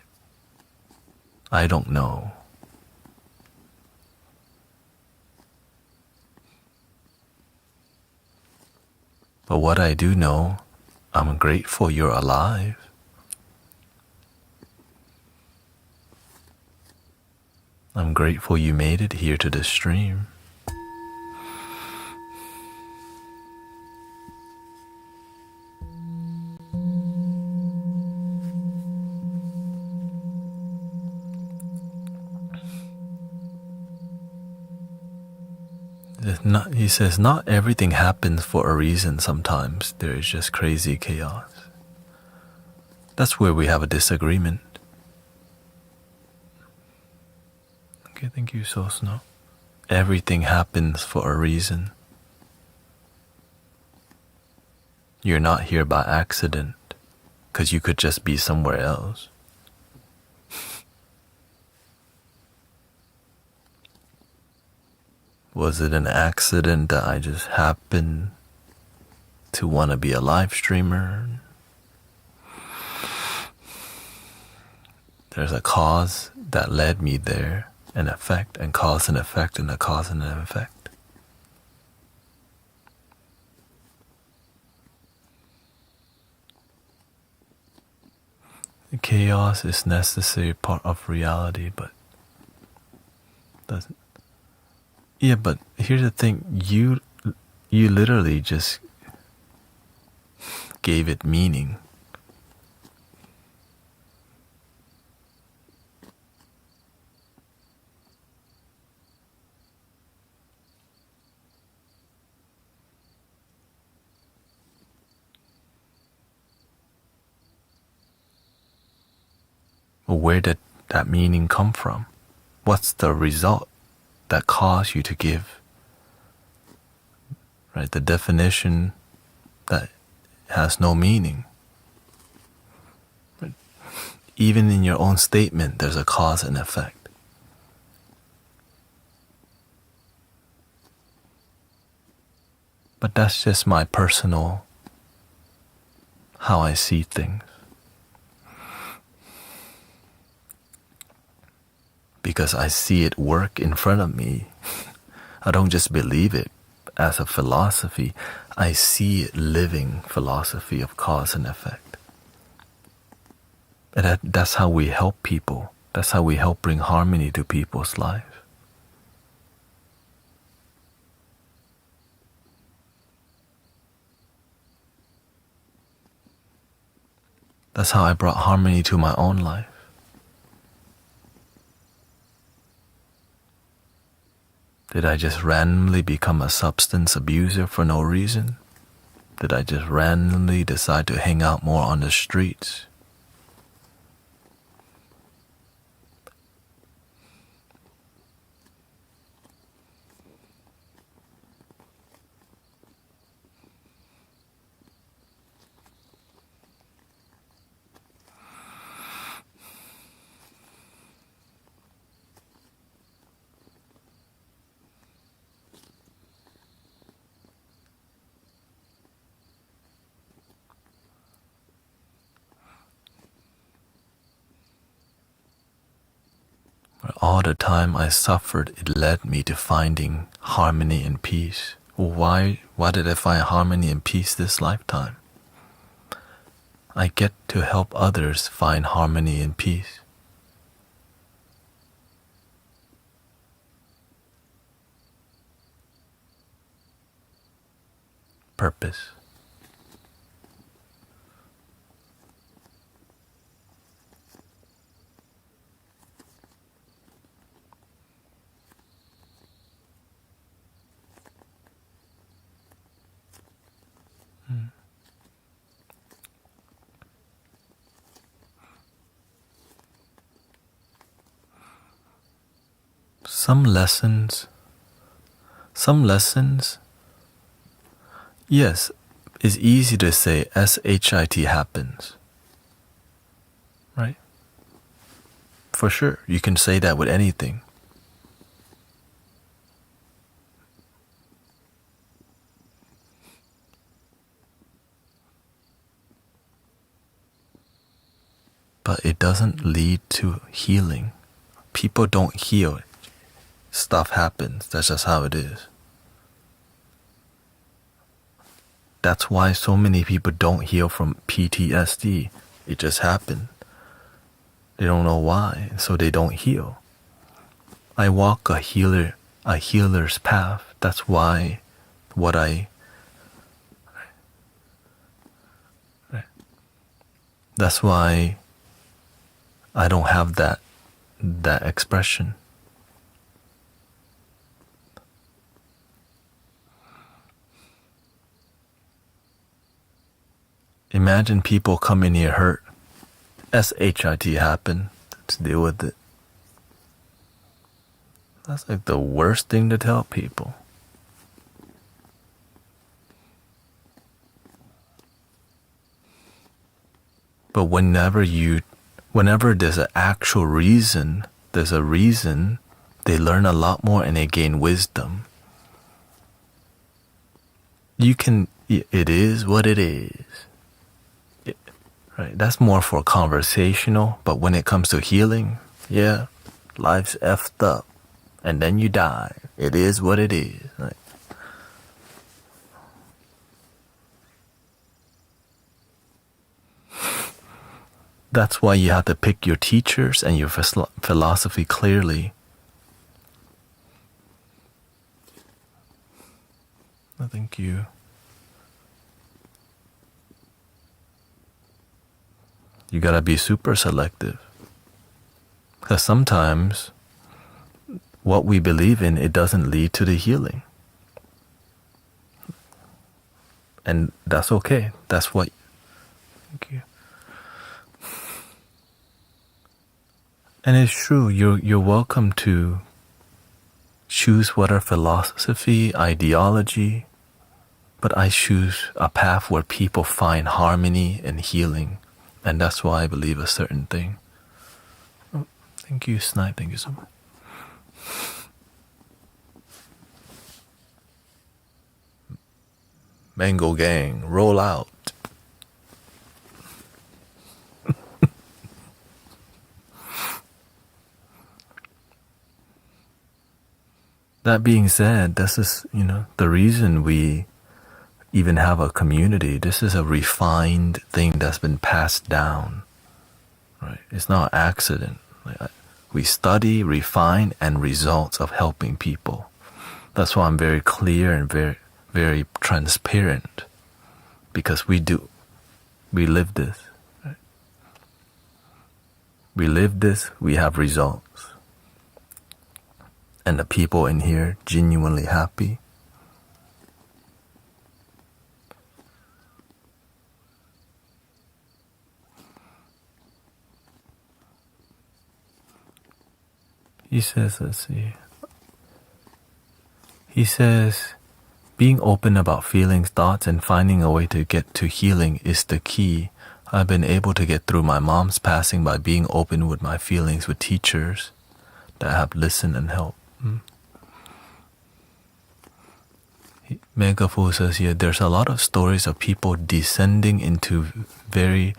I don't know. But what I do know, I'm grateful you're alive. I'm grateful you made it here to the stream. He says, not everything happens for a reason sometimes. There is just crazy chaos. That's where we have a disagreement. Okay, thank you, So Snow. Everything happens for a reason. You're not here by accident, because you could just be somewhere else. Was it an accident that I just happened to want to be a live streamer? There's a cause that led me there, an effect, and cause and effect, and a cause and an effect. The chaos is necessary part of reality, but doesn't. Yeah, but here's the thing, you literally just gave it meaning. Where did that meaning come from? What's the result that caused you to give? Right, the definition that has no meaning. Right. Even in your own statement, there's a cause and effect. But that's just my personal, how I see things. Because I see it work in front of me. I don't just believe it as a philosophy. I see it living philosophy of cause and effect. And that's how we help people. That's how we help bring harmony to people's lives. That's how I brought harmony to my own life. Did I just randomly become a substance abuser for no reason? Did I just randomly decide to hang out more on the streets? All the time I suffered, it led me to finding harmony and peace. Why did I find harmony and peace this lifetime? I get to help others find harmony and peace. Purpose. Some lessons, yes, it's easy to say SHIT happens, right? For sure, you can say that with anything. But it doesn't lead to healing. People don't heal. Stuff happens. That's just how it is. That's why so many people don't heal from PTSD. It just happened. They don't know why, so they don't heal. I walk a healer's path. That's why that's why I don't have that expression. Imagine people come in here hurt. SHIT happen. Let's deal with it. That's like the worst thing to tell people. But whenever there's an actual reason, they learn a lot more and they gain wisdom. It is what it is. Right, that's more for conversational, but when it comes to healing, yeah, life's effed up, and then you die. It is what it is. Right? That's why you have to pick your teachers and your philosophy clearly. Thank you. You gotta be super selective. Because sometimes what we believe in, it doesn't lead to the healing. And that's okay. That's what. Thank you. And it's true, you're welcome to choose whatever philosophy, ideology, but I choose a path where people find harmony and healing. And that's why I believe a certain thing. Oh, thank you, Snipe. Thank you so much. Mango Gang, roll out. That being said, this is, the reason we even have a community. This is a refined thing that's been passed down, right? It's not an accident. We study, refine, and results of helping people. That's why I'm very clear and very, very transparent, because we live this. Right? We live this, we have results. And the people in here genuinely happy. He says, let's see. He says, being open about feelings, thoughts, and finding a way to get to healing is the key. I've been able to get through my mom's passing by being open with my feelings with teachers that have listened and helped. Megafu says here, there's a lot of stories of people descending into very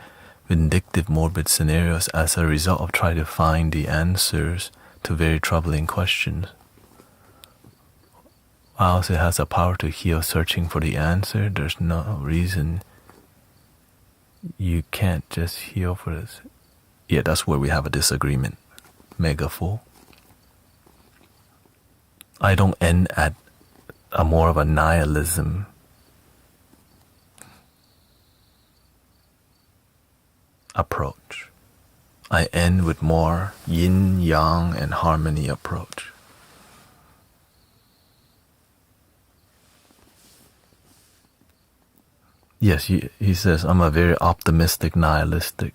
vindictive, morbid scenarios as a result of trying to find the answers to very troubling questions. Whilst it has a power to heal searching for the answer, there's no reason you can't just heal for this. Yeah, that's where we have a disagreement. Megafu. I don't end at a more of a nihilism. Approach. I end with more yin, yang, and harmony approach. Yes, he says, I'm a very optimistic nihilistic.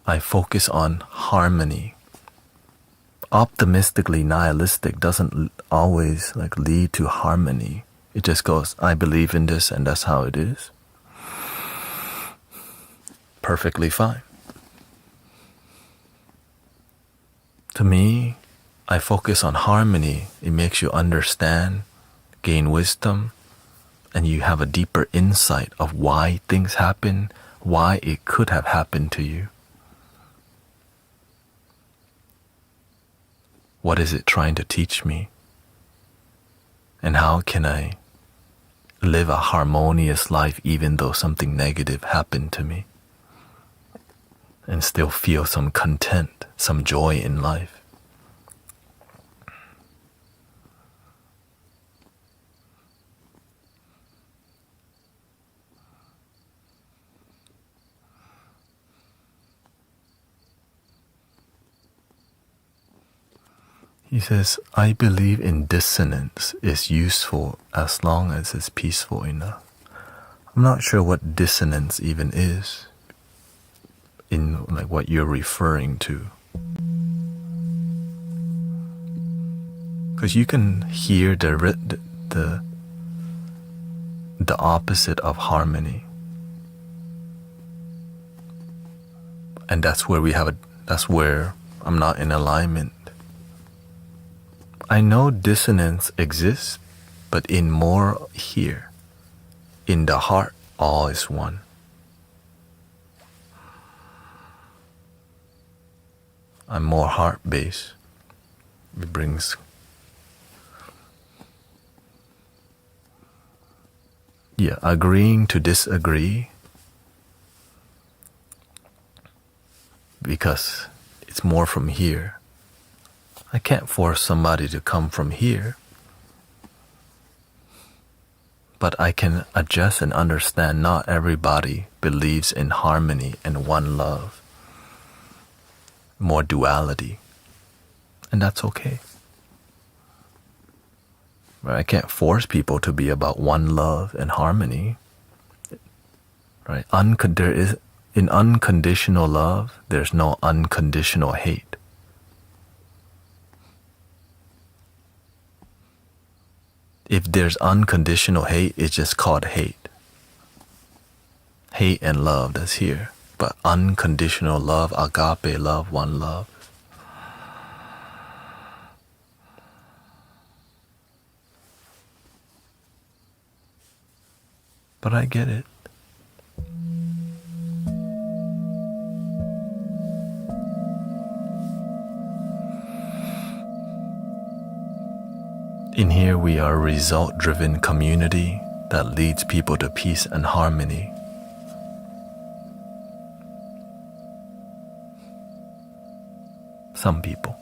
I focus on harmony. Optimistically nihilistic doesn't always lead to harmony. It just goes, I believe in this and that's how it is. Perfectly fine. To me, I focus on harmony. It makes you understand, gain wisdom, and you have a deeper insight of why things happen, why it could have happened to you. What is it trying to teach me? And how can I live a harmonious life even though something negative happened to me? And still feel some content, some joy in life. He says, I believe in dissonance is useful as long as it's peaceful enough. I'm not sure what dissonance even is in what you're referring to. Because you can hear the opposite of harmony. And that's where I'm not in alignment. I know dissonance exists, but in more here. In the heart, all is one. I'm more heart-based. It brings... Yeah, agreeing to disagree. Because it's more from here. I can't force somebody to come from here. But I can adjust and understand not everybody believes in harmony and one love. More duality. And that's okay. Right? I can't force people to be about one love and harmony. Right? In unconditional love, there's no unconditional hate. If there's unconditional hate, it's just called hate. Hate and love, that's here. But unconditional love, agape love, one love. But I get it. In here, we are a result-driven community that leads people to peace and harmony. Some people.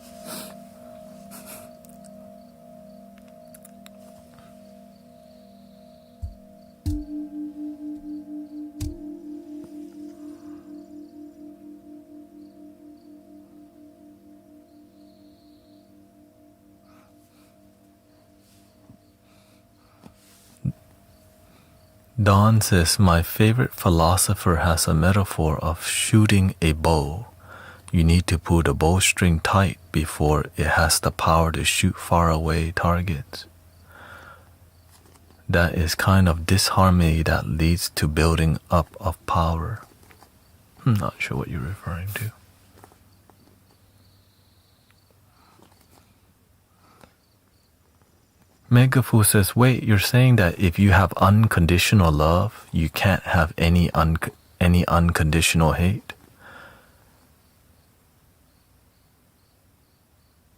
Dawn says, my favorite philosopher has a metaphor of shooting a bow. You need to pull the bowstring tight before it has the power to shoot far away targets. That is kind of disharmony that leads to building up of power. I'm not sure what you're referring to. Megafu says, wait, you're saying that if you have unconditional love, you can't have any unconditional hate?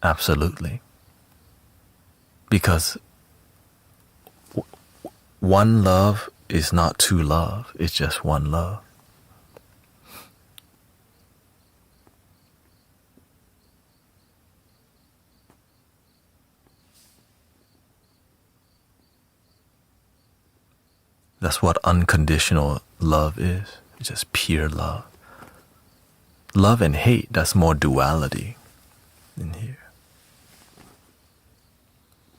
Absolutely. Because one love is not two love, it's just one love. That's what unconditional love is. It's just pure love. Love and hate, that's more duality in here.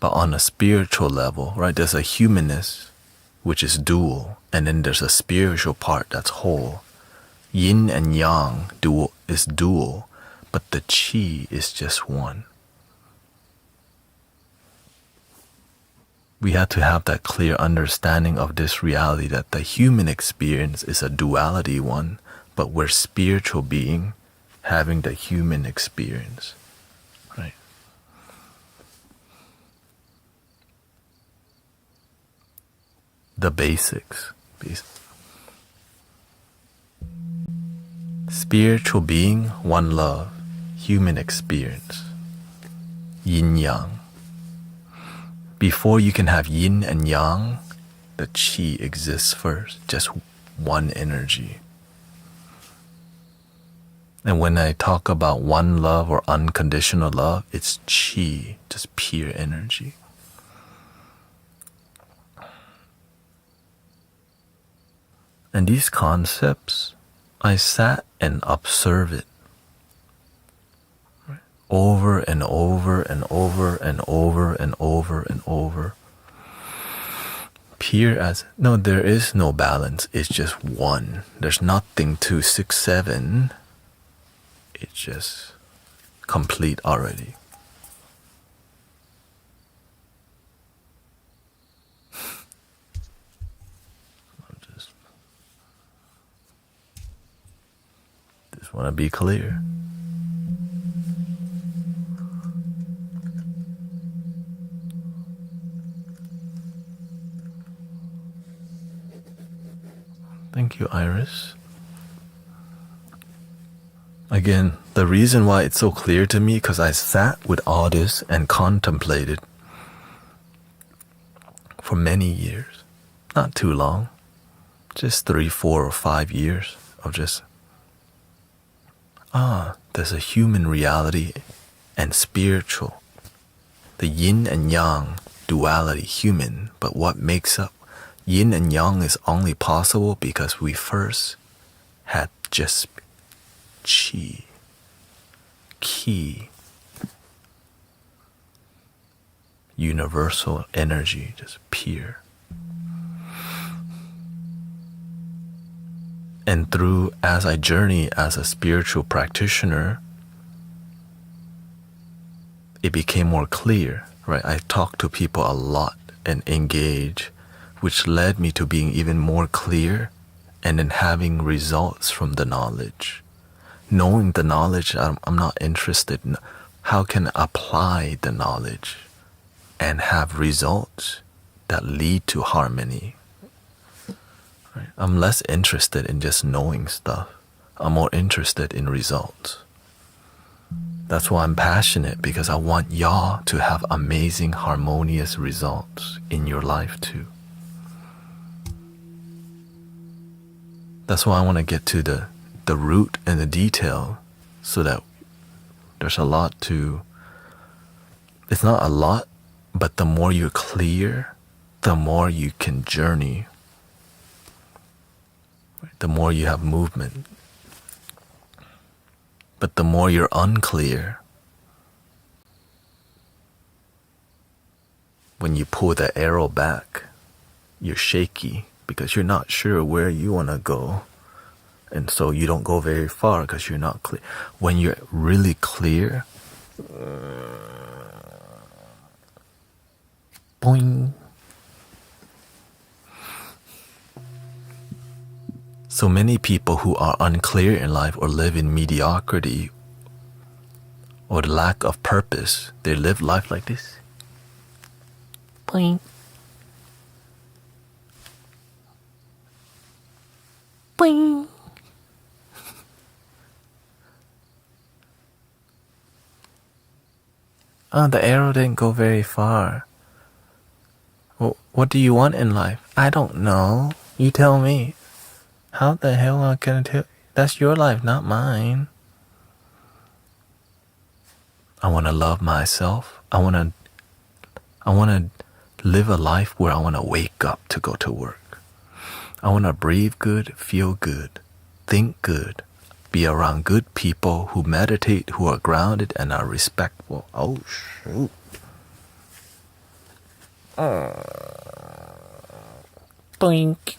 But on a spiritual level, right, there's a humanness which is dual, and then there's a spiritual part that's whole. Yin and yang is dual, but the chi is just one. We have to have that clear understanding of this reality that the human experience is a duality one, but we're spiritual being having the human experience, right? The basics. Spiritual being, one love, human experience, yin yang. Before you can have yin and yang, the chi exists first, just one energy. And when I talk about one love or unconditional love, it's chi, just pure energy. And these concepts, I sat and observed it. Over and over and over and over and over and over. Pure as, no, there is no balance. It's just one. There's nothing 2, 6, 7. It's just complete already. Just want to be clear. Thank you, Iris. Again, the reason why it's so clear to me, because I sat with all this and contemplated for many years. Not too long. Just 3, 4, or 5 years of just, there's a human reality and spiritual. The yin and yang duality, human, but what makes up yin and yang is only possible because we first had just chi, ki, universal energy, just pure. And through, as I journey as a spiritual practitioner, it became more clear, right? I talk to people a lot and engage, which led me to being even more clear and then having results from the knowledge. Knowing the knowledge, I'm not interested in how can I apply the knowledge and have results that lead to harmony. Right? I'm less interested in just knowing stuff. I'm more interested in results. That's why I'm passionate, because I want y'all to have amazing, harmonious results in your life too. That's why I want to get to the root and the detail, so that there's a lot to, it's not a lot, but the more you're clear, the more you can journey, the more you have movement. But the more you're unclear, when you pull the arrow back, you're shaky because you're not sure where you want to go. And so you don't go very far because you're not clear. When you're really clear, boing. So many people who are unclear in life or live in mediocrity or the lack of purpose, they live life like this. Boing. Boing. Oh, the arrow didn't go very far. Well, what do you want in life? I don't know. You tell me. How the hell am I gonna tell? That's your life, not mine. I want to love myself. I want to live a life where I want to wake up to go to work. I want to breathe good, feel good, think good, be around good people who meditate, who are grounded and are respectful. Oh, shoot. Boink.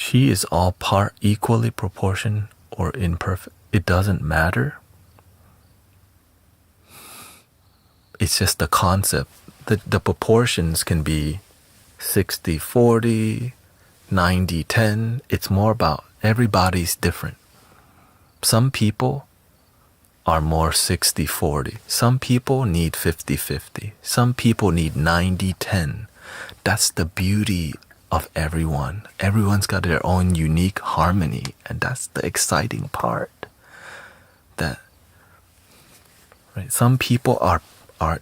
Chi is all part, equally proportioned or imperfect. It doesn't matter. It's just the concept. The proportions can be 60-40, 90-10. It's more about everybody's different. Some people are more 60-40. Some people need 50-50. Some people need 90-10. That's the beauty of everyone. Everyone's got their own unique harmony, and that's the exciting part. That, right? Some people are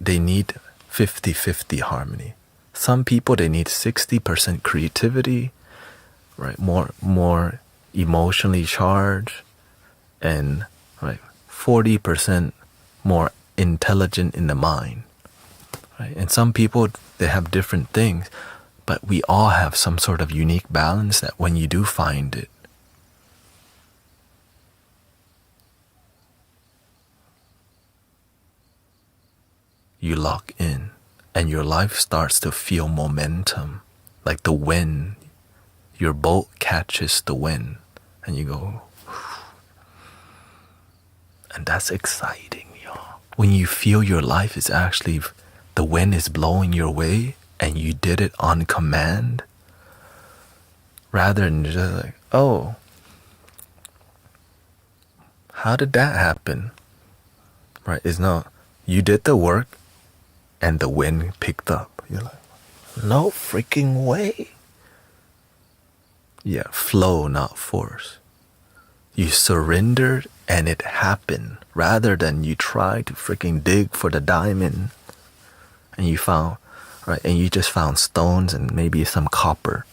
they need 50-50 harmony. Some people, they need 60% creativity, right? More emotionally charged, and right, 40% more intelligent in the mind, right? And some people, they have different things, but we all have some sort of unique balance that when you do find it, you lock in and your life starts to feel momentum, like the wind. Your boat catches the wind and you go, and that's exciting, y'all. When you feel your life is actually, the wind is blowing your way and you did it on command, rather than just like, oh, how did that happen? Right? It's not, you did the work and the wind picked up. You're like, no freaking way. Yeah, flow, not force. You surrendered and it happened, rather than you try to freaking dig for the diamond and you found, right, and you just found stones and maybe some copper.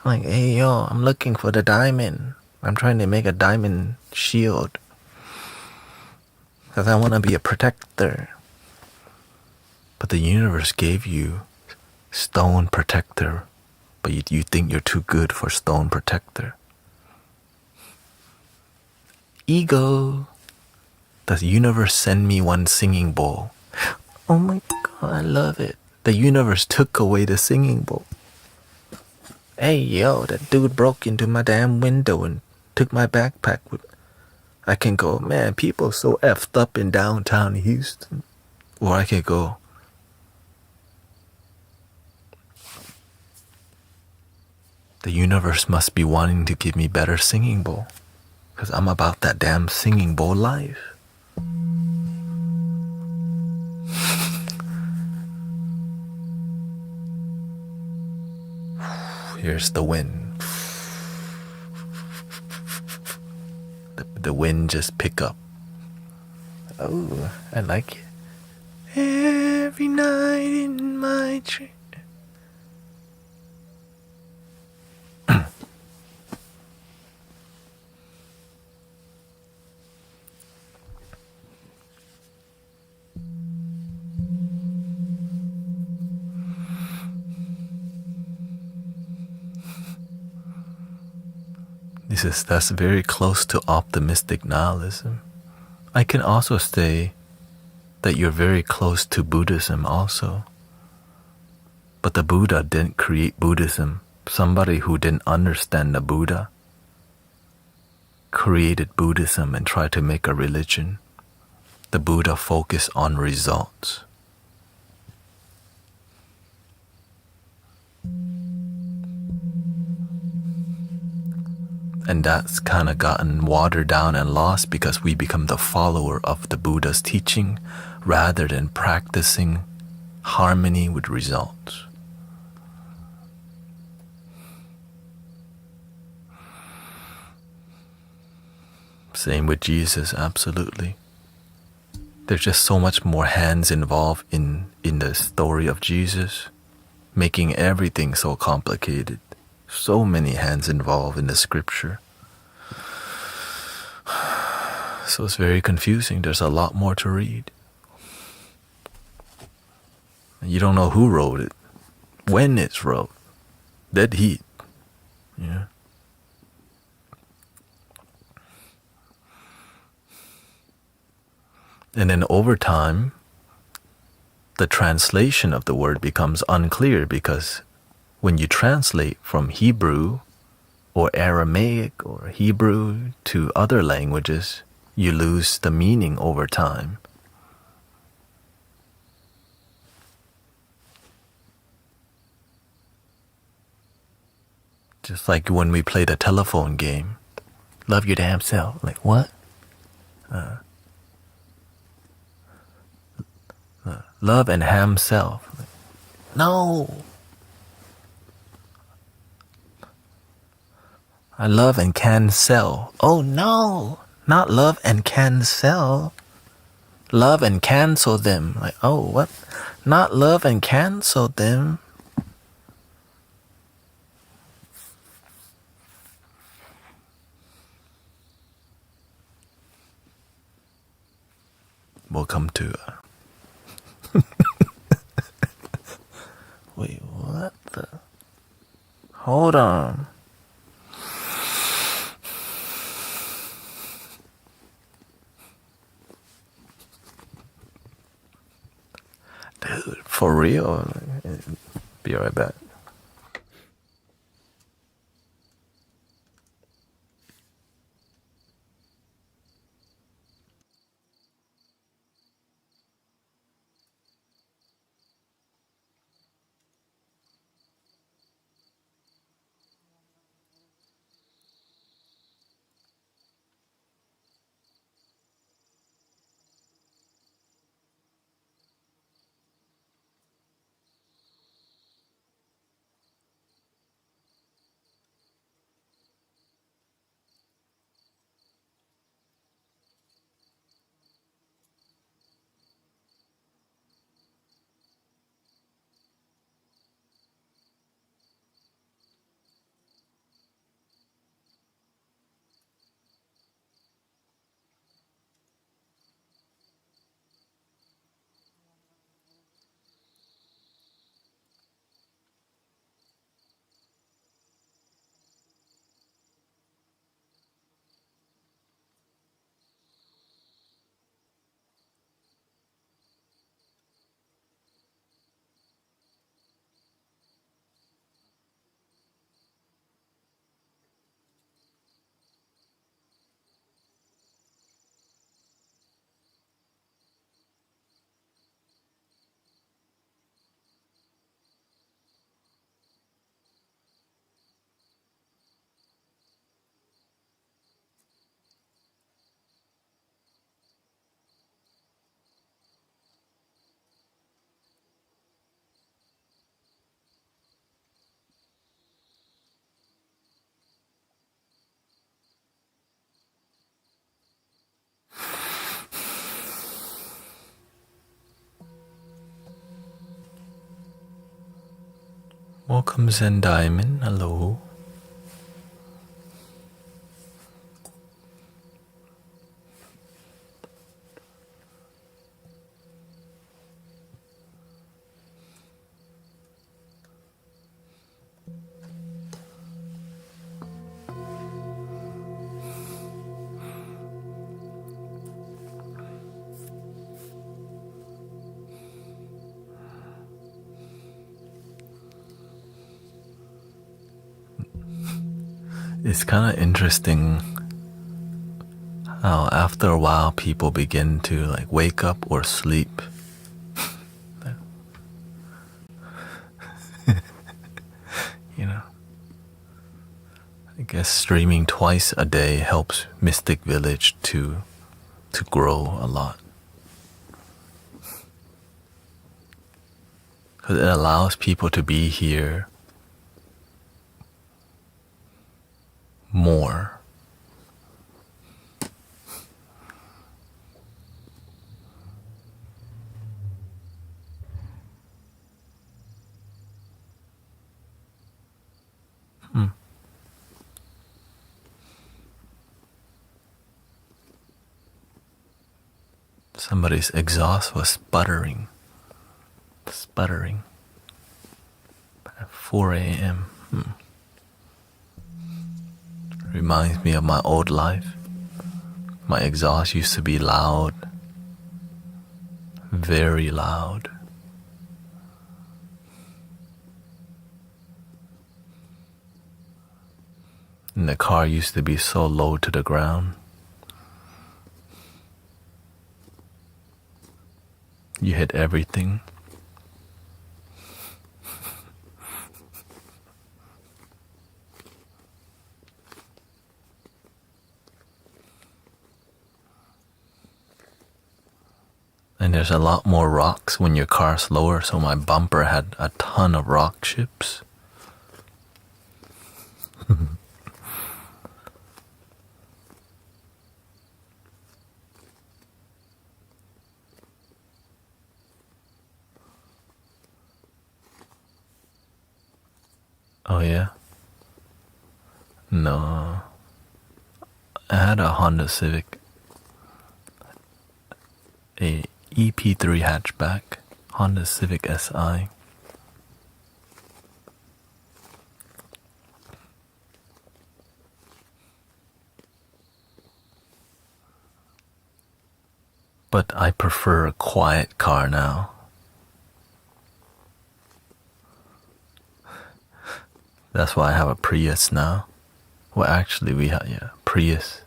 I'm like, hey yo, I'm looking for the diamond. I'm trying to make a diamond shield because I want to be a protector. But the universe gave you stone protector, but you think you're too good for stone protector. Ego. The universe send me one singing bowl. Oh my God, I love it. The universe took away the singing bowl. Hey yo, that dude broke into my damn window and took my backpack with. I can go, man, people so effed up in downtown Houston. Or I can go, the universe must be wanting to give me better singing bowl, because I'm about that damn singing bowl life. Here's the wind. The wind just pick up. Oh, I like it. Every night in my dream. That's very close to optimistic nihilism. I can also say that you're very close to Buddhism also. But the Buddha didn't create Buddhism. Somebody who didn't understand the Buddha created Buddhism and tried to make a religion. The Buddha focused on results. And that's kind of gotten watered down and lost because we become the follower of the Buddha's teaching rather than practicing harmony with results. Same with Jesus, absolutely. There's just so much more hands involved in the story of Jesus, making everything so complicated. So many hands involved in the scripture. So it's very confusing. There's a lot more to read. You don't know who wrote it, when it's wrote. Dead heat. Yeah. And then over time, the translation of the word becomes unclear because when you translate from Hebrew or Aramaic or Hebrew to other languages, you lose the meaning over time. Just like when we played a telephone game. Love your damn self. Like, what? Love and ham self. Like, no. I love and can sell. Oh no. Not love and can sell. Love and cancel them. Like, oh, what? Not love and cancel them. We'll come to. Wait, what the? Hold on. Dude, for real? Be right back. Welcome Zen Diamond, hello. It's kind of interesting how after a while people begin to like wake up or sleep. You know, I guess streaming twice a day helps Mystic Village to grow a lot. Because it allows people to be here more. Somebody's exhaust was sputtering at 4 a.m. Reminds me of my old life. My exhaust used to be loud, very loud. And the car used to be so low to the ground. You hit everything. And there's a lot more rocks when your car's lower, so my bumper had a ton of rock chips. Oh yeah? No. I had a Honda Civic. A EP3 hatchback. Honda Civic SI. But I prefer a quiet car now. That's why I have a Prius now. Well, actually, we have, Prius.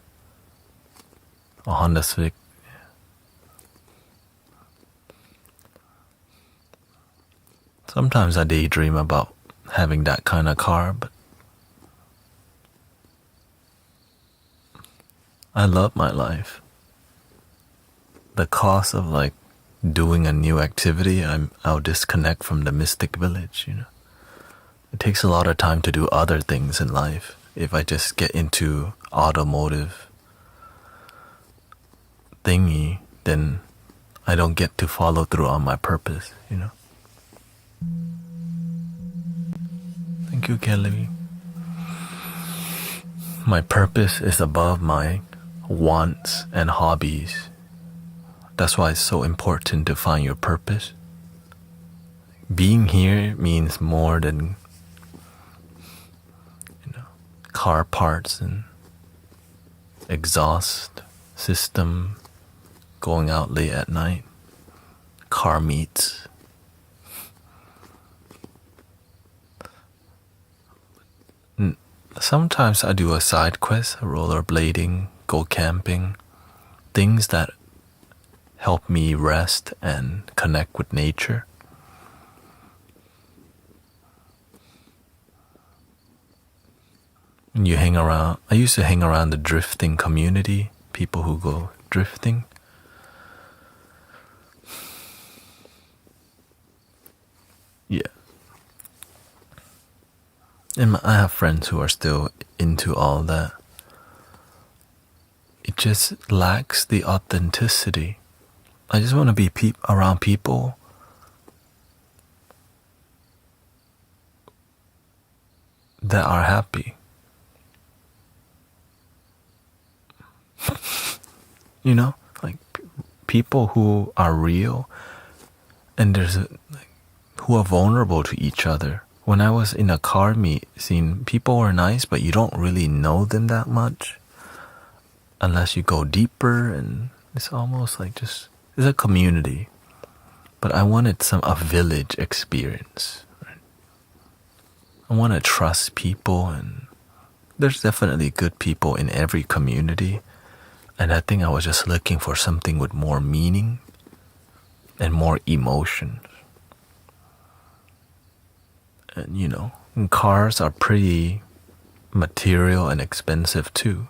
A Honda Civic. Sometimes I daydream about having that kind of car, but I love my life. The cost of like doing a new activity, I'll disconnect from the Mystic Village, you know. It takes a lot of time to do other things in life. If I just get into automotive thingy, then I don't get to follow through on my purpose, you know. Thank you, Kelly. My purpose is above my wants and hobbies. That's why it's so important to find your purpose. Being here means more than car parts and exhaust system, going out late at night, car meets. Sometimes I do a side quest, rollerblading, go camping, things that help me rest and connect with nature. You hang around. I used to hang around the drifting community, people who go drifting. Yeah. And I have friends who are still into all that. It just lacks the authenticity. I just want to be around people that are happy. You know, like people who are real, and who are vulnerable to each other. When I was in a car meet scene, people were nice, but you don't really know them that much unless you go deeper, and it's almost like it's a community. But I wanted a village experience. Right? I want to trust people, and there's definitely good people in every community. And I think I was just looking for something with more meaning and more emotion. And you know, cars are pretty material and expensive too.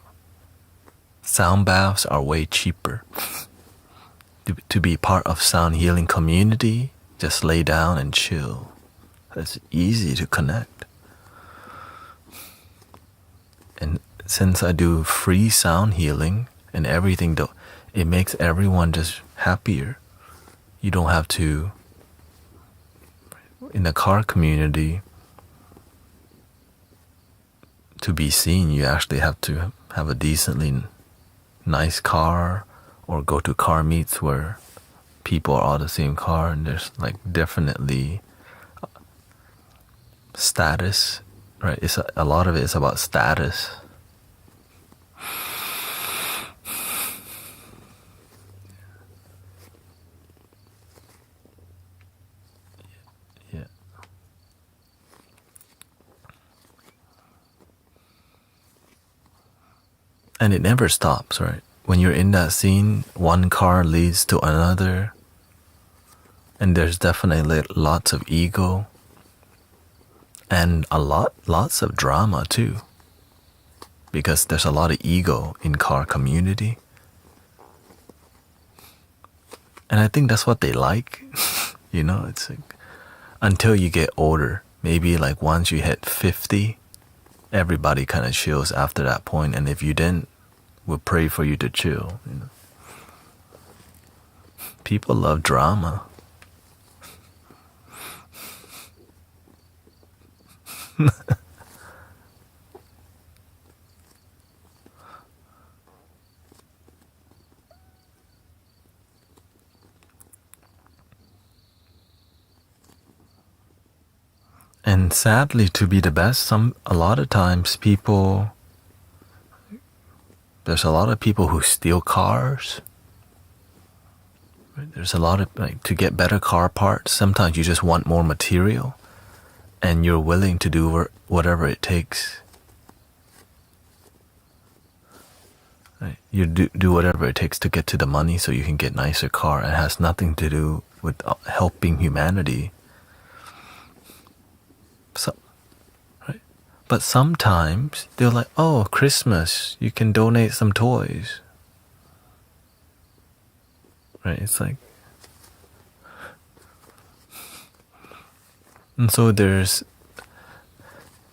Sound baths are way cheaper. To be part of sound healing community, just lay down and chill. It's easy to connect. And since I do free sound healing and everything, it makes everyone just happier. You don't have to, in the car community, to be seen, you actually have to have a decently nice car, or go to car meets where people are all the same car, and there's like definitely status, right? A lot of it is about status. Yeah. And it never stops, right? When you're in that scene, one car leads to another, and there's definitely lots of ego, and lots of drama too, because there's a lot of ego in car community, and I think that's what they like. You know, it's like, until you get older, maybe like once you hit 50, everybody kind of chills after that point, and if you didn't, we'll pray for you to chill. You know, people love drama. And sadly, to be the best, a lot of times there's a lot of people who steal cars. There's a lot of, like, to get better car parts, sometimes you just want more material, and you're willing to do whatever it takes. Right? You do whatever it takes to get to the money so you can get nicer car. It has nothing to do with helping humanity. So, right? But sometimes they're like, oh, Christmas, you can donate some toys. Right? It's like, and so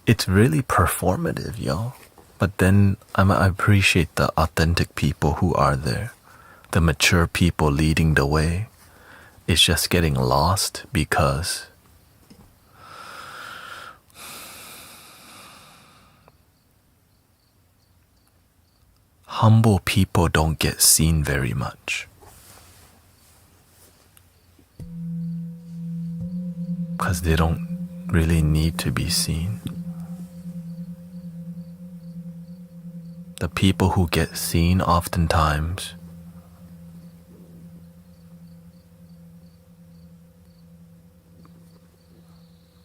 it's really performative, y'all. But then I appreciate the authentic people who are there, the mature people leading the way. It's just getting lost because humble people don't get seen very much. Because they don't really need to be seen. The people who get seen oftentimes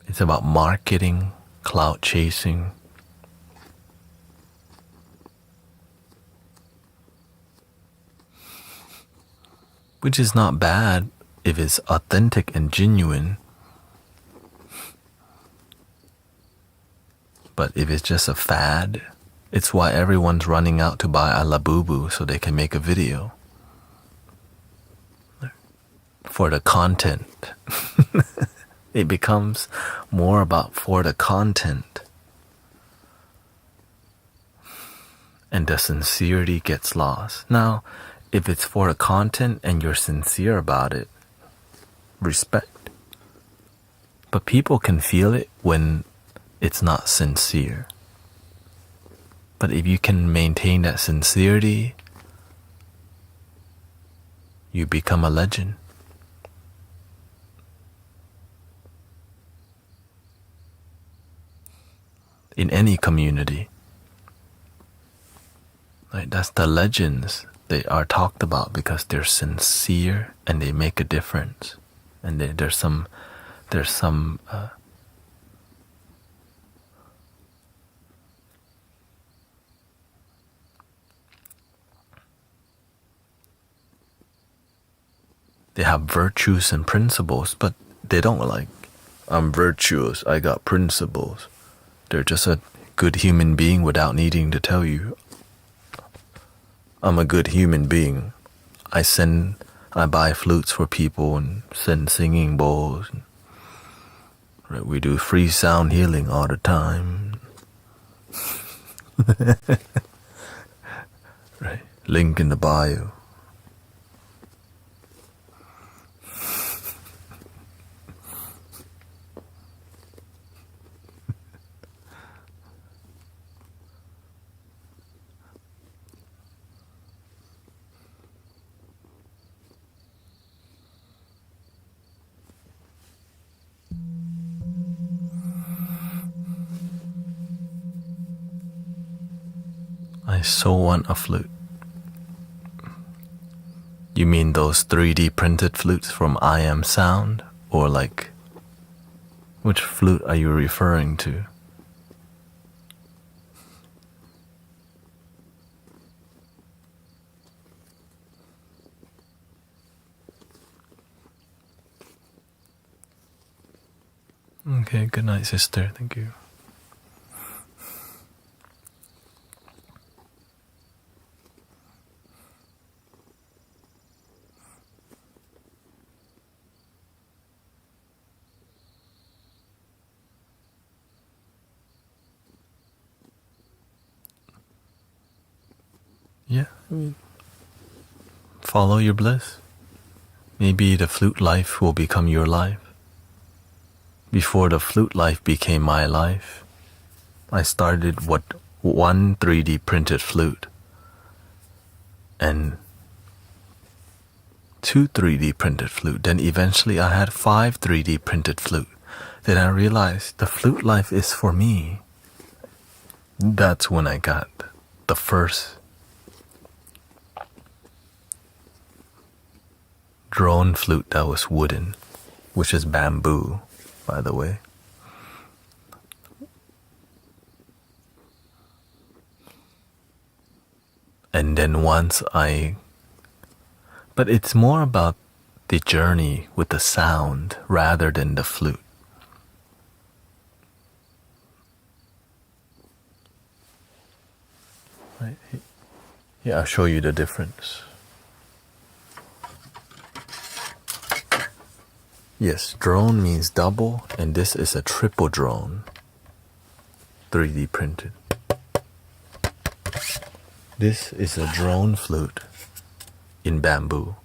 it's about marketing, clout chasing. Which is not bad if it's authentic and genuine. But if it's just a fad, it's why everyone's running out to buy a Labubu so they can make a video. For the content. It becomes more about for the content. And the sincerity gets lost. Now, if it's for the content and you're sincere about it, respect. But people can feel it when it's not sincere. But if you can maintain that sincerity, you become a legend. In any community. Right? That's the legends they are talked about because they're sincere and they make a difference. And there's some they have virtues and principles, but they don't like, I'm virtuous, I got principles. They're just a good human being without needing to tell you, I'm a good human being. I buy flutes for people and send singing bowls. Right, we do free sound healing all the time. Right, link in the bio. I so want a flute. You mean those 3D printed flutes from I Am Sound? Or like, which flute are you referring to? Okay, good night, sister. Thank you. Yeah, I mean, follow your bliss. Maybe the flute life will become your life. Before the flute life became my life, I started with one 3D printed flute and two 3D printed flute. Then eventually I had 5 3D printed flute. Then I realized the flute life is for me. That's when I got the first drone flute that was wooden, which is bamboo, by the way. And then but it's more about the journey with the sound rather than the flute. Right? Yeah, I'll show you the difference. Yes, drone means double, and this is a triple drone, 3D printed. This is a drone flute in bamboo.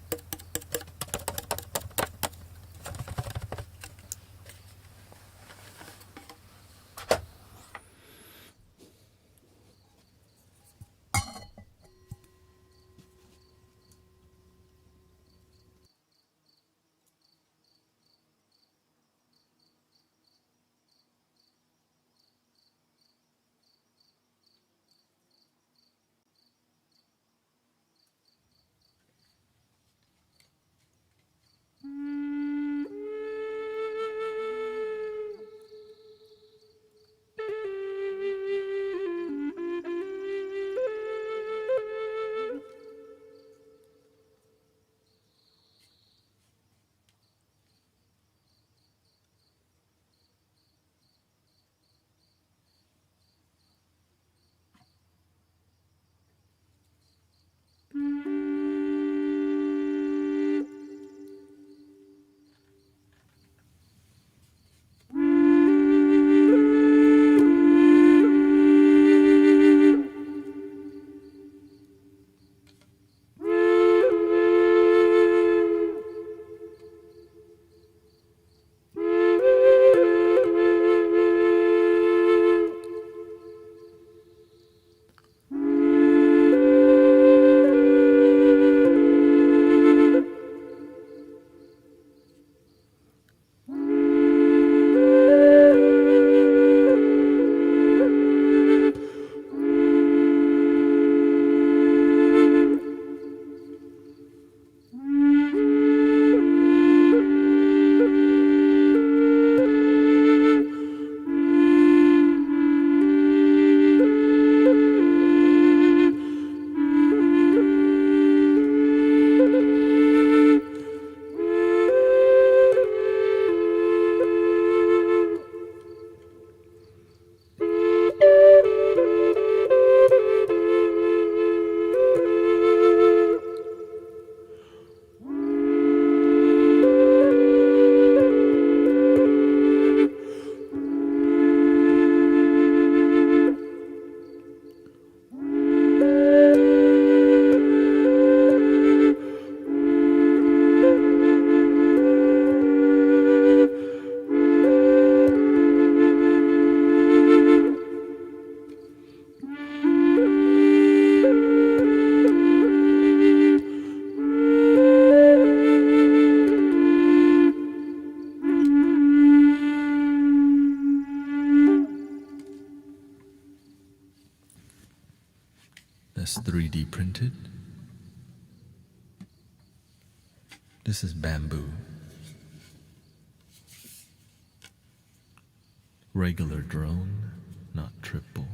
that's 3D printed. This is bamboo. Regular drone, not triple.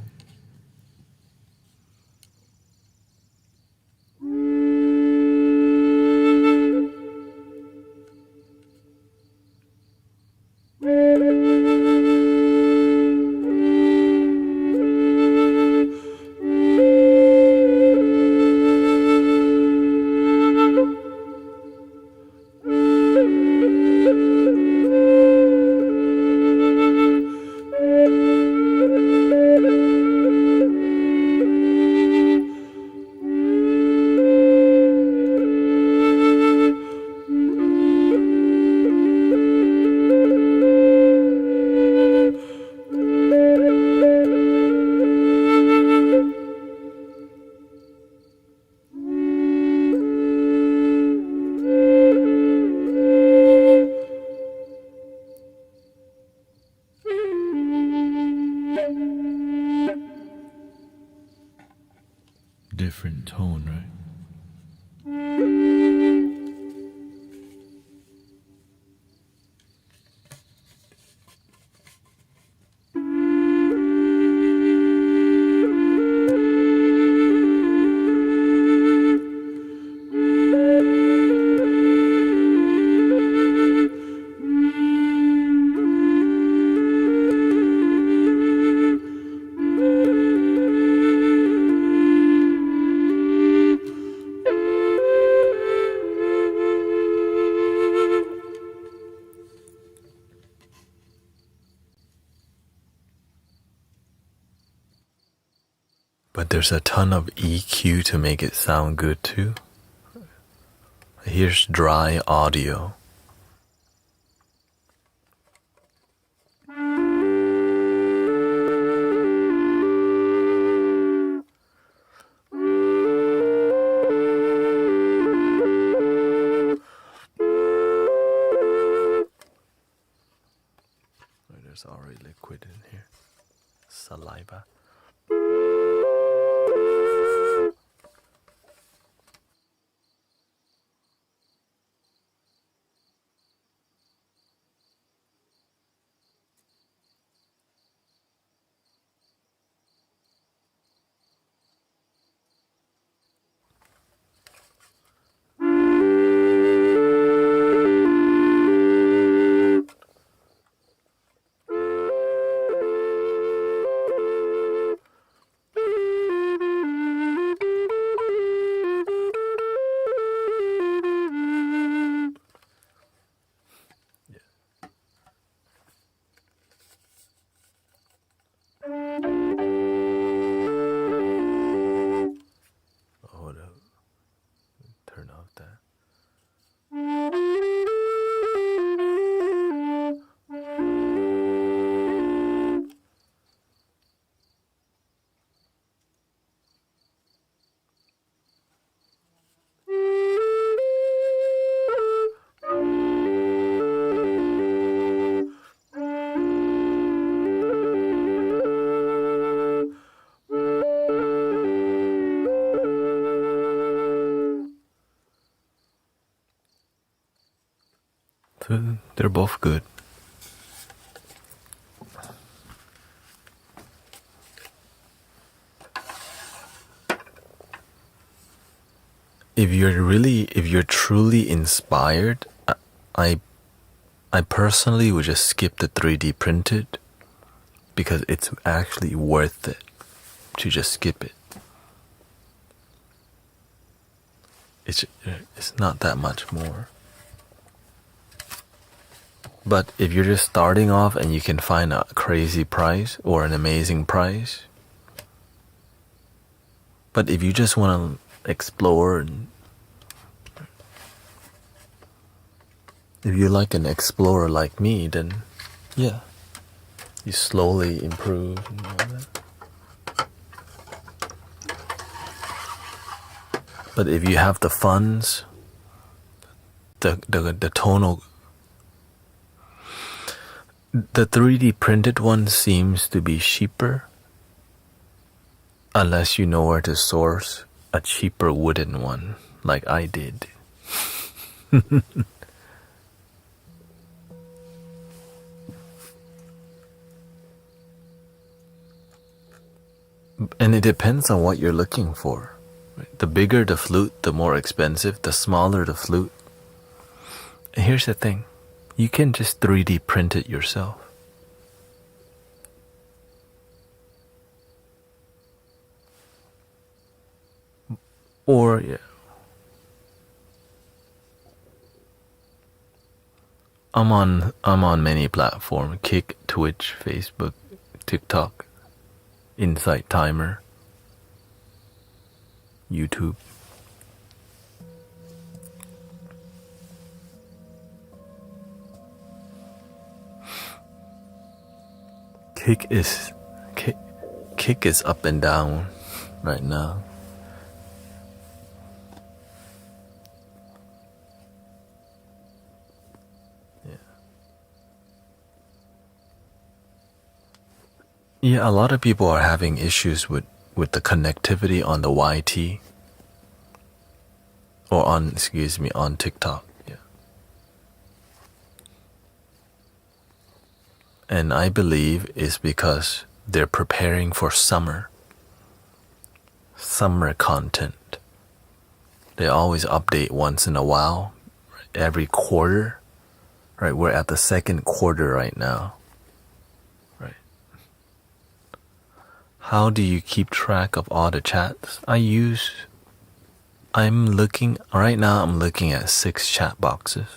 Different tone, right? But there's a ton of EQ to make it sound good too. Here's dry audio. There's already liquid in here. Saliva. Turn off that. So they're both good. If you're truly inspired, I personally would just skip the 3D printed because it's actually worth it to just skip it. It's not that much more. But if you're just starting off and you can find a crazy price or an amazing price, but if you just want to explore, and if you're like an explorer like me, then yeah, you slowly improve and all that. But if you have the funds, the tonal, the 3D printed one seems to be cheaper. Unless you know where to source a cheaper wooden one, like I did. And it depends on what you're looking for. The bigger the flute, the more expensive. The smaller the flute. And here's the thing. You can just 3D print it yourself. Or, yeah. I'm on many platforms. Kick, Twitch, Facebook, TikTok, Insight Timer, YouTube. Kick is up and down right now. Yeah, a lot of people are having issues with the connectivity on the YT or on TikTok. Yeah. And I believe it's because they're preparing for summer content. They always update once in a while, every quarter. Right, we're at the second quarter right now. Right. How do you keep track of all the chats? I'm looking at 6 chat boxes.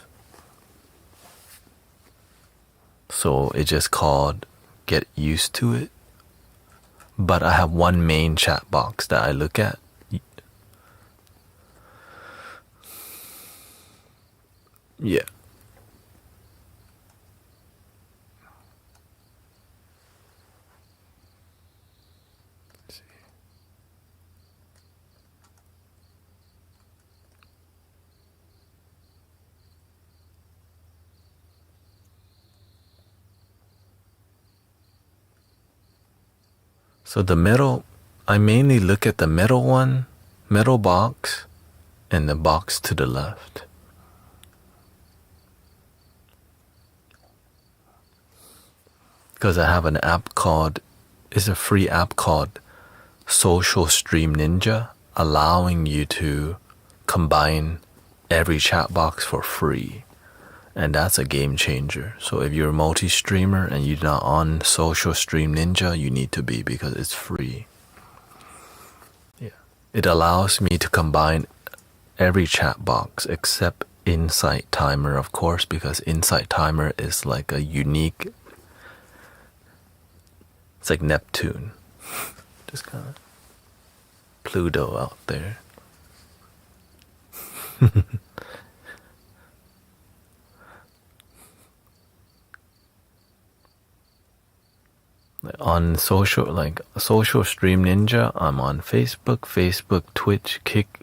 So it just called get used to it. But I have one main chat box that I look at. Yeah. So the middle, I mainly look at the middle box, and the box to the left. Because I have it's a free app called Social Stream Ninja, allowing you to combine every chat box for free. And that's a game changer. So if you're a multi-streamer and you're not on Social Stream Ninja, you need to be, because it's free. Yeah. It allows me to combine every chat box except Insight Timer, of course, because Insight Timer is like a unique, it's like Neptune. Just kind of Pluto out there. On social Stream Ninja, I'm on Facebook, Twitch, Kick,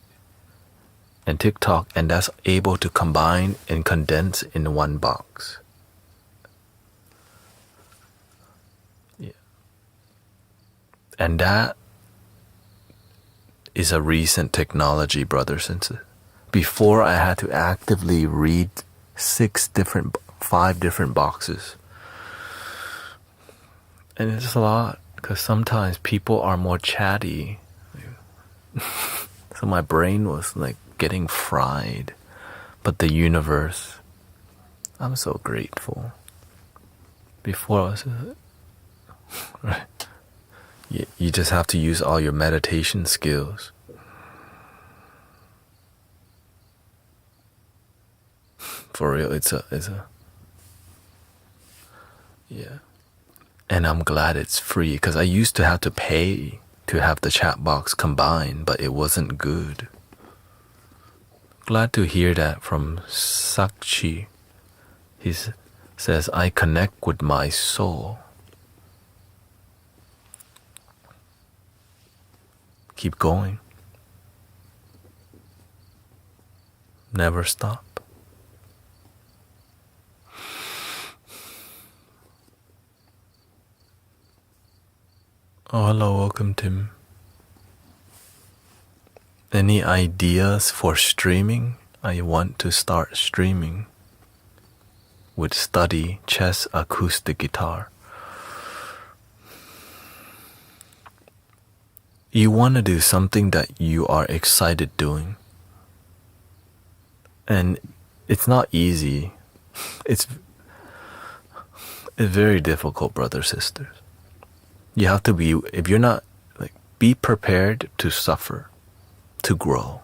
and TikTok, and that's able to combine and condense in one box. Yeah. And that is a recent technology, brothers and sisters. Before, I had to actively read 5 different boxes. And it's a lot, because sometimes people are more chatty. So my brain was like getting fried. But the universe, I'm so grateful. Before I was, right? You just have to use all your meditation skills. For real, it's a yeah. And I'm glad it's free, because I used to have to pay to have the chat box combined, but it wasn't good. Glad to hear that from Sakchi. He says, I connect with my soul. Keep going. Never stop. Oh, hello, welcome, Tim. Any ideas for streaming? I want to start streaming. Would study chess, acoustic guitar. You want to do something that you are excited doing. And it's not easy. It's very difficult, brothers, sisters. You have to be, if you're not, like, be prepared to suffer, to grow.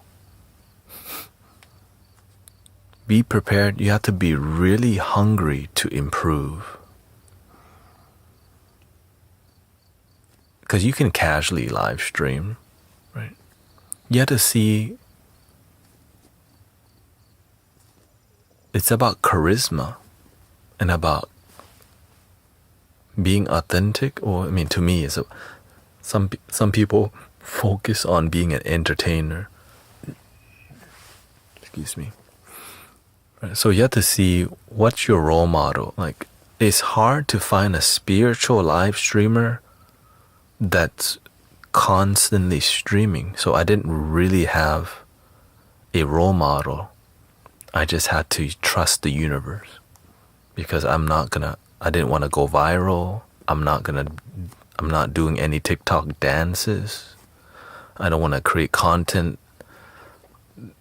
Be prepared. You have to be really hungry to improve. Because you can casually live stream, right? You have to see, it's about charisma and about being authentic. Or, I mean, to me, it's some people focus on being an entertainer. Excuse me. Right? So you have to see what's your role model. Like, it's hard to find a spiritual live streamer that's constantly streaming. So I didn't really have a role model. I just had to trust the universe, because I didn't want to go viral. I'm not doing any TikTok dances. I don't want to create content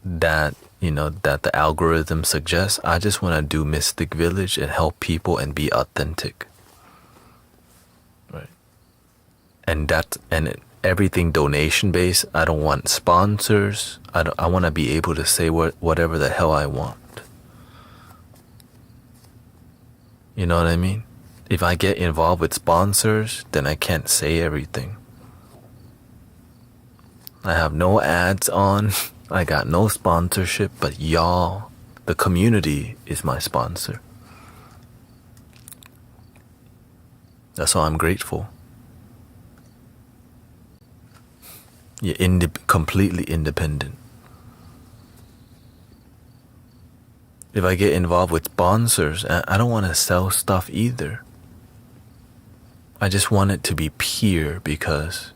that, that the algorithm suggests. I just want to do Mystic Village and help people and be authentic. Right. And everything donation based. I don't want sponsors. I want to be able to say whatever the hell I want. You know what I mean? If I get involved with sponsors, then I can't say everything. I have no ads on. I got no sponsorship, but y'all, the community, is my sponsor. That's why I'm grateful. You're completely independent. If I get involved with sponsors, I don't want to sell stuff either. I just want it to be pure, because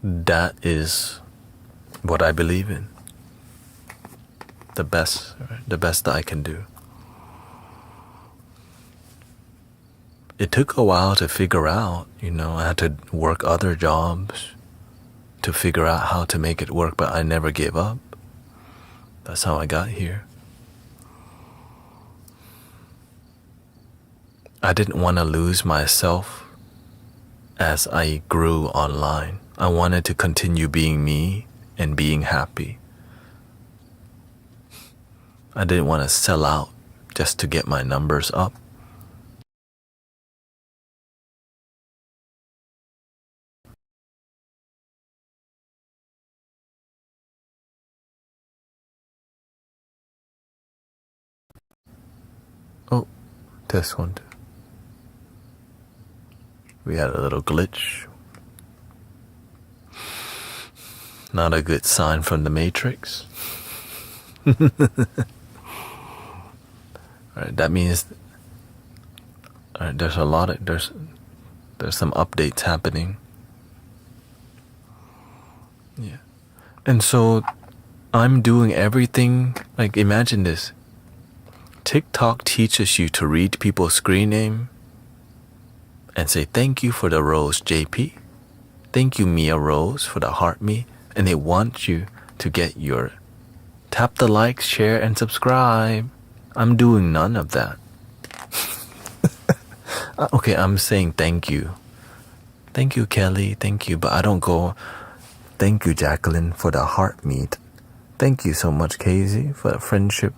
that is what I believe in. The best that I can do. It took a while to figure out, I had to work other jobs to figure out how to make it work, but I never gave up. That's how I got here. I didn't want to lose myself as I grew online. I wanted to continue being me and being happy. I didn't want to sell out just to get my numbers up. Oh, test 1, 2. We had a little glitch. Not a good sign from the Matrix. Alright, that means there's some updates happening. Yeah. And so I'm doing everything, like, imagine this. TikTok teaches you to read people's screen name and say, thank you for the rose, JP. Thank you, Mia Rose, for the heart me. And they want you to get your tap the like, share, and subscribe. I'm doing none of that. Okay, I'm saying thank you. Thank you, Kelly. Thank you. But I don't go, thank you, Jacqueline, for the heart meet. Thank you so much, Casey, for the friendship.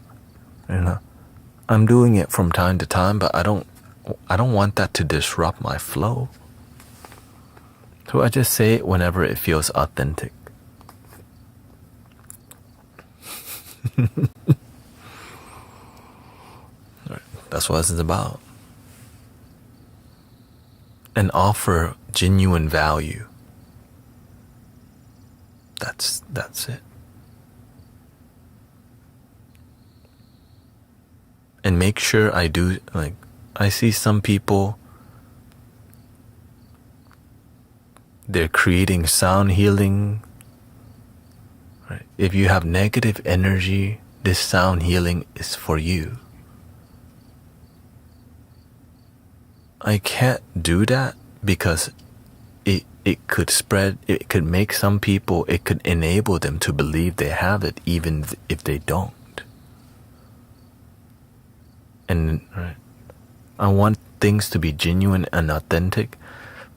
I'm doing it from time to time, but I don't want that to disrupt my flow. So I just say it whenever it feels authentic. That's what it's about. And offer genuine value. That's it. And make sure I do, like, I see some people, they're creating sound healing Right? If you have negative energy, this sound healing is for you. I can't do that because it could spread, it could make some people, it could enable them to believe they have it even if they don't. And right, I want things to be genuine and authentic,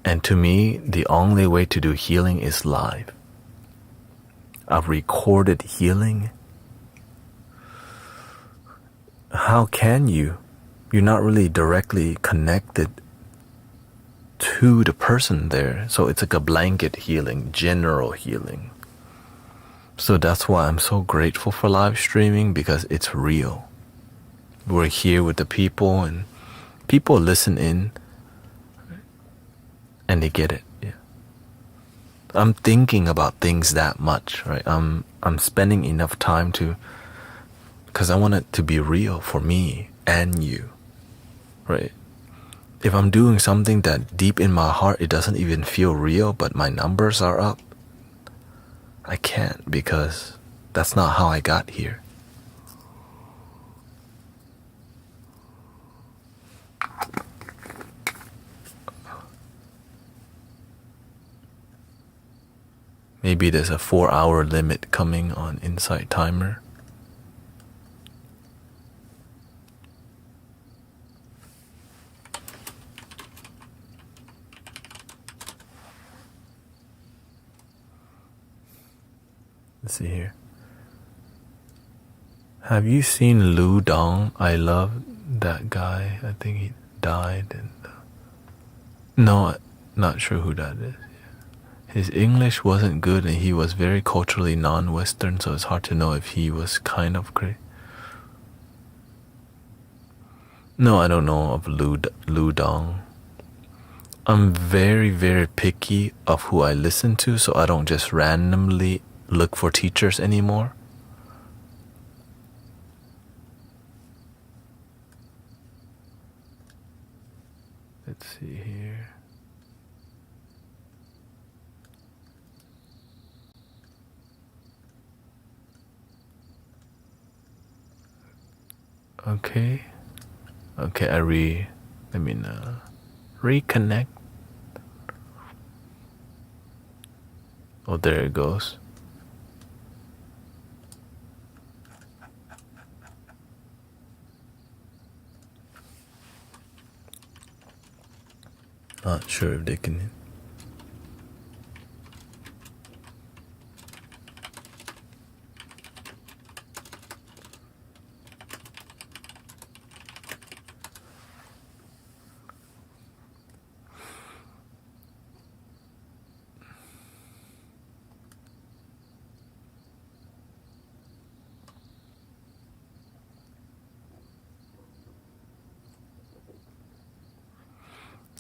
and to me, the only way to do healing is live. A recorded healing? How can you? You're not really directly connected to the person there. So it's like a blanket healing, general healing. So that's why I'm so grateful for live streaming, because it's real. We're here with the people, and people listen in and they get it. Yeah. I'm thinking about things that much, right? I'm spending enough time to, because I want it to be real for me and you, right? If I'm doing something that deep in my heart, it doesn't even feel real, but my numbers are up, I can't, because that's not how I got here. Maybe there's a 4-hour limit coming on Insight Timer. Let's see here. Have you seen Lu Dong? I love that guy. I think he died. And no, not sure who that is. His English wasn't good, and he was very culturally non-Western, so it's hard to know if he was kind of great. No, I don't know of Lu Dong. I'm very, very picky of who I listen to, so I don't just randomly look for teachers anymore. Let's see here. Okay, reconnect. Oh, there it goes. Not sure if they can.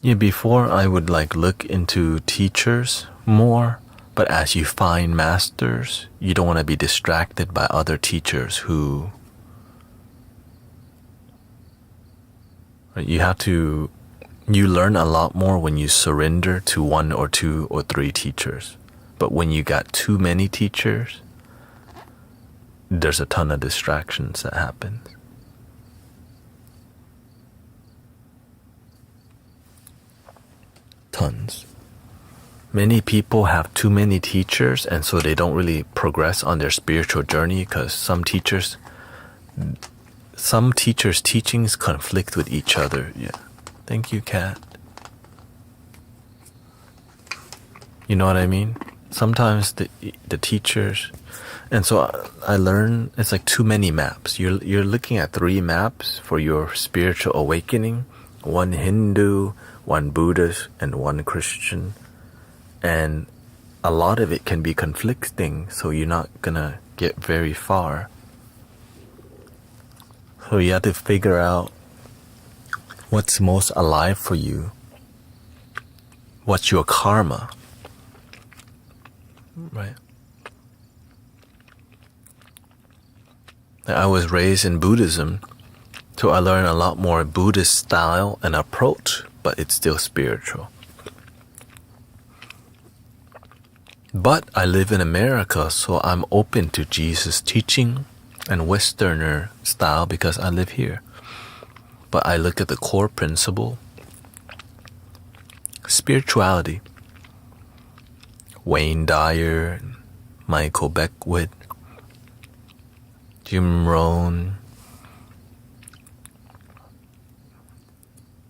Yeah, before I would look into teachers more, but as you find masters, you don't want to be distracted by other teachers who, you learn a lot more when you surrender to 1 or 2 or 3 teachers. But when you got too many teachers, there's a ton of distractions that happen. Tons. Many people have too many teachers, and so they don't really progress on their spiritual journey, because some teachers' teachings conflict with each other. Yeah. Thank you, Kat. You know what I mean? Sometimes the teachers, and so I learn it's like too many maps. You're looking at 3 maps for your spiritual awakening: 1 Hindu, 1 Buddhist, and 1 Christian. And a lot of it can be conflicting, so you're not gonna get very far. So you have to figure out what's most alive for you. What's your karma? Right. I was raised in Buddhism, so I learned a lot more Buddhist style and approach, but it's still spiritual. But I live in America, so I'm open to Jesus' teaching and Westerner style because I live here. But I look at the core principle, spirituality. Wayne Dyer, Michael Beckwith, Jim Rohn.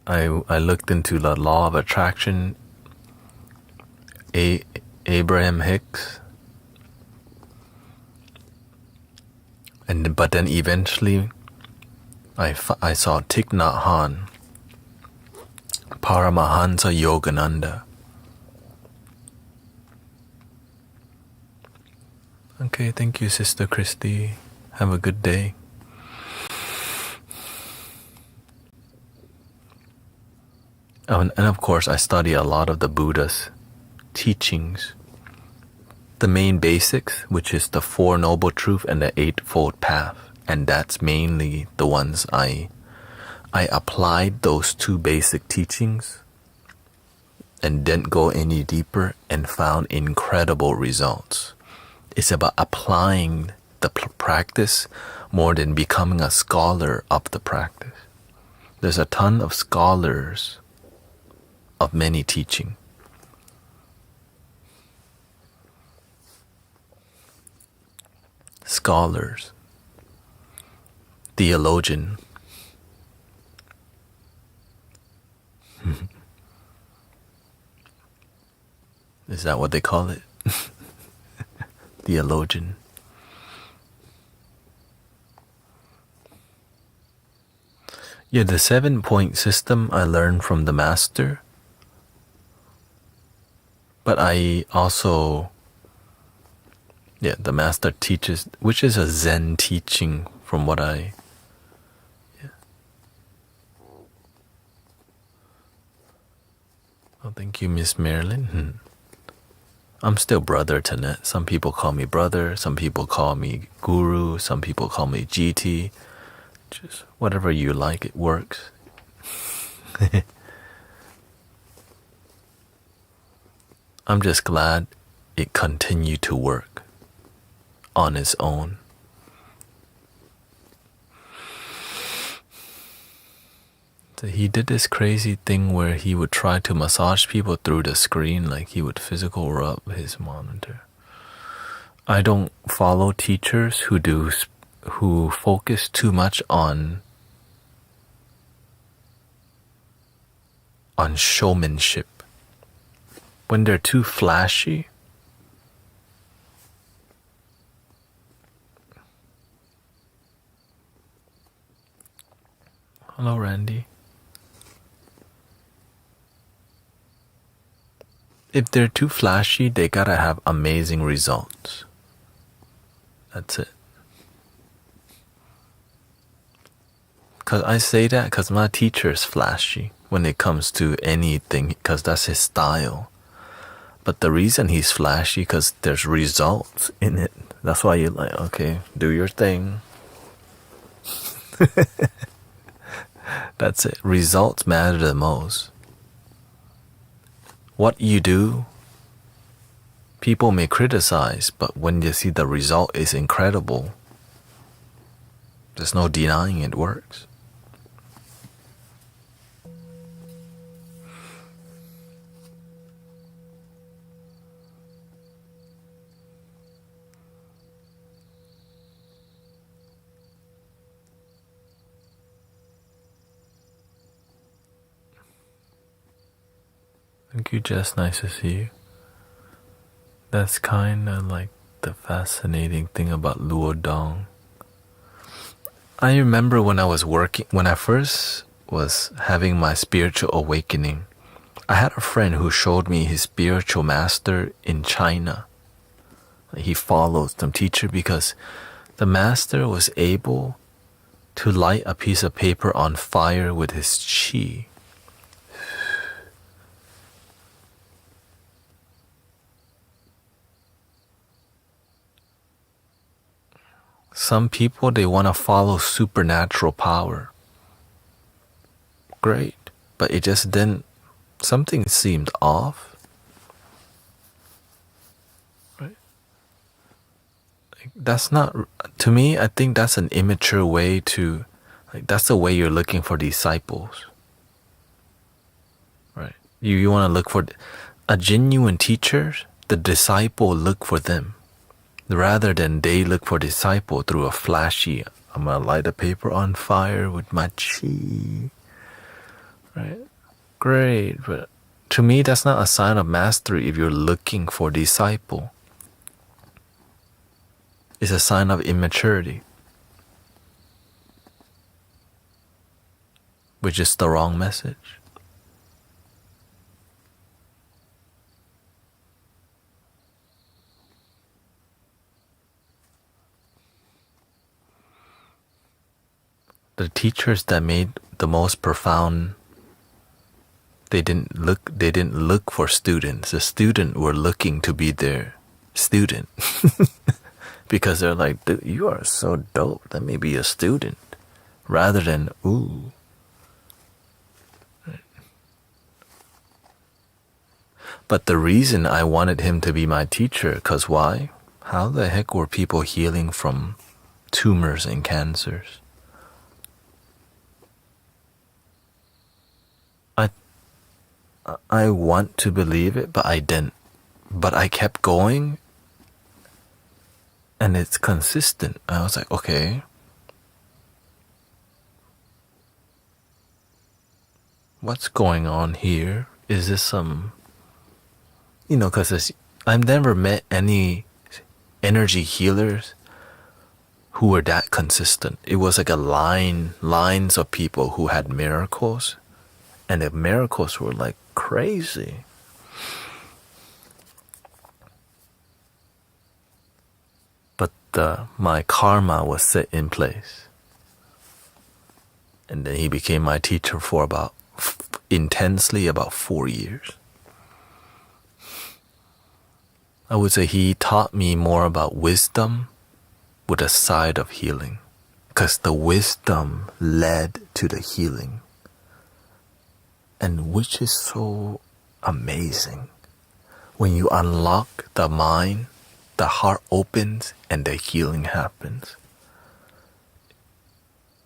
I looked into the law of attraction, Abraham Hicks, but then eventually I saw Thich Nhat Hanh, Paramahansa Yogananda. Okay, thank you, Sister Christy. Have a good day. Oh, and of course, I study a lot of the Buddha's teachings. The main basics, which is the Four Noble Truths and the Eightfold Path. And that's mainly the ones I applied those two basic teachings and didn't go any deeper and found incredible results. It's about applying the practice more than becoming a scholar of the practice. There's a ton of scholars of many teaching. Scholars, theologian. Is that what they call it? Theologian. Yeah, the 7-point system I learned from the master. But I also, the master teaches, which is a Zen teaching from what I, Oh, thank you, Miss Marilyn. I'm still Brother Thanet. Some people call me brother, some people call me guru, some people call me GT. Just whatever you like, it works. I'm just glad it continued to work on its own. So he did this crazy thing where he would try to massage people through the screen, like he would physical rub his monitor. I don't follow teachers who focus too much on showmanship. When they're too flashy, hello, Randy. If they're too flashy, they gotta have amazing results. That's it. Cause I say that because my teacher is flashy when it comes to anything, because that's his style. But the reason he's flashy, because there's results in it. That's why you're like, okay, do your thing. That's it. Results matter the most. What you do, people may criticize, but when you see the result is incredible, there's no denying it works. Thank you, Jess. Nice to see you. That's kind of like the fascinating thing about Luo Dong. I remember when I first was having my spiritual awakening, I had a friend who showed me his spiritual master in China. He followed some teacher because the master was able to light a piece of paper on fire with his qi. Some people, they want to follow supernatural power. Great, but it just didn't, something seemed off. That's not, to me, I think that's an immature way to, like, that's the way you're looking for disciples. Right? You want to look for a genuine teacher, the disciple look for them. Rather than they look for disciple through a flashy, I'm going to light a paper on fire with my chi. Right? Great. But to me, that's not a sign of mastery if you're looking for disciple. It's a sign of immaturity, which is the wrong message. The teachers that made the most profound, they didn't look for students. The student were looking to be their student. Because they're like, you are so dope, let me be a student. Rather than, ooh. But the reason I wanted him to be my teacher, because why? How the heck were people healing from tumors and cancers? I want to believe it, but I didn't. But I kept going, and it's consistent. I was like, okay, what's going on here? Is this some, because I've never met any energy healers who were that consistent. It was like lines of people who had miracles, and the miracles were like crazy. But my karma was set in place. And then he became my teacher for intensely about 4 years. I would say he taught me more about wisdom with a side of healing. Because the wisdom led to the healing. And which is so amazing. When you unlock the mind, the heart opens and the healing happens.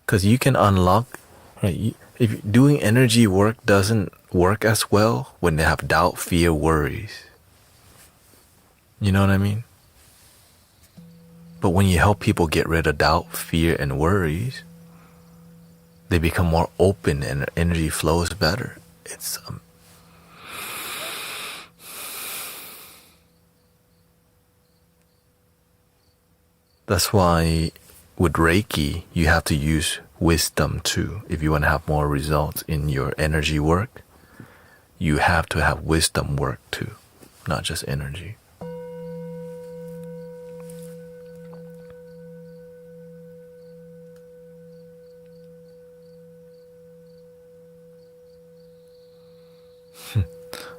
Because you can unlock, right? If doing energy work doesn't work as well when they have doubt, fear, worries. You know what I mean? But when you help people get rid of doubt, fear, and worries, they become more open and energy flows better. It's that's why with Reiki you have to use wisdom too. If you want to have more results in your energy work, you have to have wisdom work too, not just energy.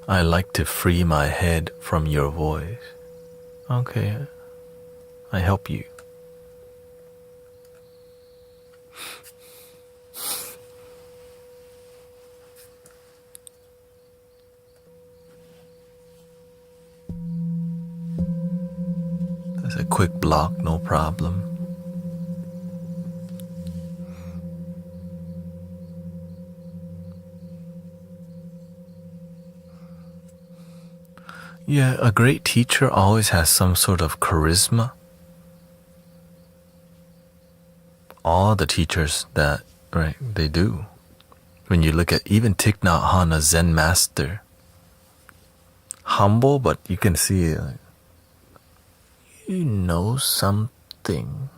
I like to free my head from your voice. Okay, I help you. That's a quick block, no problem. Yeah, a great teacher always has some sort of charisma. All the teachers that, right, they do. When you look at even Thich Nhat Hanh, a Zen master, humble, but you can see, like, you know something.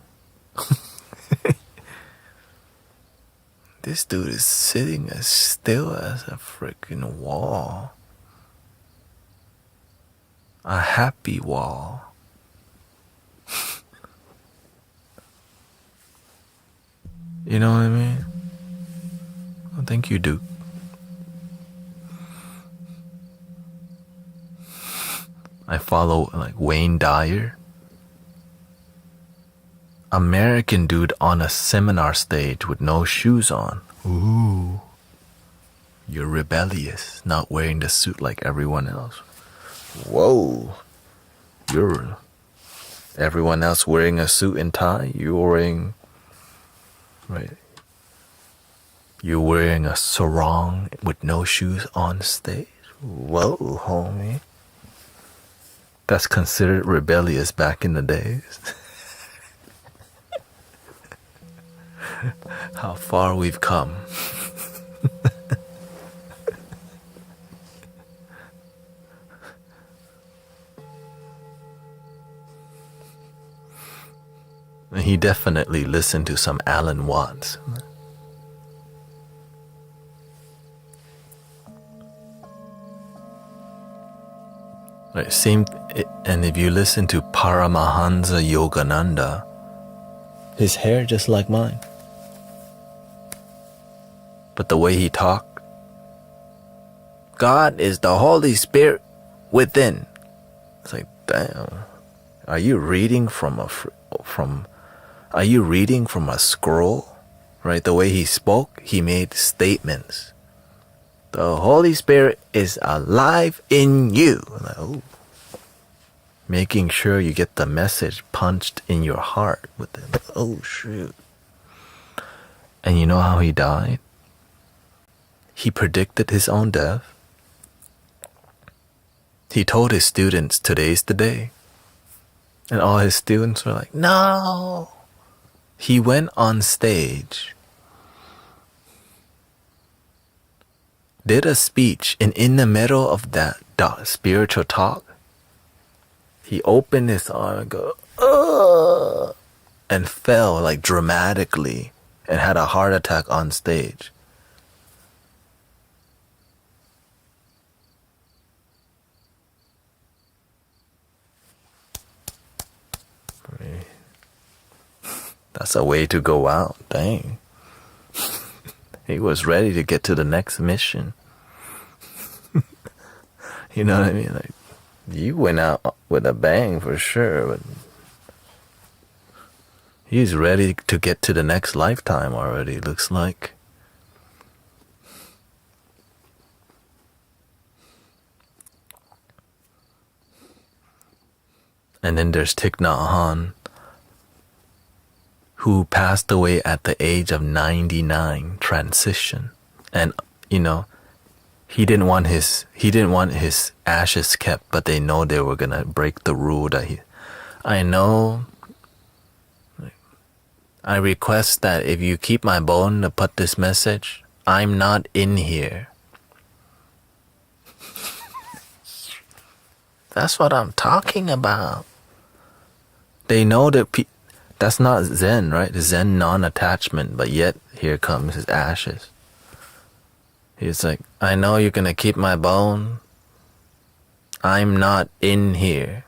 This dude is sitting as still as a freaking wall. A happy wall. You know what I mean? Well, thank you, Duke. I follow like Wayne Dyer. American dude on a seminar stage with no shoes on. Ooh. You're rebellious, not wearing the suit like everyone else. Whoa. You're Everyone else wearing a suit and tie, you're wearing, right? You're wearing a sarong with no shoes on stage. Whoa, homie. That's considered rebellious back in the days. How far we've come. He definitely listened to some Alan Watts. Right, same, and if you listen to Paramahansa Yogananda, his hair just like mine. But the way he talked, God is the Holy Spirit within. It's like, damn, are you reading from a scroll? Right, the way he spoke, he made statements. The Holy Spirit is alive in you. Like, oh. Making sure you get the message punched in your heart with it. Oh, shoot. And you know how he died? He predicted his own death. He told his students, today's the day. And all his students were like, no. He went on stage, did a speech, and in the middle of that spiritual talk, he opened his arm and go, ugh, and fell like dramatically and had a heart attack on stage. That's a way to go out, dang. He was ready to get to the next mission. You know what I mean? Like, you went out with a bang for sure, but he's ready to get to the next lifetime already, looks like. And then there's Thich Nhat Hanh, who passed away at the age of 99, transition. And, you know, he didn't want his ashes kept, but they know they were gonna break the rule that I request that if you keep my bone to put this message, I'm not in here. That's what I'm talking about. They know that that's not Zen, right? Zen non-attachment, but yet here comes his ashes. He's like, I know you're gonna keep my bone. I'm not in here.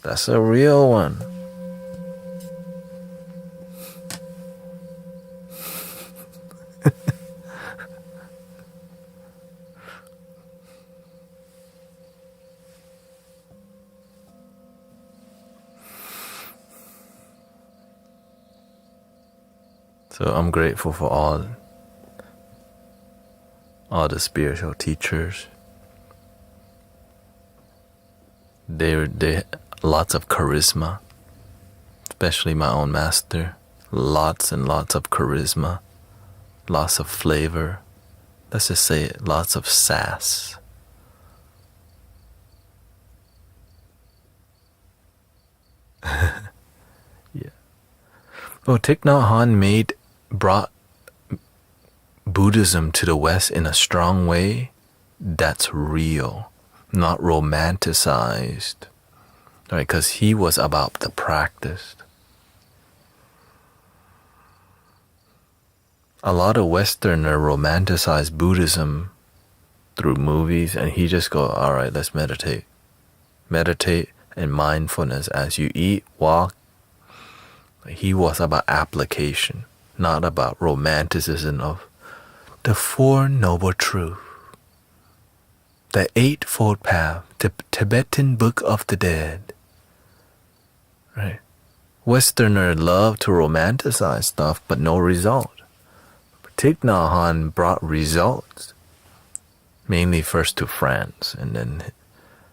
That's a real one. So I'm grateful for all the spiritual teachers. They lots of charisma, especially my own master. Lots and lots of charisma, lots of flavor. Let's just say it, lots of sass. Yeah. Well, Thich Nhat Hanh brought Buddhism to the West in a strong way that's real, not romanticized, right? Because he was about the practice. A lot of Westerner romanticize Buddhism through movies, and he just go, all right, let's meditate. Meditate and mindfulness as you eat, walk. He was about application, not about romanticism of the Four Noble Truths, the Eightfold Path, the Tibetan Book of the Dead. Right? Westerners love to romanticize stuff, but no result. Thich Nhat Hanh brought results, mainly first to France, and then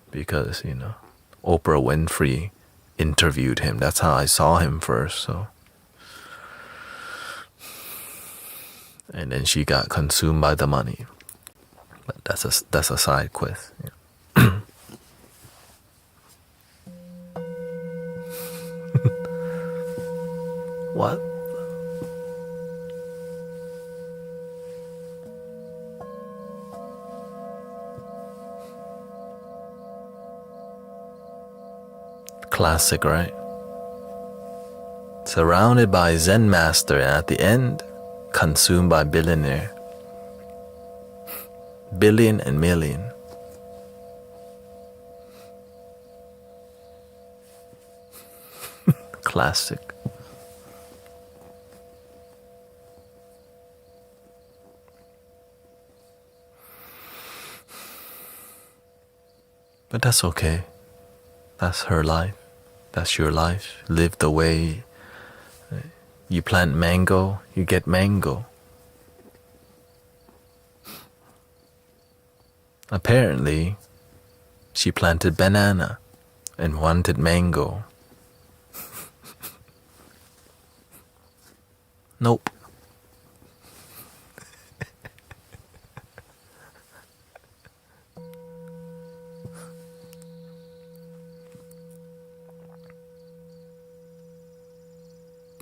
because, Oprah Winfrey interviewed him. That's how I saw him first. So, and then she got consumed by the money. But that's a side quest. Yeah. What? Classic, right? Surrounded by Zen master, and at the end, consumed by billionaire. Billion and million. Classic. But that's okay. That's her life. That's your life. Live the way you plant mango, you get mango. Apparently, she planted banana and wanted mango. Nope.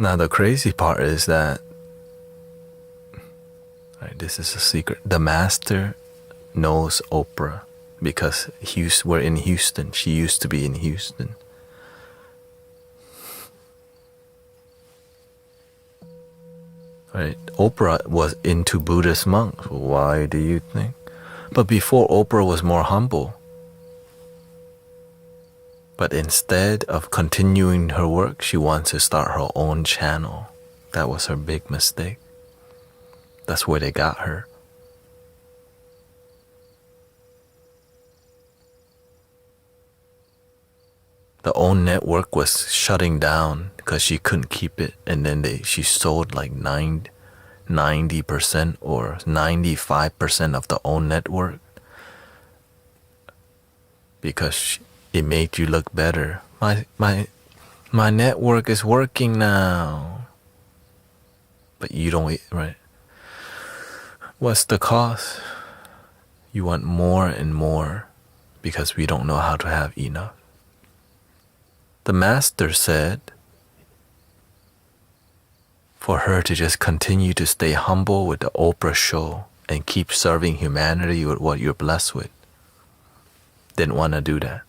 Now the crazy part is that, right, this is a secret. The master knows Oprah because we're in Houston. She used to be in Houston. Right? Oprah was into Buddhist monks. Why do you think? But before, Oprah was more humble. But instead of continuing her work, she wants to start her own channel. That was her big mistake. That's where they got her. The own network was shutting down because she couldn't keep it, and then she sold like 90% or 95% of the own network because it made you look better. My network is working now. But you don't, right? What's the cost? You want more and more because we don't know how to have enough. The master said for her to just continue to stay humble with the Oprah show and keep serving humanity with what you're blessed with. Didn't want to do that.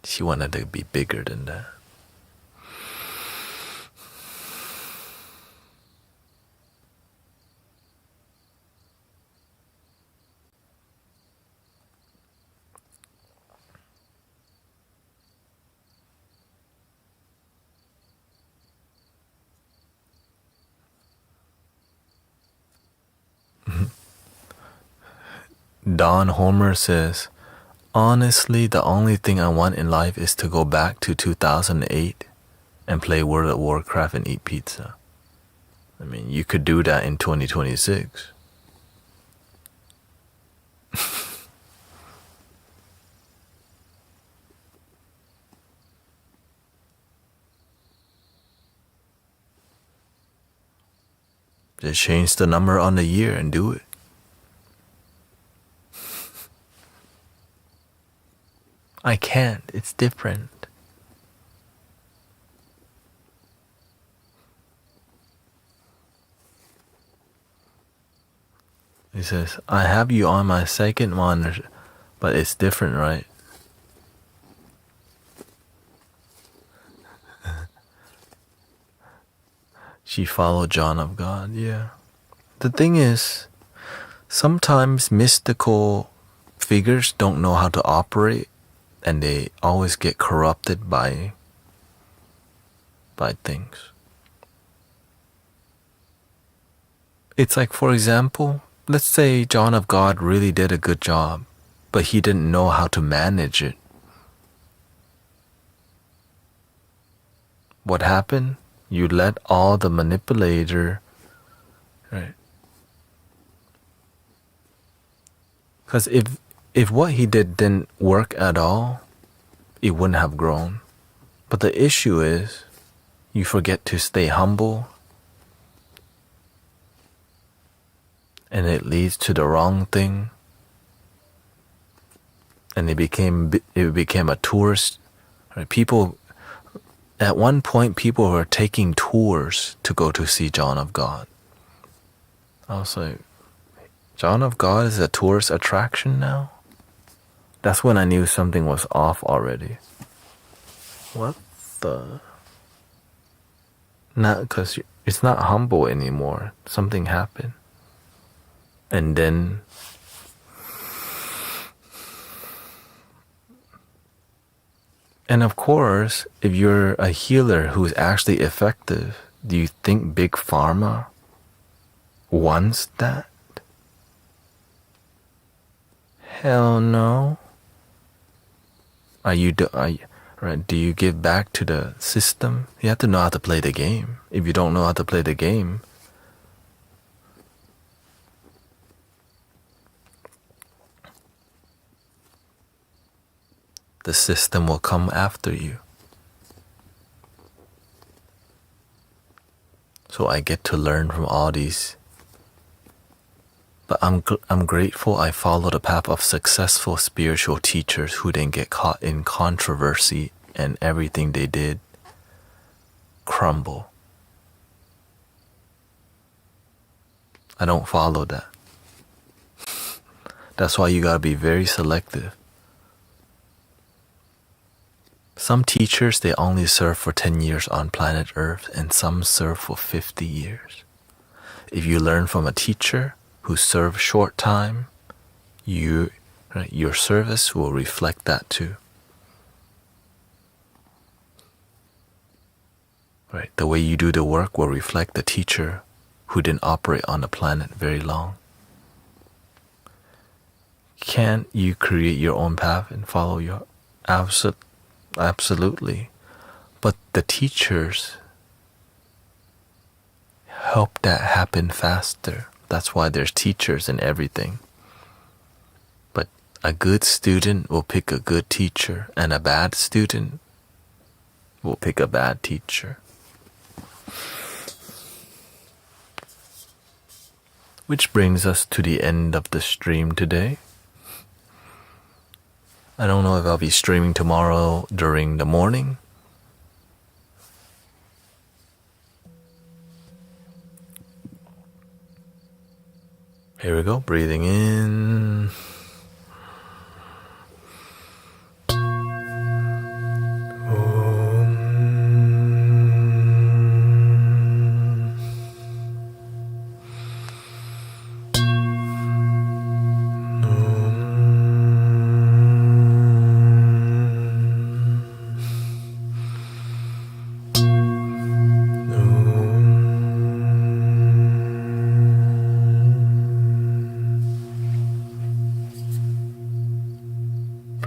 She wanted to be bigger than that. Don Homer says, honestly, the only thing I want in life is to go back to 2008 and play World of Warcraft and eat pizza. I mean, you could do that in 2026. Just change the number on the year and do it. I can't. It's different. He says, I have you on my second monitor, but it's different, right? She followed John of God, yeah. The thing is, sometimes mystical figures don't know how to operate, and they always get corrupted by things. It's like, for example, let's say John of God really did a good job, but he didn't know how to manage it. What happened? You let all the manipulator, right? Because if what he did didn't work at all, it wouldn't have grown. But the issue is you forget to stay humble, and it leads to the wrong thing, and it became a tourist. Right? People at one point, people were taking tours to go to see John of God. I was like, John of God is a tourist attraction now? That's when I knew something was off already. What the? Not because it's not humble anymore. Something happened. And then and of course, if you're a healer who's actually effective, do you think Big Pharma wants that? Hell no. Right? Do you give back to the system? You have to know how to play the game. If you don't know how to play the game, the system will come after you. So I get to learn from all these. But I'm grateful I followed the path of successful spiritual teachers who didn't get caught in controversy and everything they did crumble. I don't follow that. That's why you gotta be very selective. Some teachers, they only serve for 10 years on planet Earth, and some serve for 50 years. If you learn from a teacher who served short time, your service will reflect that too. Right? The way you do the work will reflect the teacher who didn't operate on the planet very long. Can't you create your own path and follow your absolutely. But the teachers help that happen faster. That's why there's teachers and everything. But a good student will pick a good teacher, and a bad student will pick a bad teacher. Which brings us to the end of the stream today. I don't know if I'll be streaming tomorrow during the morning. Here we go, breathing in.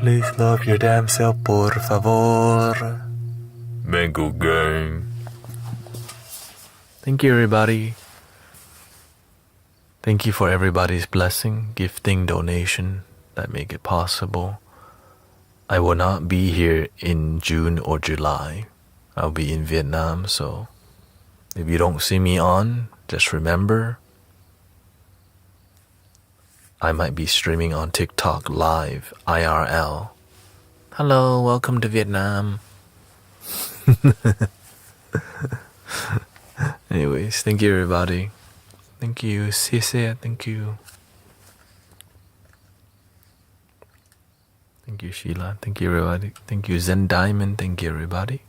Please love your damn self, por favor. Mango gang. Thank you, everybody. Thank you for everybody's blessing, gifting, donation that make it possible. I will not be here in June or July. I'll be in Vietnam, so if you don't see me on, just remember I might be streaming on TikTok live, IRL. Hello, welcome to Vietnam. Anyways, thank you, everybody. Thank you, Cisse, thank you. Thank you, Sheila. Thank you, everybody. Thank you, Zen Diamond. Thank you, everybody.